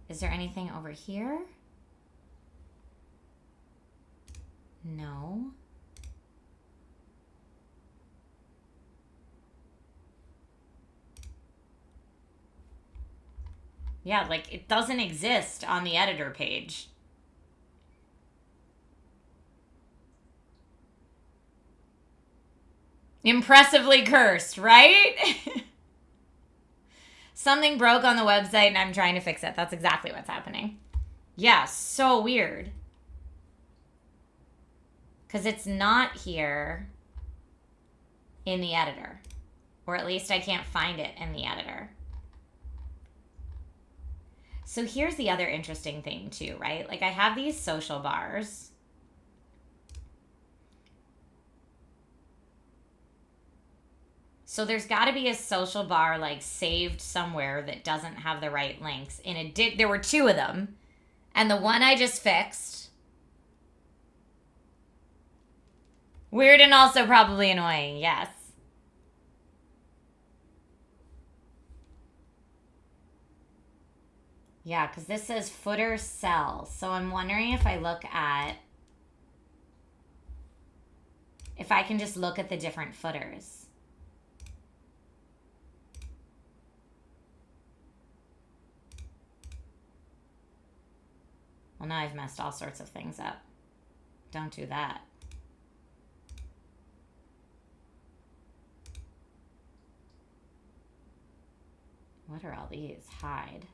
Is there anything over here? No. Yeah, like it doesn't exist on the editor page. Impressively cursed, right? Something broke on the website and I'm trying to fix it. That's exactly what's happening. Yeah, so weird. Because it's not here in the editor. Or at least I can't find it in the editor. So here's the other interesting thing too, right? Like I have these social bars. So there's got to be a social bar like saved somewhere that doesn't have the right links. And it did. There were two of them, and the one I just fixed. Weird and also probably annoying. Yes. Yeah, because this says footer cell. So I'm wondering if I look at, if I can just look at the different footers. Well, now I've messed all sorts of things up. Don't do that. What are all these? Hide.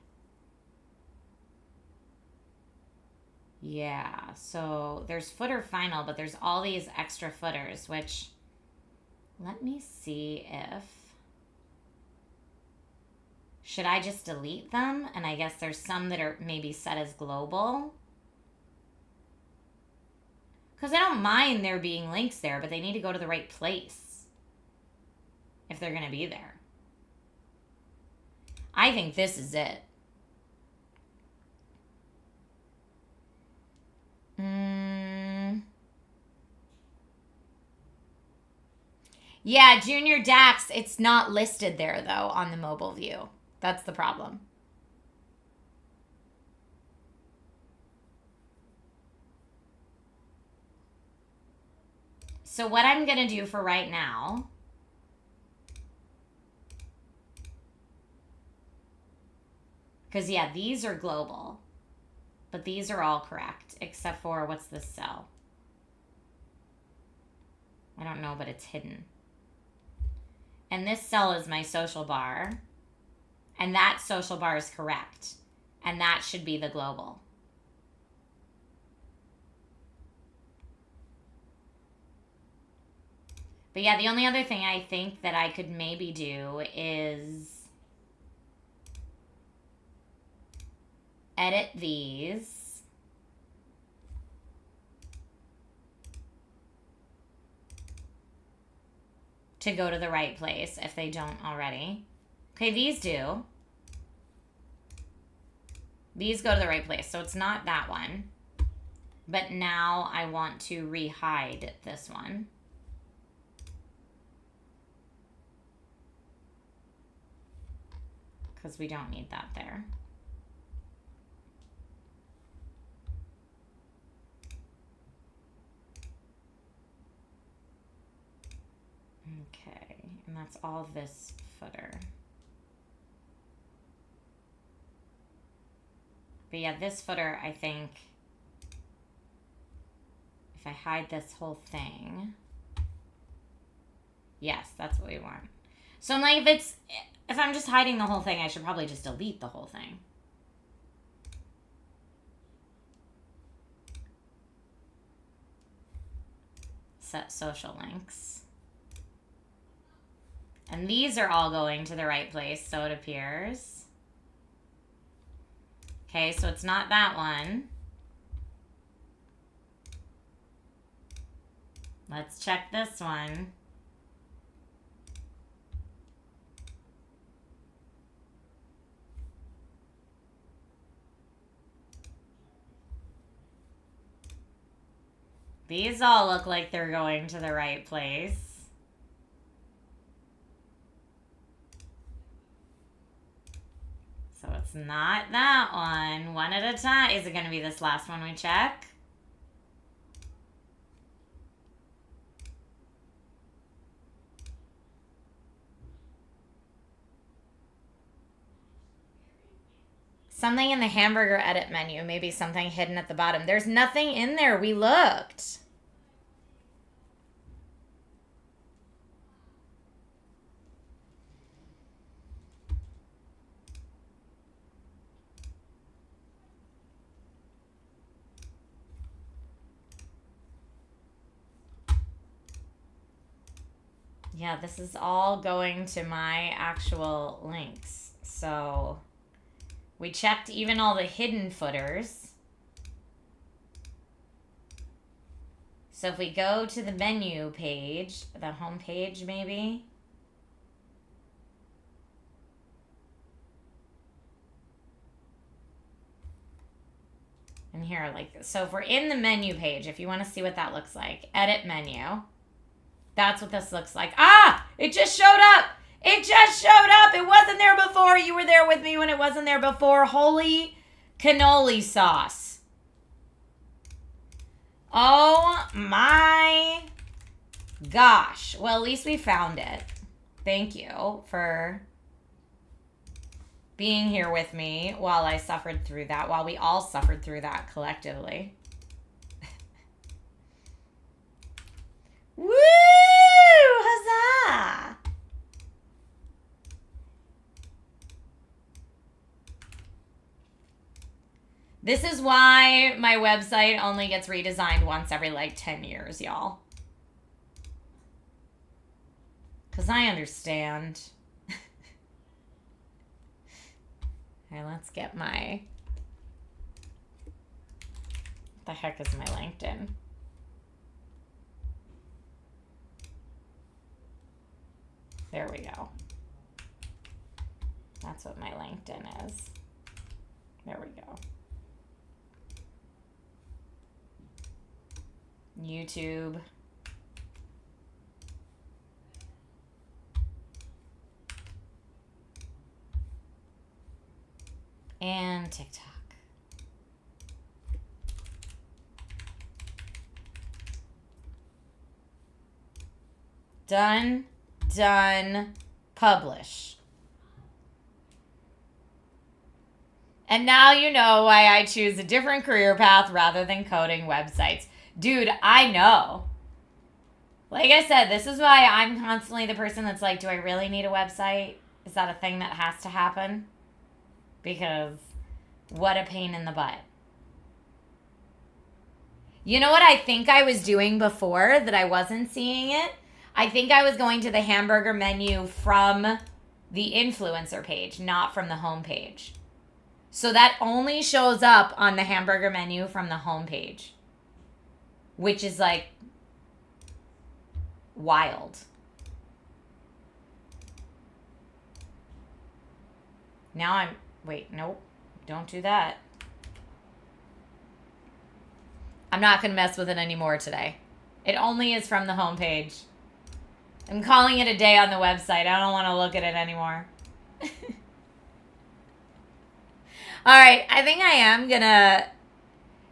Yeah, so there's footer final, but there's all these extra footers, which, let me see if, should I just delete them? And I guess there's some that are maybe set as global. Because I don't mind there being links there, but they need to go to the right place if they're going to be there. I think this is it. Yeah, Junior Dax, it's not listed there, though, on the mobile view. That's the problem. So what I'm going to do for right now... Because, yeah, these are global. But these are all correct, except for, what's this cell? I don't know, but it's hidden. And this cell is my social bar. And that social bar is correct. And that should be the global. But yeah, the only other thing I think that I could maybe do is edit these. To go to the right place if they don't already. Okay, these do. These go to the right place, so it's not that one. But now I want to re-hide this one. Because we don't need that there. Okay, and that's all this footer. But yeah, this footer, I think, if I hide this whole thing, yes, that's what we want. So I'm like, if I'm just hiding the whole thing, I should probably just delete the whole thing. Set social links. And these are all going to the right place, so it appears. Okay, so it's not that one. Let's check this one. These all look like they're going to the right place. So it's not that one. One at a time. Is it going to be this last one we check? Something in the hamburger edit menu. Maybe something hidden at the bottom. There's nothing in there. We looked. Yeah, this is all going to my actual links. So we checked even all the hidden footers. So if we go to the menu page, the home page maybe. And here, like, so if we're in the menu page, if you want to see what that looks like, edit menu. That's what this looks like. Ah, it just showed up. It just showed up. It wasn't there before. You were there with me when it wasn't there before. Holy cannoli sauce. Oh my gosh. Well, at least we found it. Thank you for being here with me while I suffered through that, while we all suffered through that collectively. Woo! Huzzah! This is why my website only gets redesigned once every like 10 years, y'all. Because I understand. Alright, let's get my... What the heck is my LinkedIn? There we go. That's what my LinkedIn is. There we go. YouTube. And TikTok. Done. Done. Publish. And now you know why I choose a different career path rather than coding websites. Dude, I know. Like I said, this is why I'm constantly the person that's like, do I really need a website? Is that a thing that has to happen? Because what a pain in the butt. You know what I think I was doing before that I wasn't seeing it? I think I was going to the hamburger menu from the influencer page, not from the home page. So that only shows up on the hamburger menu from the home page, which is like wild. Now I'm, wait, nope, don't do that. I'm not going to mess with it anymore today. It only is from the home page. I'm calling it a day on the website. I don't want to look at it anymore. All right, I think I am going to...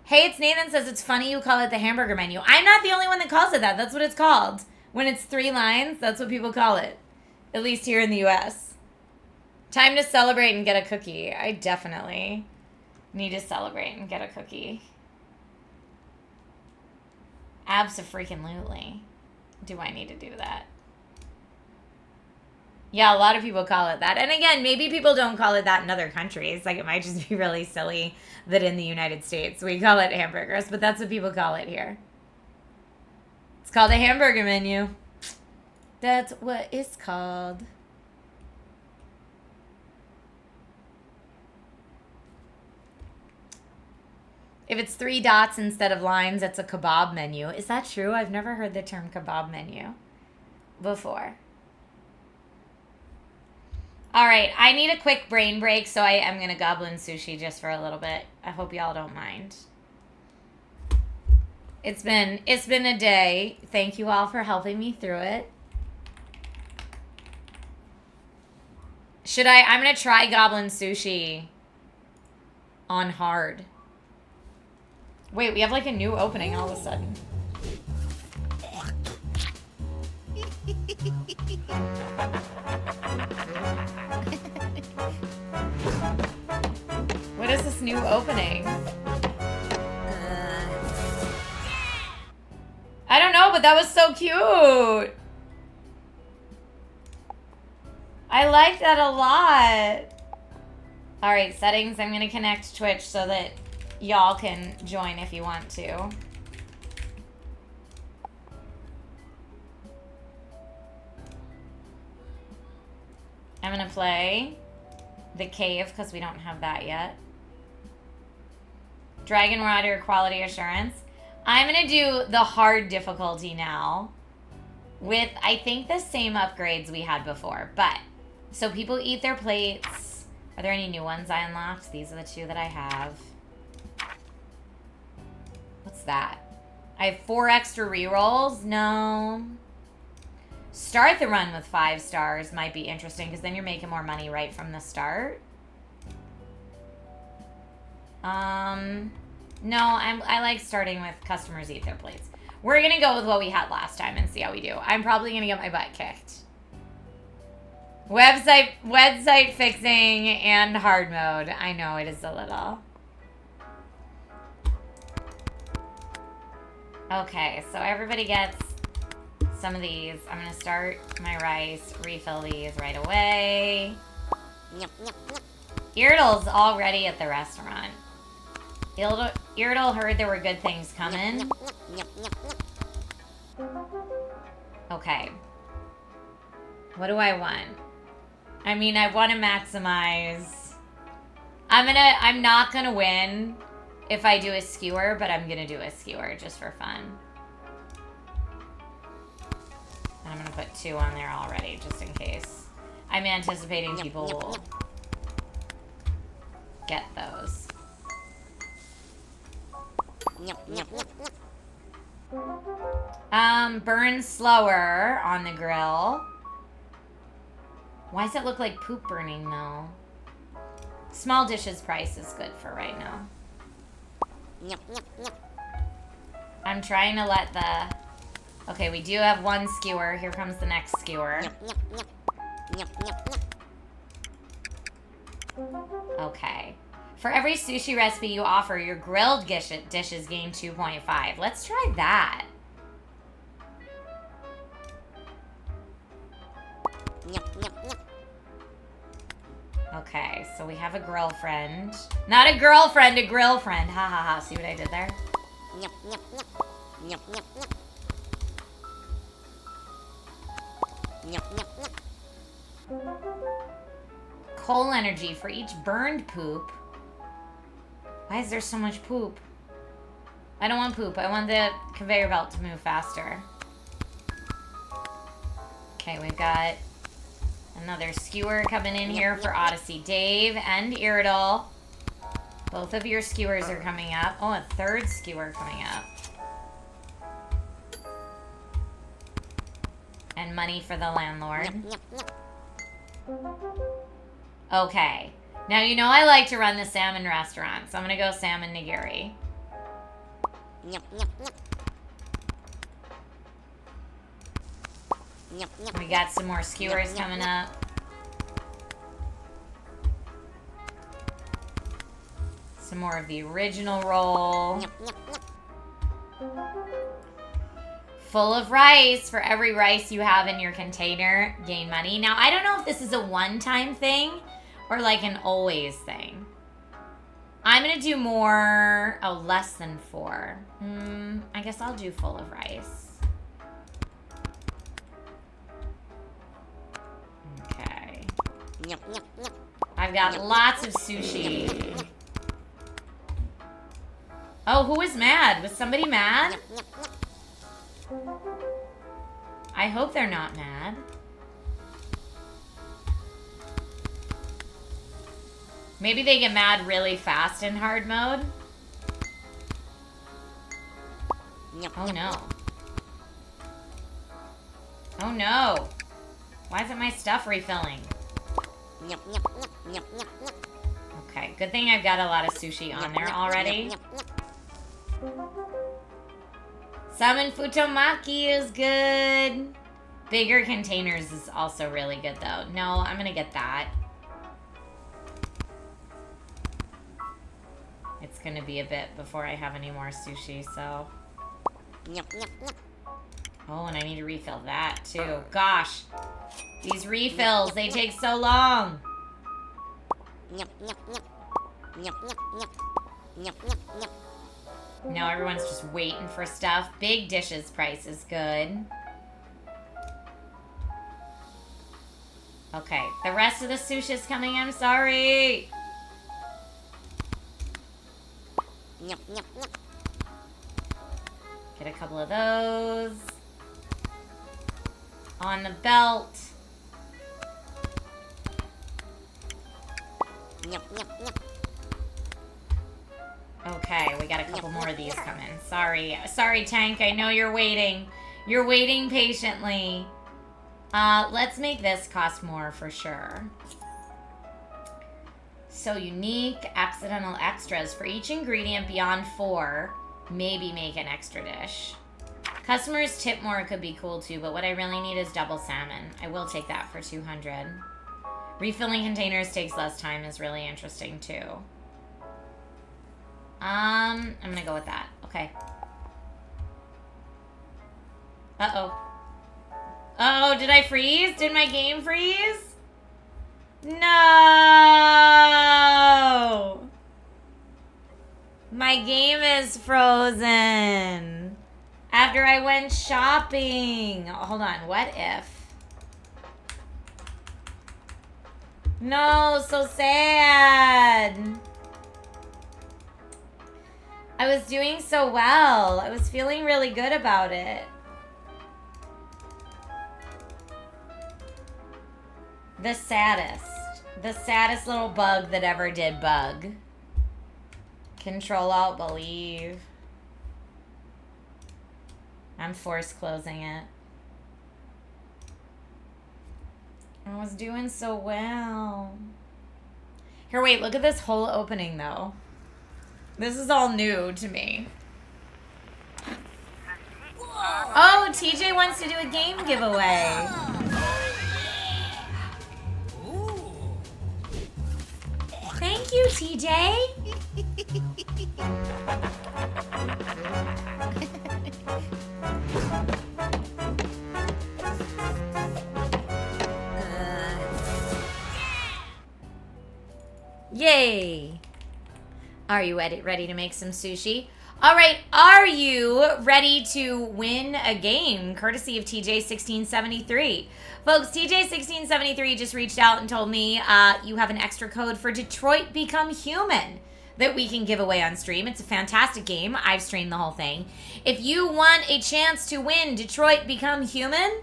Hey, it's Nathan says it's funny you call it the hamburger menu. I'm not the only one that calls it that. That's what it's called. When it's 3 lines, that's what people call it. At least here in the U.S. Time to celebrate and get a cookie. I definitely need to celebrate and get a cookie. Abso-freaking-lutely. Do I need to do that? Yeah, a lot of people call it that. And again, maybe people don't call it that in other countries. Like, it might just be really silly that in the United States we call it hamburgers, but that's what people call it here. It's called a hamburger menu. That's what it's called. If it's 3 dots instead of lines, it's a kebab menu. Is that true? I've never heard the term kebab menu before. All right, I need a quick brain break, so I am going to Goblin Sushi just for a little bit. I hope y'all don't mind. It's been a day. Thank you all for helping me through it. I'm going to try Goblin Sushi on hard. Wait, we have like a new opening all of a sudden. What is this new opening? I don't know, but that was so cute. I like that a lot. All right, settings. I'm going to connect Twitch so that y'all can join if you want to. I'm going to play The Cave because we don't have that yet. Dragon Rider Quality Assurance. I'm going to do the hard difficulty now with, I think, the same upgrades we had before. But, so people eat their plates. Are there any new ones I unlocked? These are the 2 that I have. that? I have 4 extra rerolls? No. Start the run with 5 stars might be interesting because then you're making more money right from the start. No, I like starting with customers eat their plates. We're going to go with what we had last time and see how we do. I'm probably going to get my butt kicked. Website fixing and hard mode. I know it is a little. Okay, so everybody gets some of these. I'm going to start my rice, refill these right away. Irdle's already at the restaurant. Irdle heard there were good things coming. Okay. What do I want? I mean, I want to maximize. I'm not gonna win if I do a skewer, but I'm gonna do a skewer just for fun. And I'm gonna put 2 on there already, just in case. I'm anticipating people will get those. Burn slower on the grill. Why does it look like poop burning though? Small dishes price is good for right now. I'm trying to let the... Okay, we do have 1 skewer. Here comes the next skewer. Okay. For every sushi recipe you offer, your grilled dishes gain 2.5. Let's try that. Okay, so we have a girlfriend. Not a girlfriend, a girlfriend. Ha ha ha. See what I did there? Coal energy for each burned poop. Why is there so much poop? I don't want poop. I want the conveyor belt to move faster. Okay, we've got another skewer coming in here for Odyssey Dave and Irdle. Both of your skewers are coming up. Oh, a 3rd skewer coming up. And money for the landlord. Okay. Now, you know I like to run the salmon restaurant, so I'm going to go salmon nigiri. We got some more skewers coming up. Some more of the original roll. Full of rice. For every rice you have in your container, gain money. Now, I don't know if this is a one-time thing or like an always thing. I'm going to do more... Oh, less than 4. I guess I'll do full of rice. Okay. I've got lots of sushi. Oh, who was mad? Was somebody mad? I hope they're not mad. Maybe they get mad really fast in hard mode. Oh no. Oh no. Why isn't my stuff refilling? Okay, good thing I've got a lot of sushi on there already. Salmon futomaki is good. Bigger containers is also really good though. No, I'm gonna get that. It's gonna be a bit before I have any more sushi, so. Oh, and I need to refill that too. Gosh, these refills, they take so long. Now everyone's just waiting for stuff. Big dishes price is good. Okay, the rest of the sushi is coming. I'm sorry. Get a couple of those. On the belt. Okay, we got a couple more of these coming. Sorry, Tank. I know you're waiting. You're waiting patiently. Let's make this cost more for sure. So unique accidental extras for each ingredient beyond 4. Maybe make an extra dish. Customers tip more could be cool too, but what I really need is double salmon. I will take that for 200. Refilling containers takes less time is really interesting too. I'm gonna go with that. Okay. Uh-oh. Oh, did I freeze? Did my game freeze? No! My game is frozen. After I went shopping. Hold on, what if? No, so sad. I was doing so well. I was feeling really good about it. The saddest little bug that ever did bug. Control Alt Believe. I'm force closing it. I was doing so well. Here, wait, look at this whole opening though. This is all new to me. Oh, TJ wants to do a game giveaway. Thank you, TJ. Yay. Are you ready to make some sushi? All right, are you ready to win a game courtesy of TJ1673? Folks, TJ1673 just reached out and told me you have an extra code for Detroit Become Human that we can give away on stream. It's a fantastic game. I've streamed the whole thing. If you want a chance to win Detroit Become Human,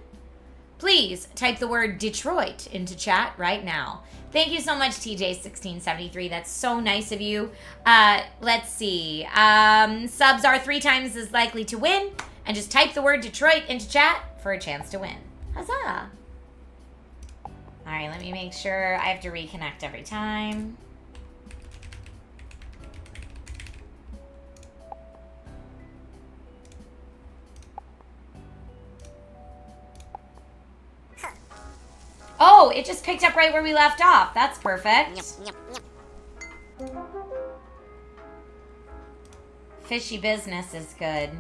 please type the word Detroit into chat right now. Thank you so much, TJ1673. That's so nice of you. Let's see. Subs are 3 times as likely to win. And just type the word Detroit into chat for a chance to win. Huzzah. All right, let me make sure. I have to reconnect every time. Oh, it just picked up right where we left off. That's perfect. Fishy business is good.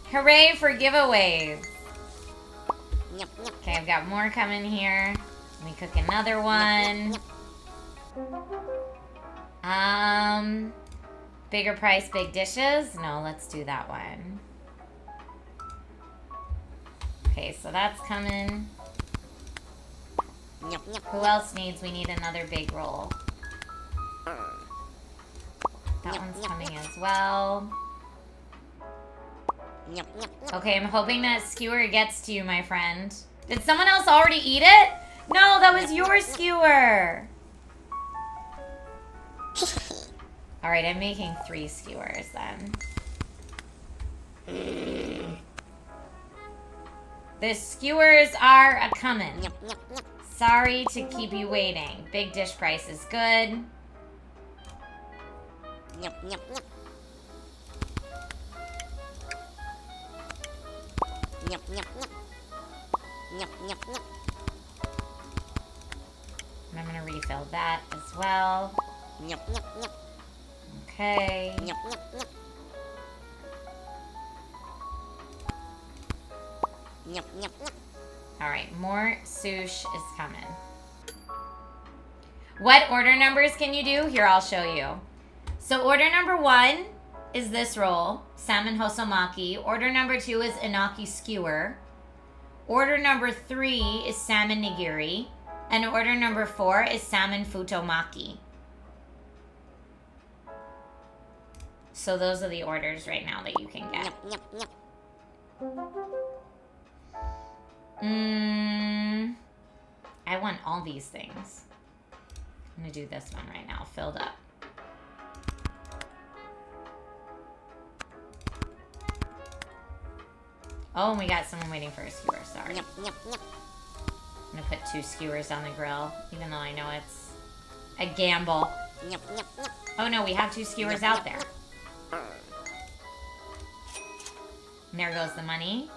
Hooray for giveaways. Okay, I've got more coming here. Let me cook another one. Bigger price, big dishes? No, let's do that one. Okay, so that's coming. Who else needs? We need another big roll. That one's coming as well. Okay, I'm hoping that skewer gets to you, my friend. Did someone else already eat it? No, that was your skewer. Alright, I'm making 3 skewers then. The skewers are a-coming. Sorry to keep you waiting. Big dish price is good. And I'm gonna refill that as well. Okay. Alright, more sush is coming. What order numbers can you do? Here, I'll show you. So order number 1 is this roll, salmon hosomaki. Order number 2 is inaki skewer. Order number 3 is salmon nigiri. And order number 4 is salmon futomaki. So those are the orders right now that you can get. I want all these things. I'm gonna do this one right now, filled up. Oh, and we got someone waiting for a skewer, sorry. I'm gonna put 2 skewers on the grill, even though I know it's a gamble. Oh no, we have 2 skewers out there. And there goes the money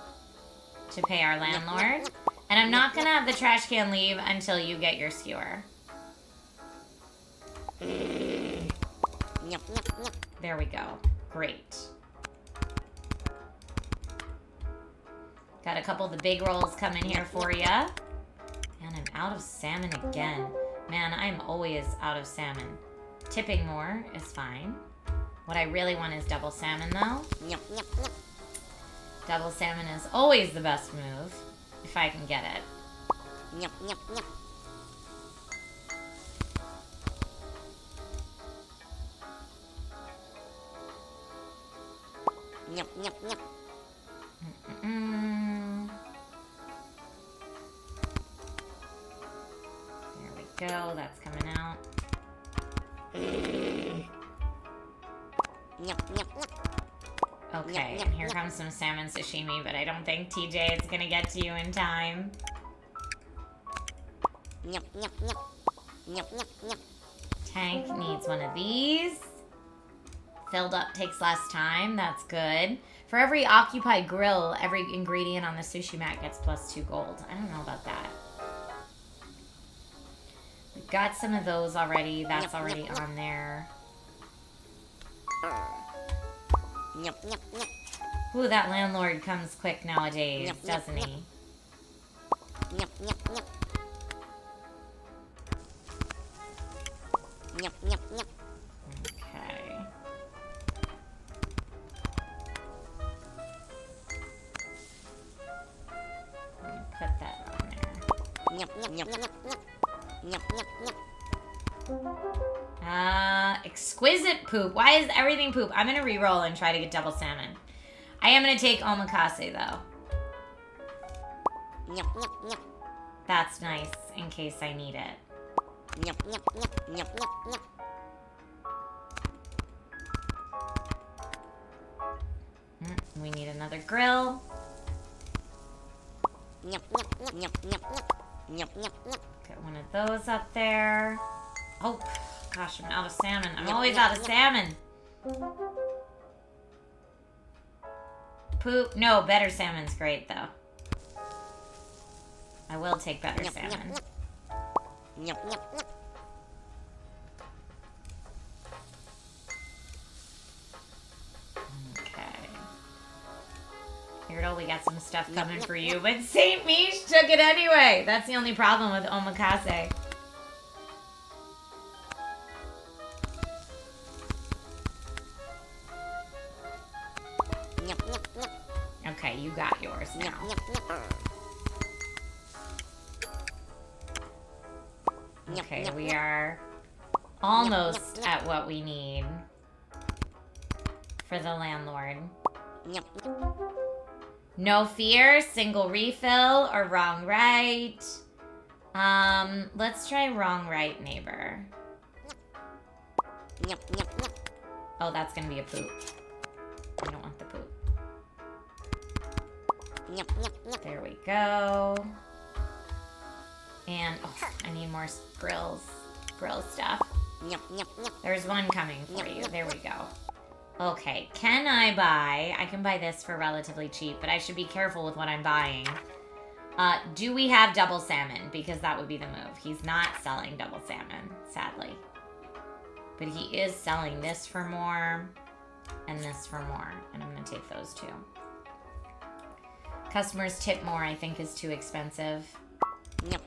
to pay our landlord. And I'm not gonna have the trash can leave until you get your skewer. There we go. Great. Got a couple of the big rolls coming here for you. And I'm out of salmon again. Man, I'm always out of salmon. Tipping more is fine. What I really want is double salmon, though. Double salmon is always the best move, if I can get it. There we go, that's coming out. Okay, and here comes some salmon sashimi, but I don't think TJ is gonna get to you in time. Tank needs one of these. Filled up takes less time, that's good. For every occupied grill, every ingredient on the sushi mat gets +2 gold. I don't know about that. We've got some of those already, that's already on there. Ooh, that landlord comes quick nowadays, doesn't he? Okay. Put that on there. Exquisite poop. Why is everything poop? I'm gonna re-roll and try to get double salmon. I am gonna take omakase though. That's nice in case I need it. We need another grill. Get one of those up there. Oh, gosh, I'm out of salmon. I'm always out of salmon. Poop. No, better salmon's great, though. I will take better salmon. Okay. Weirdo, we got some stuff coming for you, but Saint Mish took it anyway. That's the only problem with omakase. Okay, you got yours now. Okay, we are almost at what we need for the landlord. No fear, single refill, or wrong right. Let's try wrong right, neighbor. Oh, that's gonna be a poop. I don't want the poop. There we go. And, oh, I need more grill stuff. There's one coming for you. There we go. Okay, I can buy this for relatively cheap, but I should be careful with what I'm buying. Do we have double salmon? Because that would be the move. He's not selling double salmon, sadly. But he is selling this for more and this for more. And I'm going to take those two. Customers tip more, I think, is too expensive. Okay.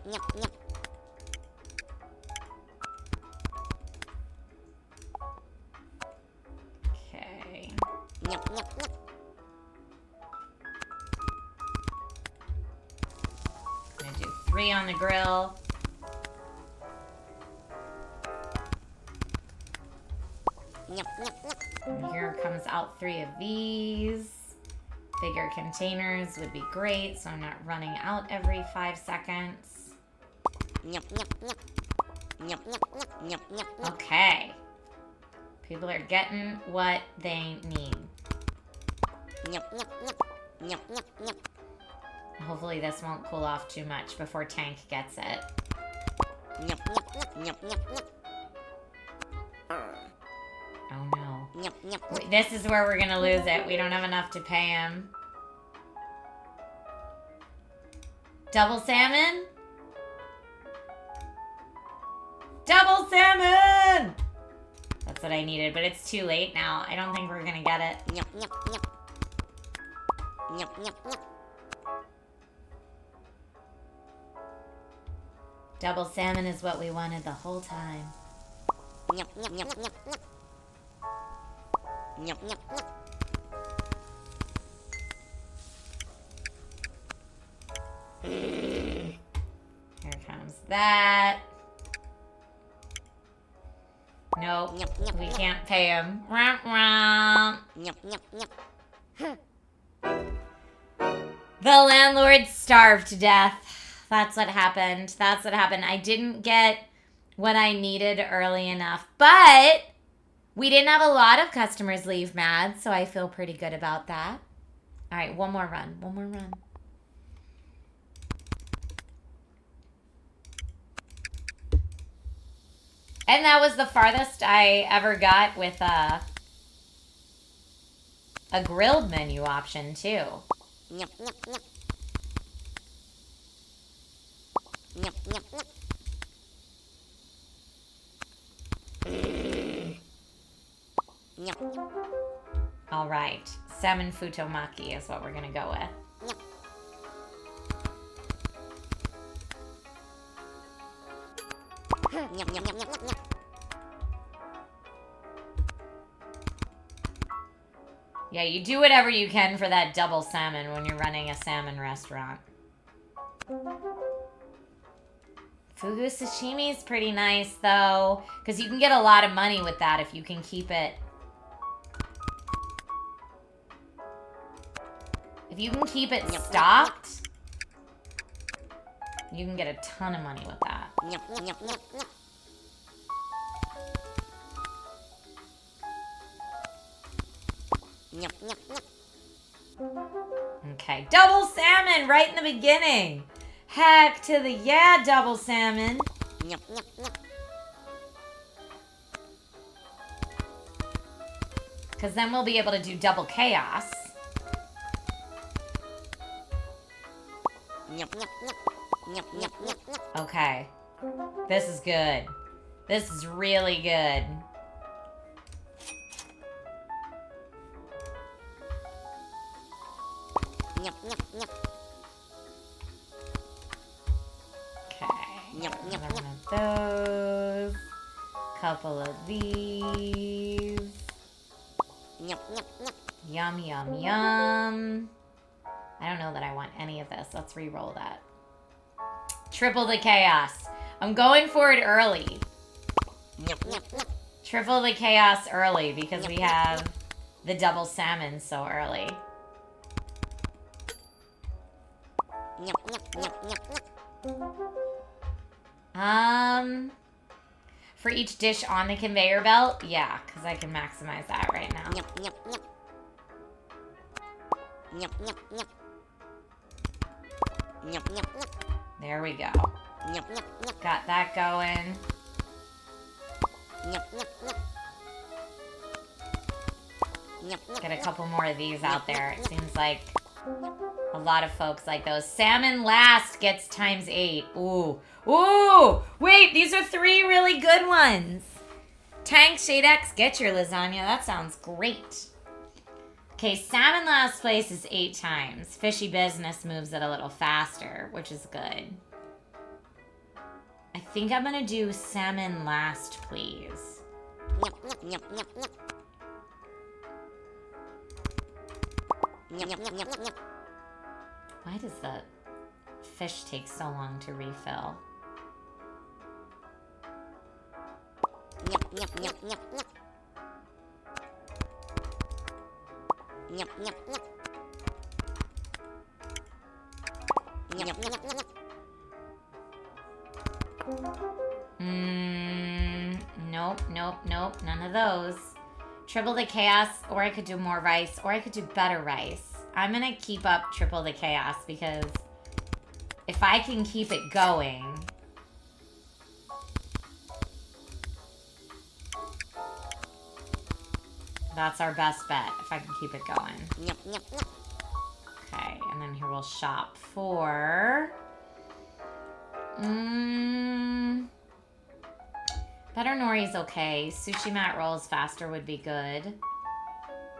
I'm going to do 3 on the grill. And here comes out 3 of these. Bigger containers would be great, so I'm not running out every 5 seconds. Okay. People are getting what they need. Hopefully this won't cool off too much before Tank gets it. Oh no. Wait, this is where we're gonna lose it. We don't have enough to pay him. Double salmon? Double salmon! That's what I needed, but it's too late now. I don't think we're gonna get it. Double salmon is what we wanted the whole time. Here comes that. Nope, we can't pay him. The landlord starved to death. That's what happened. That's what happened. I didn't get what I needed early enough, but we didn't have a lot of customers leave mad, so I feel pretty good about that. All right, one more run. One more run. And that was the farthest I ever got with a grilled menu option, too. All right, salmon futomaki is what we're gonna go with. Yeah, you do whatever you can for that double salmon when you're running a salmon restaurant. Fugu sashimi is pretty nice, though, because you can get a lot of money with that if you can keep it. If you can keep it stocked, you can get a ton of money with that. Okay, double salmon right in the beginning. Heck to the yeah, double salmon. Because then we'll be able to do double chaos. Okay. This is good. This is really good. Okay. Another one of those. Couple of these. Yum, yum, yum. I don't know that I want any of this. Let's re-roll that. Triple the chaos. I'm going for it early. Triple the chaos early because we have the double salmon so early. For each dish on the conveyor belt? Yeah, because I can maximize that right now. There we go. Got that going. Get a couple more of these out there. It seems like a lot of folks like those. Salmon last gets ×8. Ooh. Ooh! Wait, these are 3 really good ones. Tank, Shadex, get your lasagna. That sounds great. Okay, salmon last place is 8 times. Fishy business moves it a little faster, which is good. I think I'm gonna do salmon last, please. Why does the fish take so long to refill? Nope, nope, nope. None of those. Triple the chaos, or I could do more rice, or I could do better rice. I'm gonna keep up triple the chaos because if I can keep it going... That's our best bet, if I can keep it going. Okay, and then here we'll shop for... Better nori's okay. Sushi mat rolls faster would be good.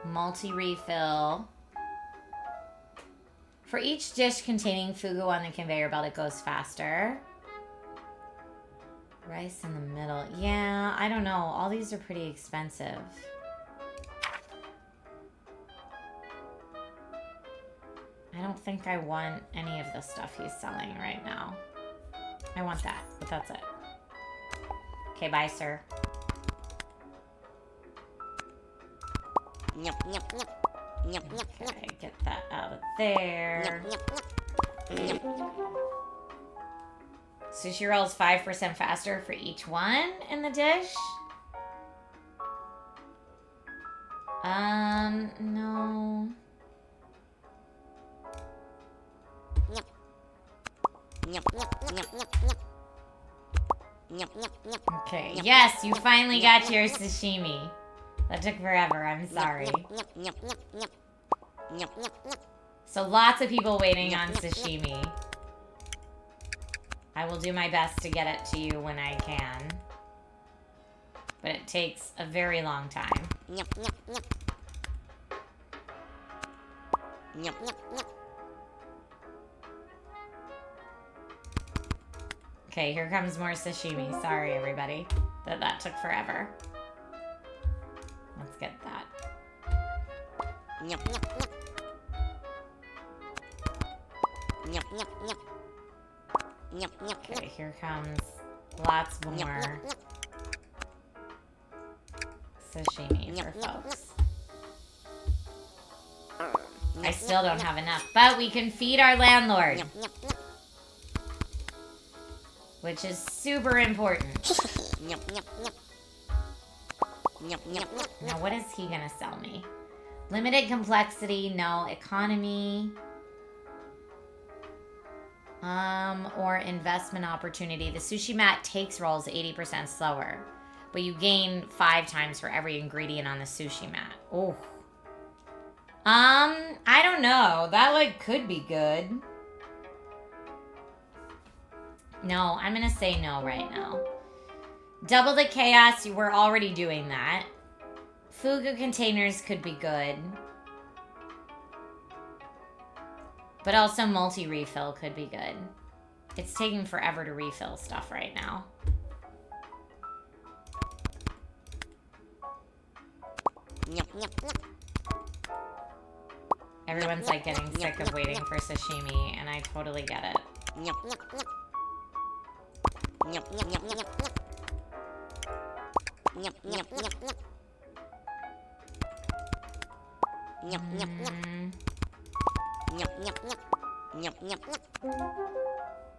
Multi-refill. For each dish containing fugu on the conveyor belt, it goes faster. Rice in the middle. Yeah, I don't know. All these are pretty expensive. I don't think I want any of the stuff he's selling right now. I want that, but that's it. Okay, bye, sir. Okay, get that out of there. Sushi rolls 5% faster for each one in the dish? No. Okay, yes, you finally got your sashimi. That took forever, I'm sorry. So lots of people waiting on sashimi. I will do my best to get it to you when I can. But it takes a very long time. Okay, here comes more sashimi. Sorry, everybody. That took forever. Let's get that. Okay, here comes lots more sashimi for folks. I still don't have enough, but we can feed our landlord. Which is super important. Now, what is he gonna sell me? Limited complexity, no. Economy. Or investment opportunity. The sushi mat takes rolls 80% slower. But you gain 5 times for every ingredient on the sushi mat. Oh. I don't know. That, like, could be good. No, I'm gonna say no right now. Double the chaos, we're already doing that. Fugu containers could be good. But also multi-refill could be good. It's taking forever to refill stuff right now. Everyone's like getting sick of waiting for sashimi, and I totally get it.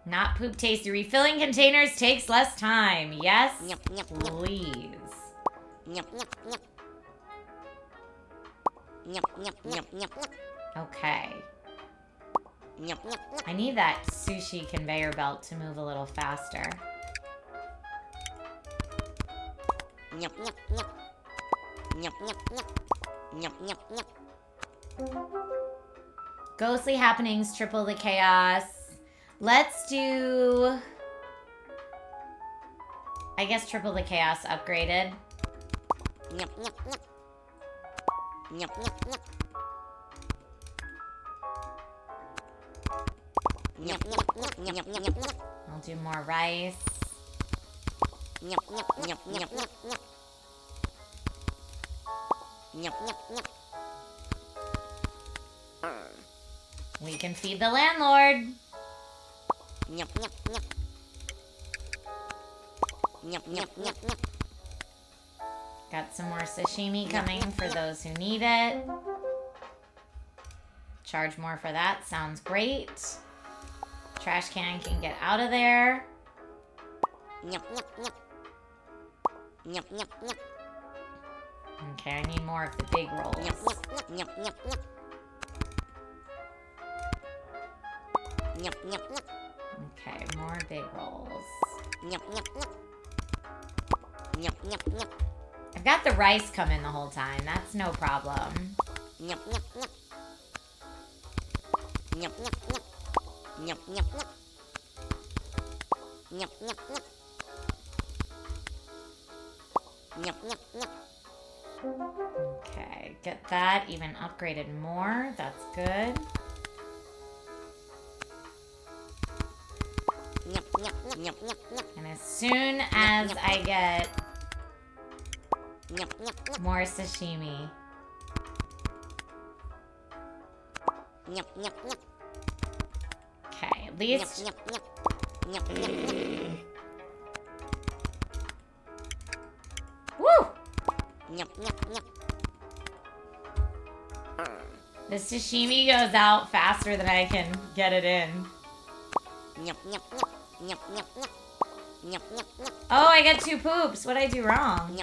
Not poop tasty. Refilling containers takes less time. Yes, please. Okay. I need that sushi conveyor belt to move a little faster. Ghostly happenings, triple the chaos. Let's do... I guess triple the chaos upgraded. I'll do more rice. We can feed the landlord. Got some more sashimi coming for those who need it. Charge more for that. Sounds great. Trash can get out of there. Okay, I need more of the big rolls. Okay, more big rolls. I've got the rice coming the whole time. That's no problem. Okay, get that even upgraded more. That's good. And as soon as I get more sashimi. Okay, at least... Woo! The sashimi goes out faster than I can get it in. Oh, I got 2 poops. What'd I do wrong?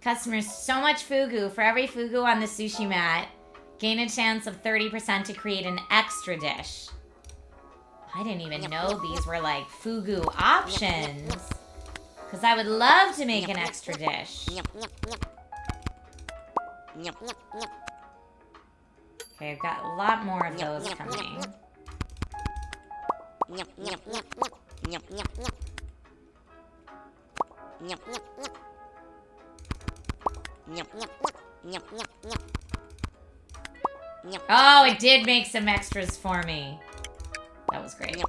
Customers, so much fugu. For every fugu on the sushi mat, gain a chance of 30% to create an extra dish. I didn't even know these were like fugu options. Because I would love to make an extra dish. Okay, I've got a lot more of those coming. Oh, it did make some extras for me. That was great.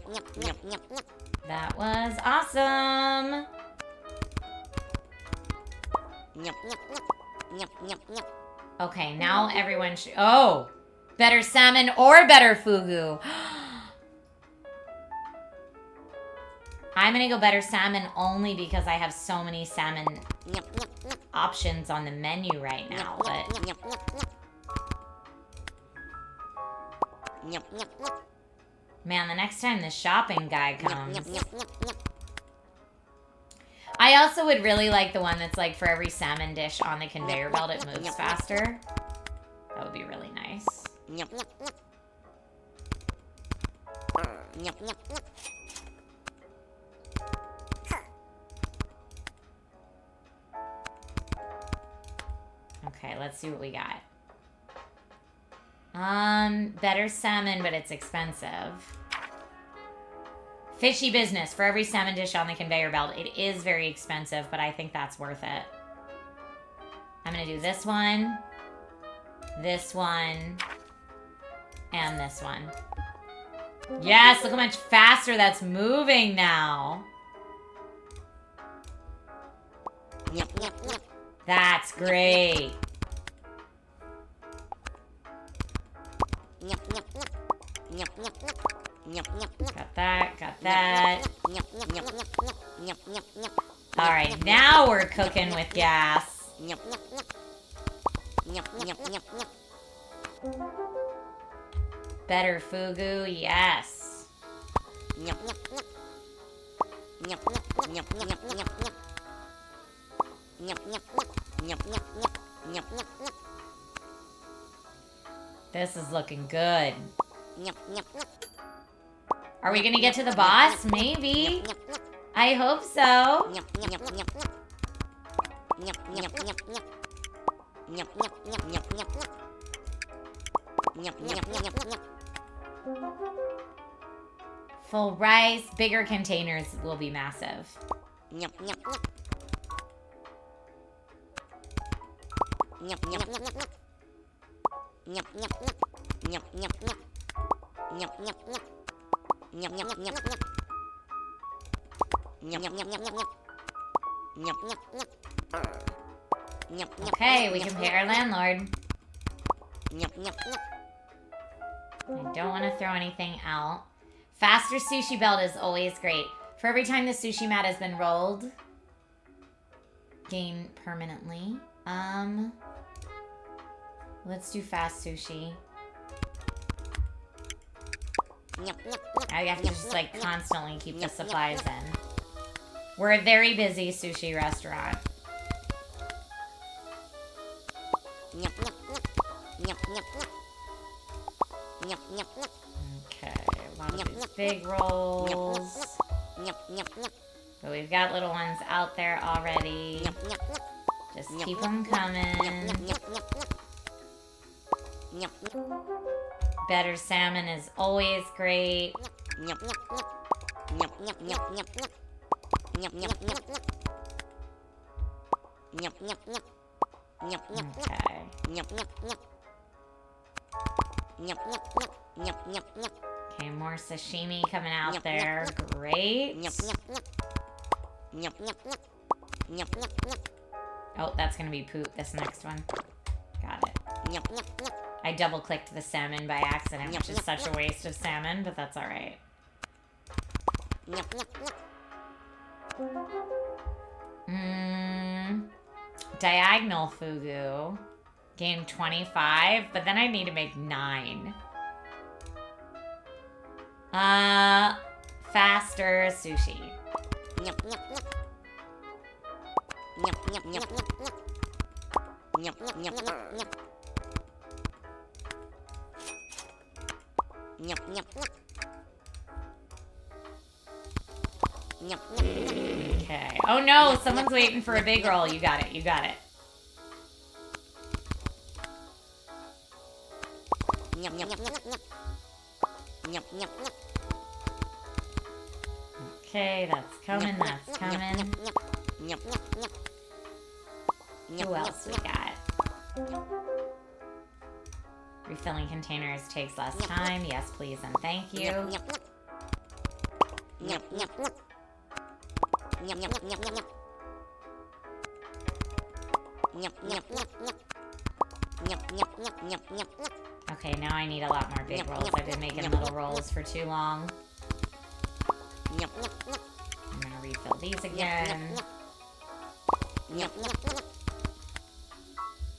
That was awesome. Okay, now everyone should... Oh! Better salmon or better fugu. I'm gonna go better salmon only because I have so many salmon options on the menu right now, but... Man, the next time the shopping guy comes... I also would really like the one that's like for every salmon dish on the conveyor belt, it moves faster. That would be really nice. Okay, let's see what we got. Better salmon, but it's expensive. Fishy business. For every salmon dish on the conveyor belt, it is very expensive, but I think that's worth it. I'm gonna do this one, and this one. Yes, look how much faster that's moving now. That's great. Got that. Alright, now we're cooking with gas. Better fugu, yes. This is looking good. Are we gonna get to the boss? Maybe. I hope so. Full rice, bigger containers will be massive. Okay, we can pay our landlord. I don't want to throw anything out. Faster sushi belt is always great. For every time the sushi mat has been rolled, gain permanently. Let's do fast sushi. I have to just like constantly keep the supplies in. We're a very busy sushi restaurant. Okay, a lot of these big rolls. But we've got little ones out there already. Just keep them coming. Better salmon is always great. Okay. Okay, more sashimi coming out there. Great. Oh, that's gonna be poop, this next one. Got it. I double-clicked the salmon by accident, which is such a waste of salmon, but that's alright. Diagonal fugu. Gain 25, but then I need to make 9. Faster sushi. Okay. Oh no, someone's waiting for a big roll. You got it. You got it. Okay, that's coming. That's coming. Who else we got? Refilling containers takes less time. Yes, please, and thank you. Okay, now I need a lot more big rolls. I've been making little rolls for too long. I'm gonna refill these again.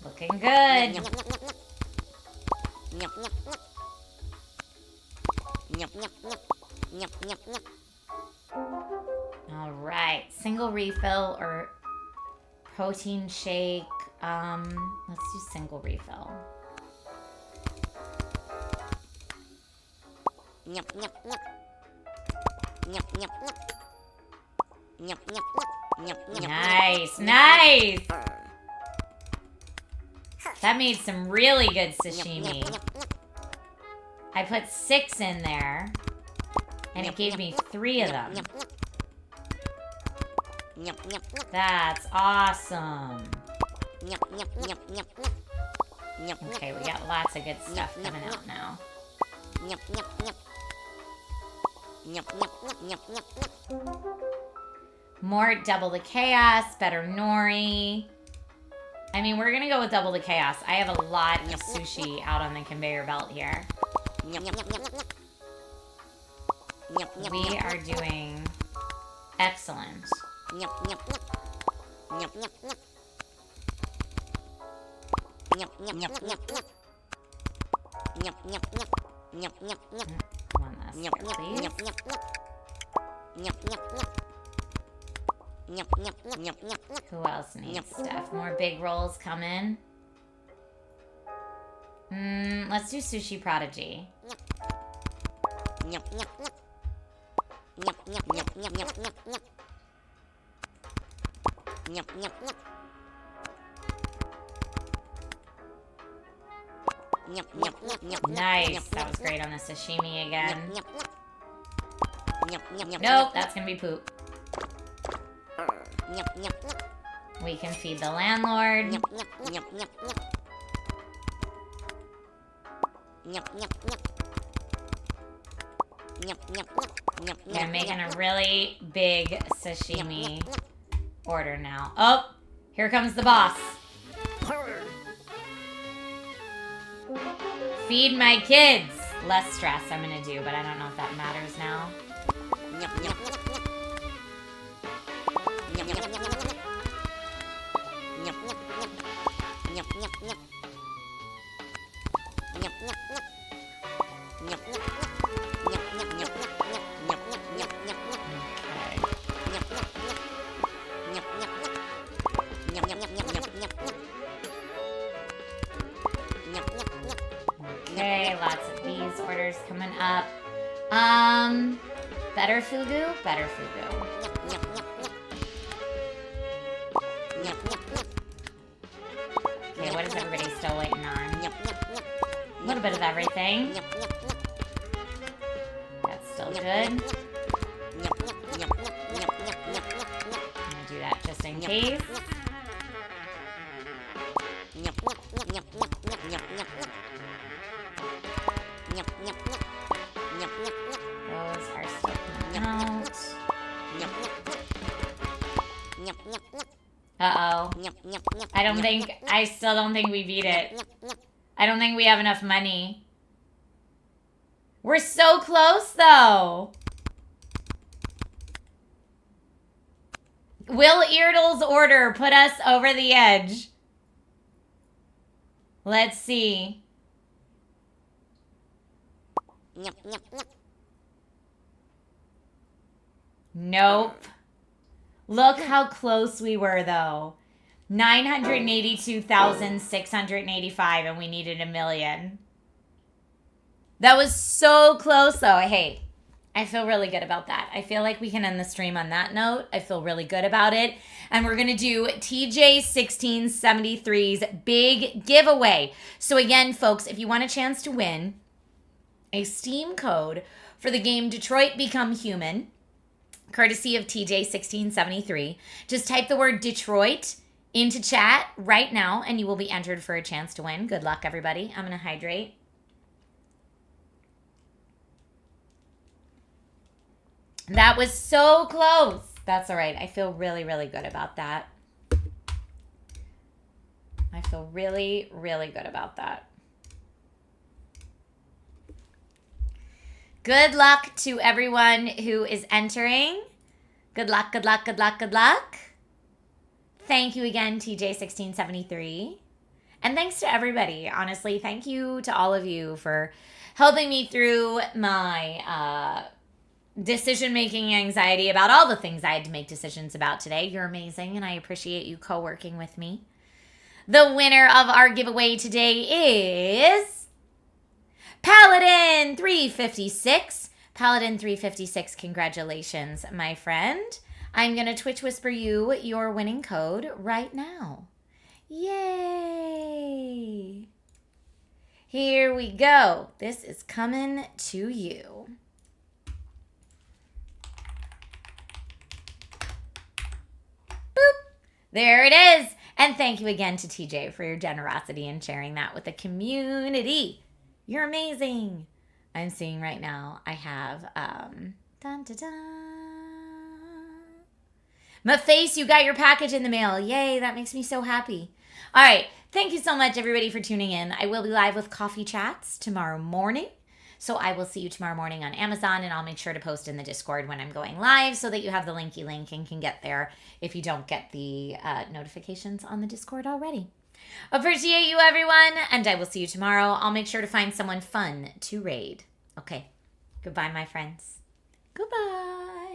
Looking good. All right, single refill or protein shake. Let's do single refill. Nice, nice. That made some really good sashimi. I put 6 in there, and it gave me 3 of them. That's awesome. Okay, we got lots of good stuff coming out now. More double the chaos, better nori. I mean, we're gonna go with double the chaos. I have a lot of sushi out on the conveyor belt here. We are doing excellent. One last here, please. Who else needs stuff? More big rolls coming. Let's do Sushi Prodigy. Nice. That was great on the sashimi again. Nope, that's gonna be poop. We can feed the landlord. I'm making a really big sashimi order now. Oh, here comes the boss. Feed my kids. Less stress I'm gonna do, but I don't know if that matters now. Okay, lots of these orders coming up. Better fugu? Better fugu. Okay, what is everybody still waiting on? A little bit of everything. That's still good. I'm gonna do that just in case. Those are still coming out. Uh-oh. I still don't think we beat it. I don't think we have enough money. We're so close, though. Will Eardle's order put us over the edge? Let's see. Nope. Look how close we were, though. 982,685, and we needed 1 million. That was so close, though. Hey, I feel really good about that. I feel like we can end the stream on that note. I feel really good about it. And we're going to do TJ1673's big giveaway. So again, folks, if you want a chance to win a Steam code for the game Detroit Become Human, courtesy of TJ1673, just type the word Detroit into chat right now, and you will be entered for a chance to win. Good luck, everybody. I'm going to hydrate. That was so close. That's all right. I feel really, really good about that. I feel really, really good about that. Good luck to everyone who is entering. Good luck, good luck, good luck, good luck. Thank you again, TJ1673. And thanks to everybody. Honestly, thank you to all of you for helping me through my decision-making anxiety about all the things I had to make decisions about today. You're amazing, and I appreciate you co-working with me. The winner of our giveaway today is Paladin 356. Paladin 356, congratulations, my friend. I'm going to Twitch whisper you your winning code right now. Yay! Here we go. This is coming to you. Boop. There it is. And thank you again to TJ for your generosity in sharing that with the community. You're amazing. I'm seeing right now I have dun, dun, dun. Maface, you got your package in the mail. Yay, that makes me so happy. All right, thank you so much, everybody, for tuning in. I will be live with Coffee Chats tomorrow morning. So I will see you tomorrow morning on Amazon, and I'll make sure to post in the Discord when I'm going live so that you have the linky link and can get there if you don't get the notifications on the Discord already. Appreciate you, everyone, and I will see you tomorrow. I'll make sure to find someone fun to raid. Okay, goodbye, my friends. Goodbye.